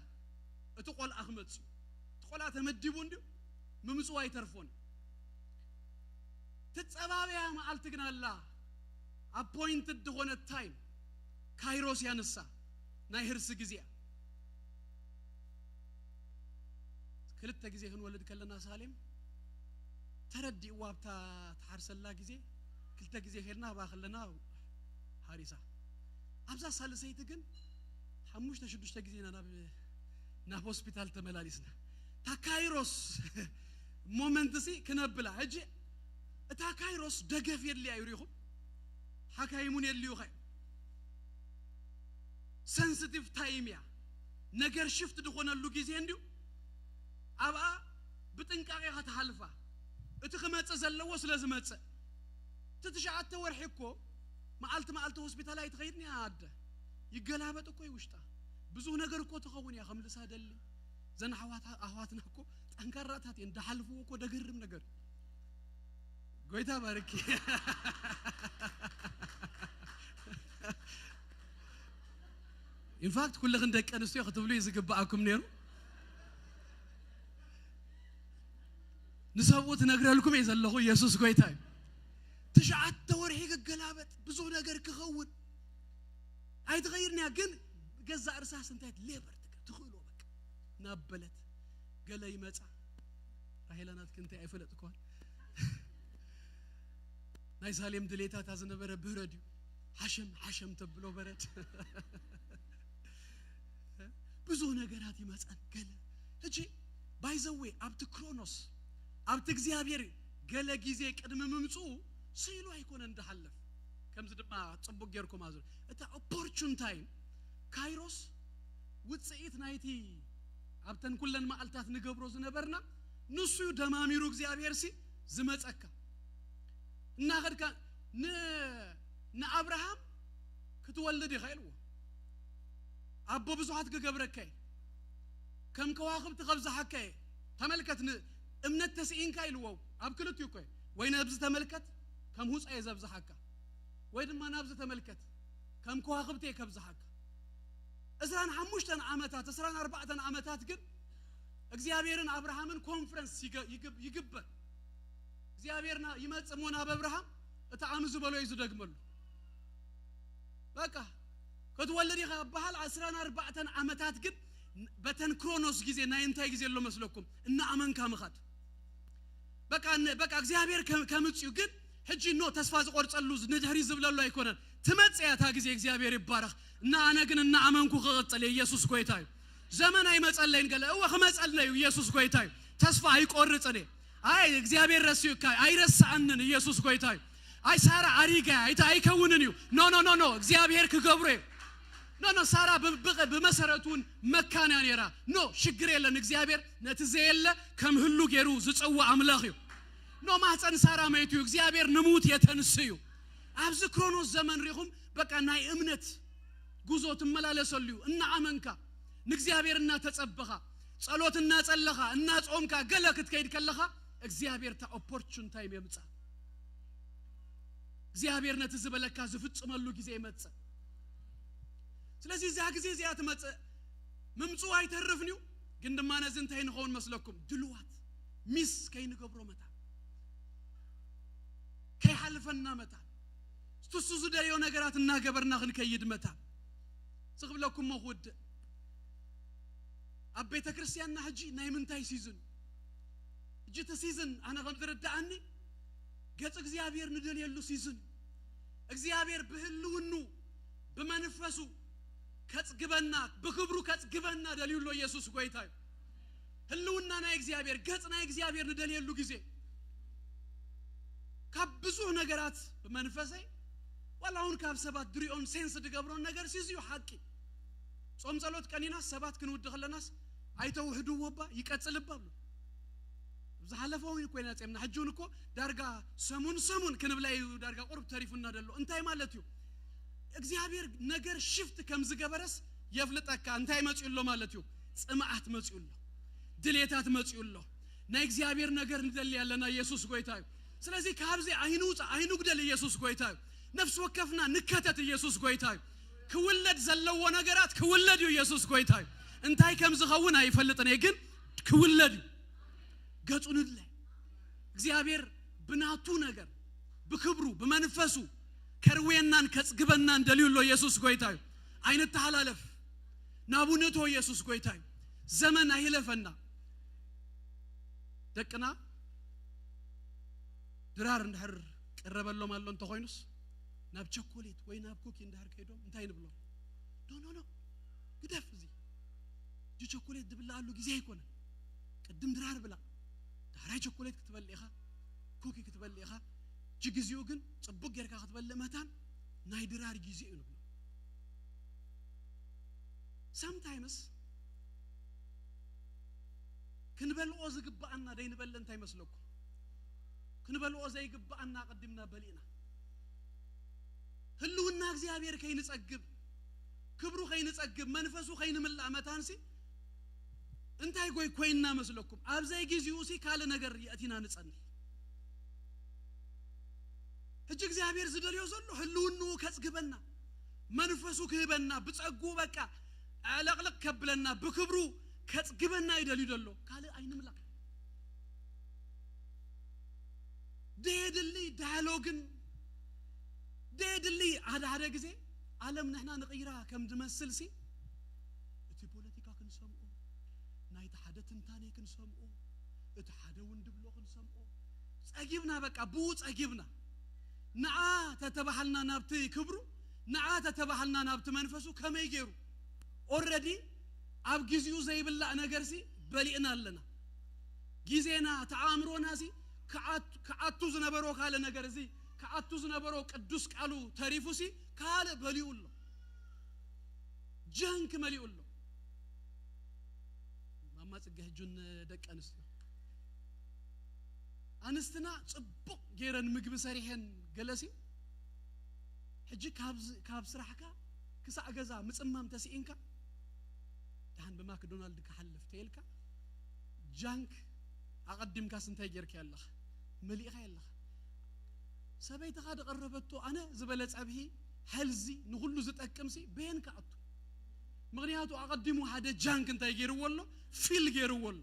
اتقول اخمص تقولا تمديبو اندو ممصو ايترفون تتصبابيا مالتكنا الله appointed ሆነ ታይም ካይሮስ ያነሳ ናይ ህርስ ጊዜ ክልተ ጊዜ ክንወልድ ከለና ሳሌም ተረዲ ዋብታ ተሐርሰላ ጊዜ ክልተ ጊዜ ሄድና ባخلنا ሃሪሳ አብዛ ሳልሰይት ግን حموش تشدوش تجزينا نا هوسبيتال تملاليسنا تا كايروس مومنتسي كنبلا هجي تا كايروس دغف يلي ايريخو حكايمون يلي يخاي سنسيتيف تايميا ነገር ሽፍት ድኾነሉ ጊዜ እንዲው አባ በጥንቃቄ ከተሐልፋ እትخመጽ ዘለው ስለዝመጽ ትትሻዓተ ወርሕኮ ማዓልት ሆስፒታል ላይ ትኸይድኒ አደ ይገላበጥ እኮ ይውሽጣ ብዙ ነገር እኮ ተኸውን ያ ከምልሳ ደል ዘና አህዋትና እኮ ጠንካራታት እንደሐልፉ እኮ ደገርም ነገር ጎይታ ባርኪ ኢንፋክት ኩልህ እንደቀንስቱ ይختብሉ ይዝግባአኩም ነሩ ንሰቦት ነግረልኩም ይዘለኹ ኢየሱስ ጎይታ ተሻዓተ ወርሂ ገላበጥ ብዙ ነገር ክኸውን አይተغيرنا ግን ገዛ እርሳስ እንታይት ሌበር ትخلو በቃ ናበለት ገለ ይመጻ ራሄላናት ክንተ አይፈለጥኳል ናይ ሳሌም ድሌታ ታዝነበረ ብረድ ሐሸም ተብሎ በረድ ብዙ ነገራት ይመጻን ገለ እጂ ባይዘዌ አብት ክሮኖስ አብት እግዚአብሔር ገለ ጊዜ ቅድመ መምጹ ሲሉ አይኮነ እንደሐለፍ ከምዝ ድማ ጽቡቅ ጌርኩ ማዙር እታ ኦፖርቹን ታይም ካይሮስ ውጽኢት ናይቲ አብተን ኩለን ማልታት ንገብሮ ዝነበርና ንሱ ደማሚሩ እግዚአብሔር ሲ ዝመጸካ እና ኸድካ አብርሃም ክትወልድ ይኸይልዎ አቦ ብዙሃት ገገብረከይ ከም ከዋኽብት ኸብዛሐከይ ተመልከት እምነት ተስኢንካ ይልዎ አብክልቱ ይኮይ ወይ ነብዝ ተመልከት ከም ሁጻ ይዘብዛሐካ ወይ ድማ ናብዝ ተመልከት ከም ከዋኽብት ይከብዛሐካ እስራን 5 ዓመታት 14 ዓመታት ግን እግዚአብሔርን አብርሃምን ኮንፈረንስ ይግበር እግዚአብሔርና ይመጽሞና በአብርሃም እታአምዙ በሎ ይዝደግመሉ በቃ ከተወለደ ይባል 14 ዓመታት ግን በተን ክሮኖስ ጊዜ ናይንታይ ጊዜ ሎ መስለኩም እና አመንካ መኻት በቃ እግዚአብሔር ከምጽዩ ግን ህጂ ኖ ተስፋ ዝቆርጸሉ ንድህሪ ዝብለሉ አይኮነን ትመጽያታ ጊዜ እግዚአብሔር ይባረክ እና አነ ግን እና አመንኩ ከቀጠለ ኢየሱስ ጎይታዩ ዘመን አይመጸለይን ገለ ወኸመጸለዩ ኢየሱስ ጎይታዩ ተስፋ አይቆርጽኔ አይ እግዚአብሔር ረስዩካ አይረሳንን ኢየሱስ ጎይታዩ አይ ሳራ አሪጋ አይከውንን ኖ እግዚአብሔር ከገብሬ ኖ ሳራ በመሰረቱን መካናን የራ ኖ ሽግር የለን እግዚአብሔር ነትዘየለ ከምህሉ ገሩ ዝጽዋ አምላኽዩ ኖ ማህፀን ሳራ ማይቱ እግዚአብሔር ንሙት የተንስዩ አብዝ ክሮኖስ ዘመን ሪኹም በቃ ናይ እምነት ጉዞ ተመላለሰልዩ እና አመንካ ንእግዚአብሔርና ተጸበኻ ጸሎትና ጸለኻ እና ጾምካ ገለክት ከይድ ከለኻ እግዚአብሔር ታ ኦፖርቹን ታይም የምጻ እግዚአብሔር ነትዝበለካ ዝፍጽመሉ ጊዜ ይመጽ ስለዚህ ዛ ጊዜ ዚያት መጽ ምምጹ አይተርፍኒው ግን ደማነ ዝንታይ ንኾን መስለኩም ድልዋት ሚስ ከይንገብሮ መታ ከይሐልፈና መታ ስትሱዙ ደሪዮ ነገራት እና ገበርና ክንከይድ መታ ጽግብለኩም መውድ አቤተ ክርስቲያንና ሐጂ ናይ ምንታይ ሲዝን እጅተ ሲዝን አና ከምትረዳአኒ ገጽ እግዚአብሔር ንደል የሉ ሲዝን እግዚአብሔር በህልውኑ በመንፈሱ ከጽግበና በክብሩ ከጽግበና ደልዩሎ ኢየሱስ ጎይታዩ ህልውና ናይ እግዚአብሔር ገጽ ናይ እግዚአብሔር ንደል የሉ ጊዜ ካብዙ ነገራት በመንፈሳይ ወላውን ካብ ሰባት ድሪኦን ሴንስ ድገብሮን ነገር ሲዝዩ ሐቂ ጾም ጸሎት ቀኒና ሰባት ክንውድ خلናስ አይተው ህዱ ወባ ይቀጽልባሉ ዝሐለፈው ይቆይና ጸምና ሐጁን እኮ ዳርጋ ሰሙን ክንብላይ ዳርጋ ቁርብ ተሪፉና ደሎ እንታይ ማለት እዩ እግዚአብሔር ነገር ሽፍት ከምዝገበረስ የፍልጠካ እንታይ መጽዩሎ ማለት እዩ ጽማዓት መጽዩሎ ድሌታት መጽዩሎ ናይ እግዚአብሔር ነገር እንደል ያለና ኢየሱስ ጎይታዩ ስለዚህ ካብዚ አይኑ ግደል ኢየሱስ ጎይታዩ ነፍስ ወከፍና ንከተት ኢየሱስ ጎይታዩ ክውለድ ዘለው ነገራት ክውለድ ኢየሱስ ጎይታዩ እንታይ ከምዝኸውን አይፈልጥነ ግን ክውለድ ገጹንለ እግዚአብሔር ብናቱ ነገር በክብሩ በመንፈሱ ከርዌናን ከጽግበናን ደልዩሎ ኢየሱስ ጎይታዩ አይነት ተሐላለፍ ናቡነቶ ኢየሱስ ጎይታዩ ዘመን አይለፈና ደቅና ድራር እንደህር ቀረበሎ ማለው እንተ ኮይኑስ ናብ ቸኮሌት ወይ ናብ ኩኪ እንደህር ከይዶም እንታይ ንብሎ ኖ ግደፍ እዚ ቸኮሌት ድብላሉ ጊዜ አይኮነ ቅድም ድራር ብላ ዳራይ ቸኮሌት ክትበልኢኻ ኩኪ ክትበልኢኻ ጅግዚኡ ግን ጽቡቅ ጌርካ ክትበልእ መታን ናይ ድራር ጊዜ እዩ ንብሎ sometimes ክንበልኦ ዝግባአና ደይንበል እንታይ መስለኩ ክንበልኦ ዘይግባአና ቀድምና በሊና ህልውና እግዚአብሔር ከይንጸግብ ክብሩ ከይንጸግብ መንፈሱ ከይንምላ መታንሲ እንታይ ኮይና መስለኩም አብዛይ ጊዜው ሲ ካለ ነገር ያቲና ንጸንል እጅ እግዚአብሔር ዝደልዮ ዘሎ ህልውኑ ከጽግበና መንፈሱ ክህበና ብጸጉ በቃ አለቅለቅ ከብለና በክብሩ ከጽግበና ይደልዩ ደሎ ካለ አይንምላ ደድልይ ዳያሎግን ደድልይ አዳደ ጊዜ ዓለም ነህና ንቀይራ ከም ድመስልሲ እቲ ፖለቲካ ክንሰምኦ ናይ ተሐደ ትንታኔ ክንሰምኦ እቲ ሓደ ወንድ ብሎ ክንሰምኦ ጸጊብና በቃ ቡ ጸጊብና ነዓ ተተባሐልና ናብቲ ክብሩ ነዓ ተተባሐልና ናብቲ መንፈሱ ከመይ ገይሩ ኦሬዲ አብ ጊዜው ዘይብላ ነገርሲ በሊእና አለና ጊዜና ተአምሮና ሲ ከአቱ ዝነበሮ ካለ ነገር እዚ ከአቱ ዝነበሮ ቅዱስ ቃሉ ተሪፉሲ ካለ በሊኡሎ ጀንክ መሊኡሎ ማማ ጽጋህ ጁን ደቀንስ አንስትና ጽቡቅ ጌረን ምግብ ሰሪሄን ገለሲ ሕጂ ካብ ስራሕካ ክሳዕ ገዛ ምጽማም ተሲኢንካ ዳን በማክዶናልድ ከሐልፍ ተይልካ ጃንክ አቀድምካ ስንታይ ጌርክ ያለህ መልኢኻ ያለህ ሰበይተኻ ደቀረበቶ አነ ዝበለ ጸብሂ ሐልዚ ንሁሉ ዝጠቅምሲ በየንካ አቱ ምክንያቱ አቀድሙ ሓደ ጃንክ እንታይ ገይርወሎ ፊል ገይርወሎ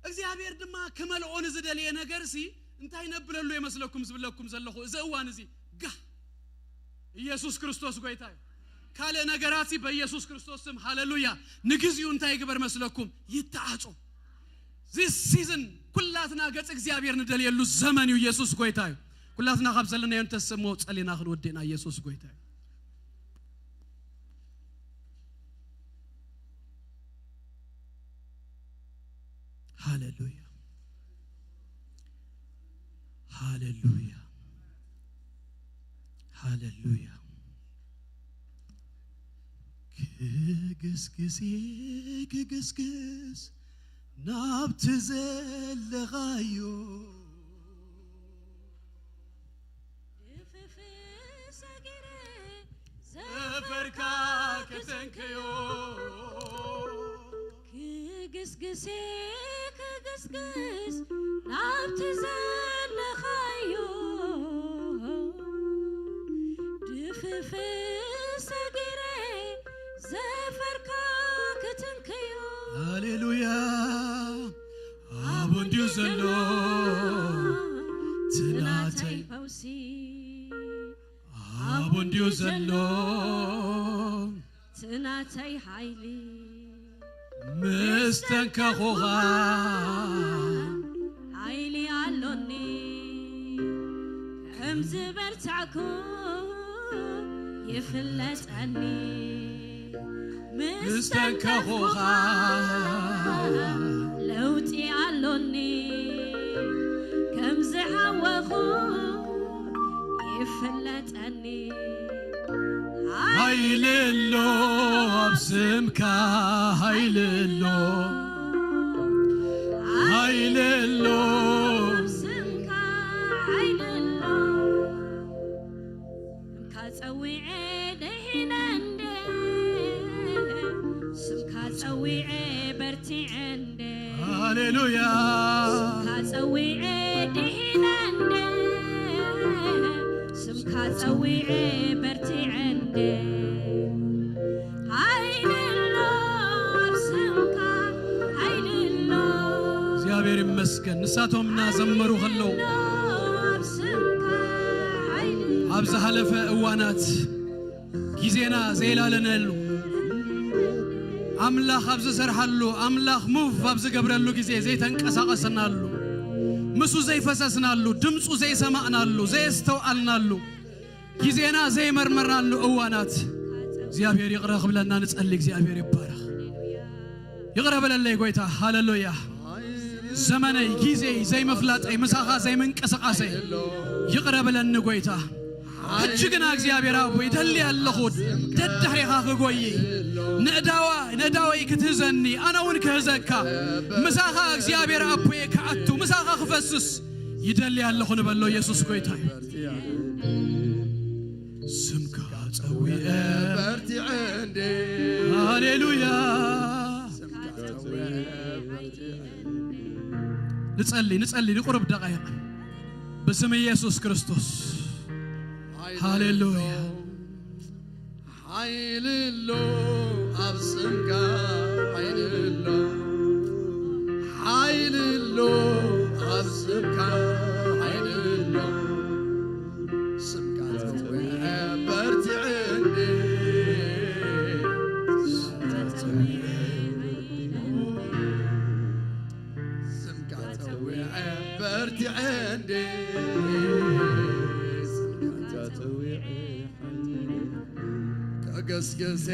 እግዚአብሔር ድማ ከመልኦን ዝደልየ ነገርሲ እንታይ ነብለሉ የመስለኩም ዝብለኩም ዘለኹ ዘዋን እዚ ጋ ኢየሱስ ክርስቶስ ጎይታዩ ካለ ነገራሲ በኢየሱስ ክርስቶስ ስም ሃሌሉያ ንግዚኡ እንታይ ግበር መስለኩም ይተዓጾ this season ኩላትና ገጽ እግዚአብሔር ንደልየሉ ዘመን ኢየሱስ ጎይታዩ ኩላትና ካብዘለና የንተሰሞ ጸሊና ክንወደና ኢየሱስ ጎይታዩ ሃሌሉያ ሃሌሉያ ሃሌሉያ ክግስግስ ናብት ዘለኻዮ ዘፈርካ ከተንከዮ ክግስግስ ናብት ዘለኻዮ ድፍፍስ ገረ ዘፈርካ ከተንከዮ ሃሌሉያ አቦ ونديو زلو تناتي حيلي مستنكا خوغا حيلي علوني كم زبرتعكو يفلت عني مستنكا خوغا لوتي علوني كم زحوخو يفلت عني هايل اللو أبسمكا هايل اللو هايل اللو أبسمكا هايل اللو سمكا تسويعي دهناندي سمكا تسويعي برتي عندي هاليلويا سمكا تسويعي دهناندي سمكا تسويعي برتي عندي هايل اللو سمكا هايل اللو እግዚአብሔር ይመስገን ንሳቶም እናዘመሩ ከለው سمكا هايل ኣብዛ ሓለፈ እዋናት ጊዜና ዘይላለነሉ ኣምላኽ ኣብ ዝሰርሓሉ ኣምላኽ ሙቭ ኣብ ዝገብረሉ ጊዜ ዘይተንቀሳቐስናሉ ምሱ ዘይፈሰስናሉ ድምፁ ዘይሰማዕናሉ ዘይስተውዓልናሉ ጊዜና ዘይመርመርናሉ እዋናት እግዚአብሔር ይቅረ ክብለና ንጸልይ እግዚአብሔር ይባረክ ይቅረ በለለይ ጎይታ ሃሌሉያ ዘመነይ ጊዜ ዘይመፍላጠይ ምሳኻ ዘይመንቀሳቀሰይ ይቅረ በለኒ ጎይታ እጅግና እግዚአብሔር አብ ይደል ያለኹ ደድሕሪኻ ክጎይ ነዳወይ ክትህዘኒ ኣነውን ክህዘካ ምሳኻ እግዚአብሔር አብ ከዓቱ ምሳኻ ክፈስስ ይደል ያለኹ ንበሎ ኢየሱስ ጎይታ ስምካ ጸዊዐ በርቲ عندي ሃሌሉያ نصلي نقرب دقائق باسم ኢየሱስ ክርስቶስ ሃሌሉያ ሃይልሎ አብስምካ ሃይልሎ ሃይልሎ አብስምካ ሃይልሎ ስምካ ተወዐ በርቲ عندي ስምካ ተወዐ በርቲ عندي كقسقس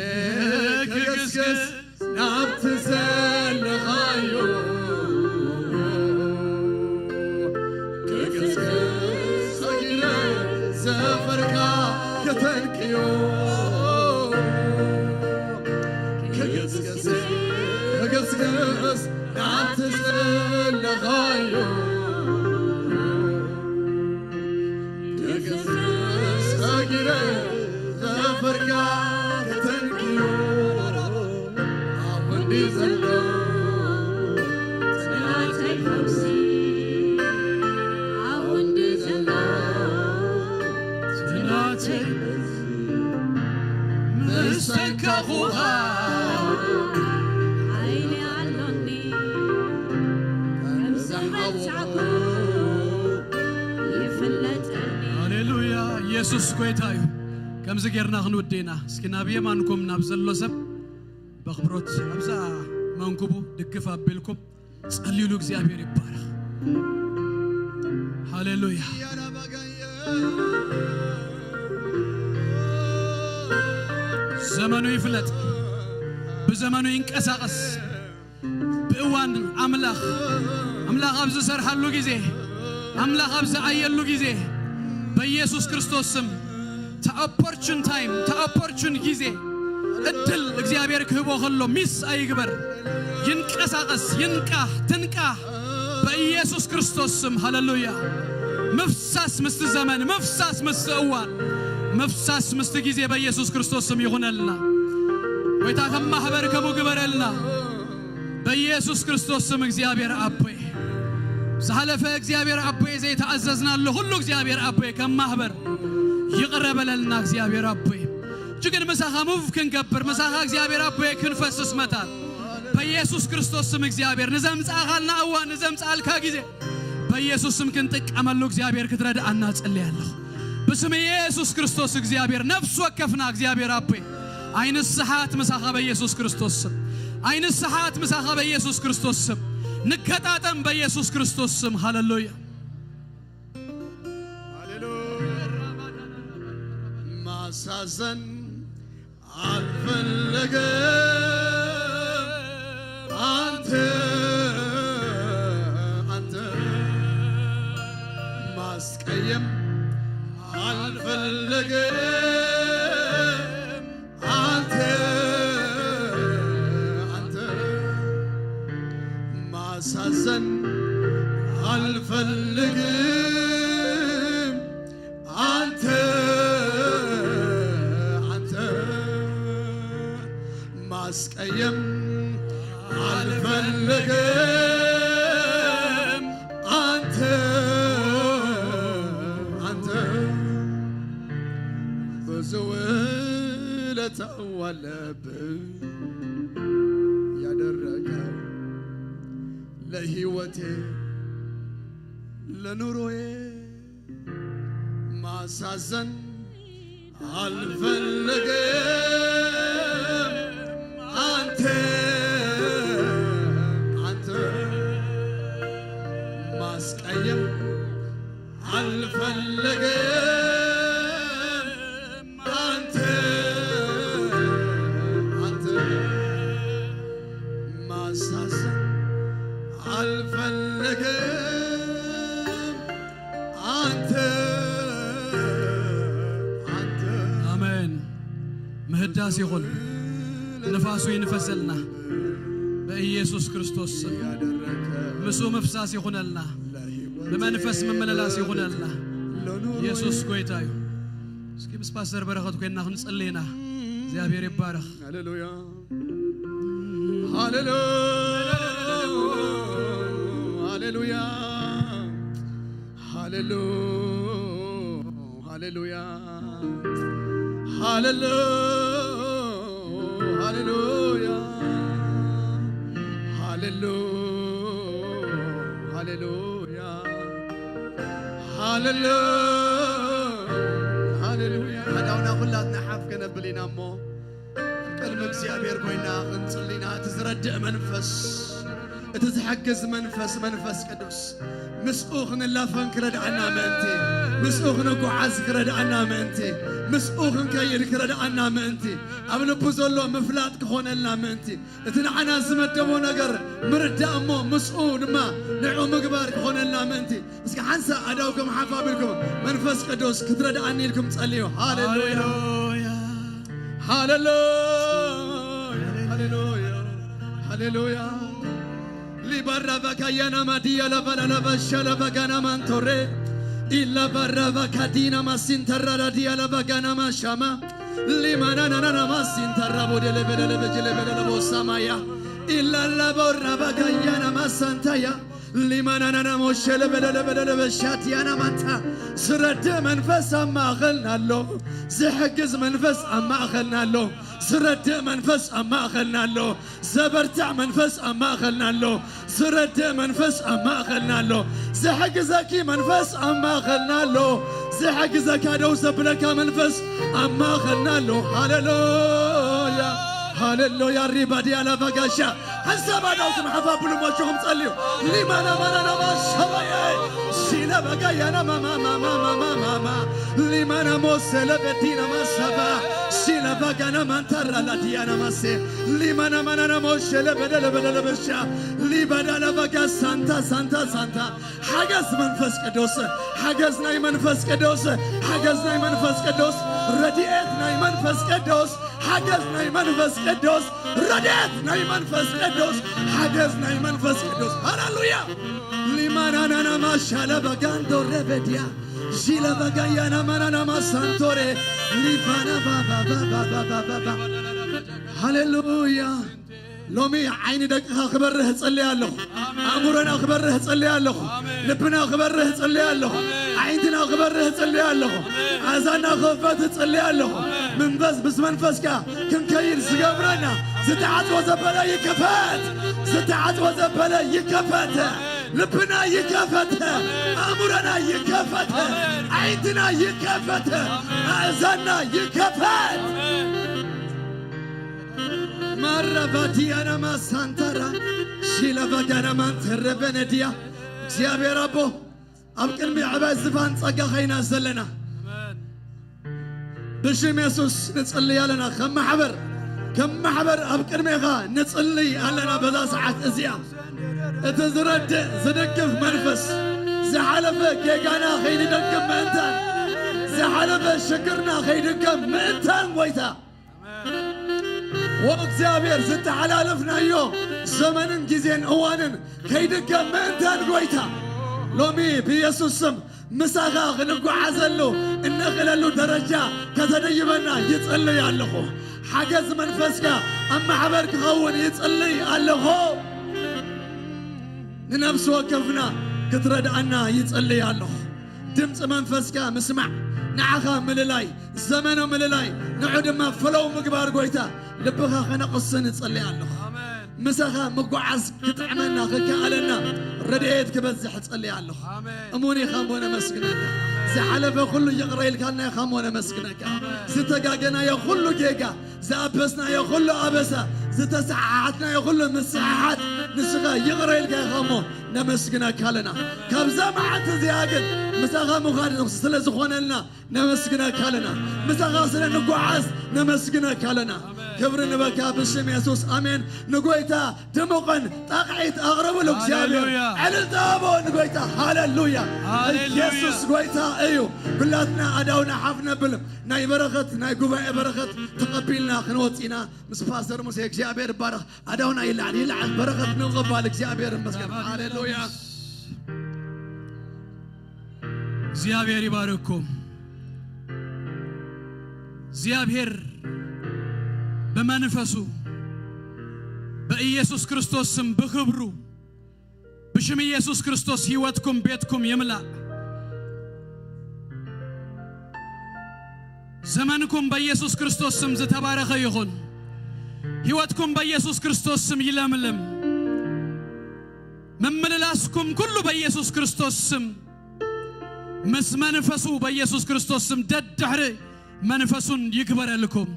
كقسقس نعبت سن خايو كقسقس صغيرة سفركا كتنكيو كقسقس كقسقس نعبت سن خايو كقسقس صغيرة سفركا كتنكيو عودي زلو تناتي خمسي عودي زلو تناتي مستنكا خوها عيني علوني كمزحوخو يفلت عني ሃሌሉያ ኢየሱስ ጎይታዩ ከምዚ ጌርና ክንውዴና እስኪ ናብየ ማንኩም ናብዘሎ ሰብ በኽብሮት ኣብዛ መንኩቡ ድግፍ ኣቢልኩም ጸልዩሉ እግዚአብሔር ይባረክ ሃሌሉያ ዘመኑ ይፍለጥ በዘመኑ ይንቀሳቀስ በእዋን አምላኽ ኣብ ዝሰርሓሉ ጊዜ አምላኽ ኣብ ዝዓየሉ ጊዜ በኢየሱስ ክርስቶስ ስም ተኦፖርቹን ታይም ተኦፖርቹን ጊዜ እድል እግዚአብሔር ክህቦ ከሎ ሚስ አይግበር ይንቀሳቀስ ይንቃህ ትንቃህ በኢየሱስ ክርስቶስ ስም ሃሌሉያ መፍሳስ ምስት ዘመን መፍሳስ ምስት እዋን መፍሳስ ምስት ጊዜ በኢየሱስ ክርስቶስ ስም ይሁንልና ወይታ ከማህበር ከሙግበረልና በኢየሱስ ክርስቶስ ስም እግዚአብሔር አቦይ زحلف እግዚአብሔር አቦይ ዘይተአዘዝናል ሁሉ እግዚአብሔር አቦይ ከማህበር ይቀረበለልና እግዚአብሔር አቦይ ጅግን መሳኻ ሙቭ ክንገብር መሳኻ እግዚአብሔር አቦይ ክንፈስስ መታል በኢየሱስ ክርስቶስ ስም እግዚአብሔር ንዘምጻኻልና እዋን ንዘምጻልካ ጊዜ በኢየሱስ ስም ክንጥቀመሉ እግዚአብሔር ክትረዳና ጸልያለሁ بسم يسوع كريستوس እግዚአብሔር ነፍስ ወከፍና እግዚአብሔር አብ አይን ሰዓት መሳኻ በኢየሱስ ክርስቶስ ስም አይን ሰዓት መሳኻ በኢየሱስ ክርስቶስ ስም ንከታተም በኢየሱስ ክርስቶስ ስም ሃሌሉያ ማሳዘን አልፈለገ አንተ ማስቀየም አልፈለገ አንተ ማሳዘን አልፈልግም አንተ ማስቀየም አልፈልግም አንተ ብዙ ውለታው አለብህ ያደረገው ለሕይወቴ ለኑሮዬ ማሳዘን አልፈልግም አንተ ማስቀየም አልፈልግም አንተ ማሳዘን አልፈልግም አንተ አሜን ምህዳስ ይሁን ነፋሱ ይንፈሰልና በኢየሱስ ክርስቶስ ስም ምሱ መፍሳስ ይሁንልና በመንፈስ መመለላስ ይሁንልና ኢየሱስ ጌታዬ እስኪ ምስፓስተር በረከቱ ከና እንጸልይና እግዚአብሔር ይባረክ ሃሌሉያ ሃሌሉያ ሃሌሉያ ሃሌሉያ ሃሌሉያ ሃሌሉያ ሃሌሉያ ሃሌሉያ ሃሌሉያ አዳውና ሁላትና ሓፍ ከነብሊና እሞ ቅድሚ እግዚአብሔር ኮይና እንጽሊና ትዝረድእ መንፈስ እቲ ዝሕግዝ መንፈስ ቅዱስ ምስኡ ክንላፈን ክረድአና ምእንቲ ምስኡ ክንጓዓዝ ክረድአና ምእንቲ ምስኡ ክንከይድ ክረድአና ምእንቲ ኣብ ልቡ ዘሎ ምፍላጥ ክኾነልና ምእንቲ እቲ ንዓና ዝመደቦ ነገር ምርዳእ እሞ ምስኡ ድማ ንዑ ምግባር ክኾነልና ምእንቲ እስኪ ሓንሳ ኣዳውኩም ሓፍ ኣቢልኩም መንፈስ ቅዱስ ክትረድአኒ ኢልኩም ጸልዩ ሃሌሉያ ሃሌሉያ ሃሌሉያ ሃሌሉያ Libarra vakayana madia la valana vashala vagana mantore illa barra vakadina masintarra dia la vagana mashama limana nana masintarra bodele bedele bedele bedele bosamaya illa la borra vakayana masantaya limana nana moshele bedele bedele beshatiana manta ስረድ መንፈስ አማኸልናለሁ ዝሕግዝ መንፈስ አማኸልናለሁ ስረድ መንፈስ አማኸልናለሁ ዘበርታዕ መንፈስ አማኸልናለሁ ስረድ መንፈስ አማኸልናለሁ ዝሕግዘኪ መንፈስ አማኸልናለሁ ዝሕግዘካ ደው ዘብለካ መንፈስ አማኸልናለሁ ሃሌሉያ ሃሌሉያ ሪባዲ አላ ባጋሻ حساباتكم حفابلو موشهم صليو لمانا مانا ما شبايا شيلا بغايانا ما لمانا موسلا بدينا ما شبا شيلا بغانا ما ترى لا ديانا ما سي لمانا مانا موشلا بدل بشا لبدالا بغا سانتا حجز منفس قدوس حجز ناي منفس قدوس حجز ناي منفس قدوس رديت ناي منفس قدوس حجز ناي منفس قدوس رديت ناي منفس قدوس حجز ناي منفس قدوس هاللويا لمانا ما شالا بغاندو ربديا جيلا بغايانا مانا ما سانتوري لبانا بابا هاللويا لومي عيني دق اخبره صلي الله امورنا اخبره صلي الله لبنا اخبره صلي الله عيننا اخبره صلي الله اذانا خفت صلي الله من بس منفسك كم كاين زغبرنا زتعت وزبلا يكفات لبنا يكفت أمرنا يكفت عيدنا يكفت أذنا يكفت مرة بدينا ما سانترا شيلا بدنا ما تربنا ديا እግዚአብሔር አቦ አብቅን ቢዕባይ ዝፋን ጸጋ ኸይና ዘለና بشم يسوس نصلي علينا كم محبر أبكر ميغا نصلي علينا بذا ساعات أزياء اتزرد زدقف منفس زحلفة كيقانا خيد دقم مئنتان زحلفة شكرنا خيد دقم مئنتان ويتا وقتابير ست حلالفنا يو زمن جزين أوانن خيد دقم مئنتان ويتا لومي بيسوسم مساغا غنقو عزلو إن غلالو درجة كتديبنا يتصلي علىخو حاجز منفسكا أما حبرك غون يتصلي علىخو ننفس وقفنا كترد عنا يتصلي علىخو دمت منفسكا مسمع نعخا مللاي زمنو مللاي نعود ما فلو مقبار قويتا لبخا خنقصن يتصلي علىخو مساخا مقعز كتعملنا خكالنا رديت كبزح تصلي عليه اموني خامونا مسكنك زحلفه كله يقرا لنا يا خامونا مسكنك زتقاقنا يا كله جيجا زابسنا يا كله ابسا زتسعاتنا يا كله مساحات نسقا يقرا لك يا خامو نمسكنك لنا كبزا ما عاد زياقل مساخا مخالف سلازخون لنا نمسكنك لنا مساخا سلا نقعز نمسكنك لنا كبرنا بك باسم يسوع امين نقويتا دمقن طاقعيت اغرب له እግዚአብሔር على الدابو نقويتا هاليلويا يسوع قويتا ايو كلاتنا اداونا حفنا بلم ناي بركت ناي غباء بركت تقبلنا خنوصينا مس باستر موسى እግዚአብሔር ባረክ اداونا يلعن بركت نقبل እግዚአብሔር መስገን هاليلويا እግዚአብሔር ይባርኩም እግዚአብሔር بمنفسو بإيسوس كريستوس سم بخبرو بشم إيسوس كريستوس هيوتكم بيتكم يملأ زمانكم بإيسوس كريستوس سم زتبارك يخون هيوتكم بإيسوس كريستوس سم يلملم ممللاسكم كله بإيسوس كريستوس سم مس منفسو بإيسوس كريستوس سم ددحري منفسون يكبر لكم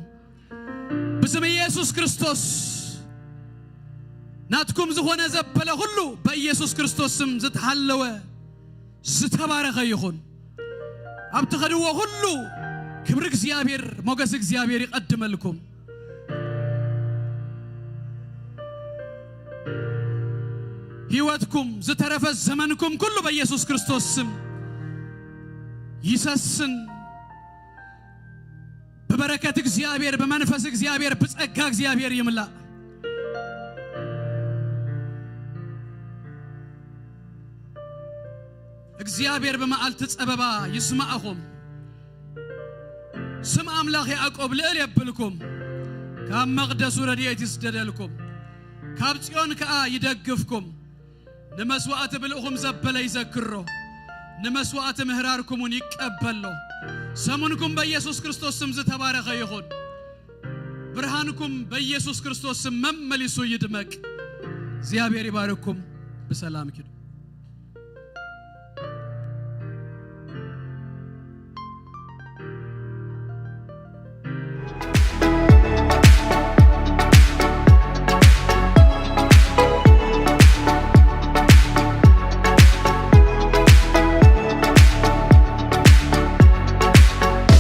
بسم يسوع كريستوس ناتكم زخونا زبلا كله بيسوع كريستوس سم زتحلوا زتبارك يخون أبتخدوا كله كبرك زيابير موجسك زيابير يقدم لكم هيواتكم زترفز زمانكم كله بيسوع كريستوس سم يسسن ببركة እግዚአብሔር بمنفس እግዚአብሔር بጸጋ እግዚአብሔር ይምላ እግዚአብሔር በመዓልት ጸበባ ይስማዕኩም ስም አምላክ ያዕቆብ ልዕል ይብልኩም ካብ መቅደሱ ረድኤት ይስደደልኩም ካብ ጽዮን ከአ ይደግፍኩም ንመስዋዕት ብልኡኹም ዘበለ ይዘክሮ ንመስዋዕት ምህራርኩምን ይቀበሎ سمونكم بيسوع كريستوس سم زتبارك يخون برهانكم بيسوع كريستوس سم مملسو يدمك زيابير يبارككم بسلام كده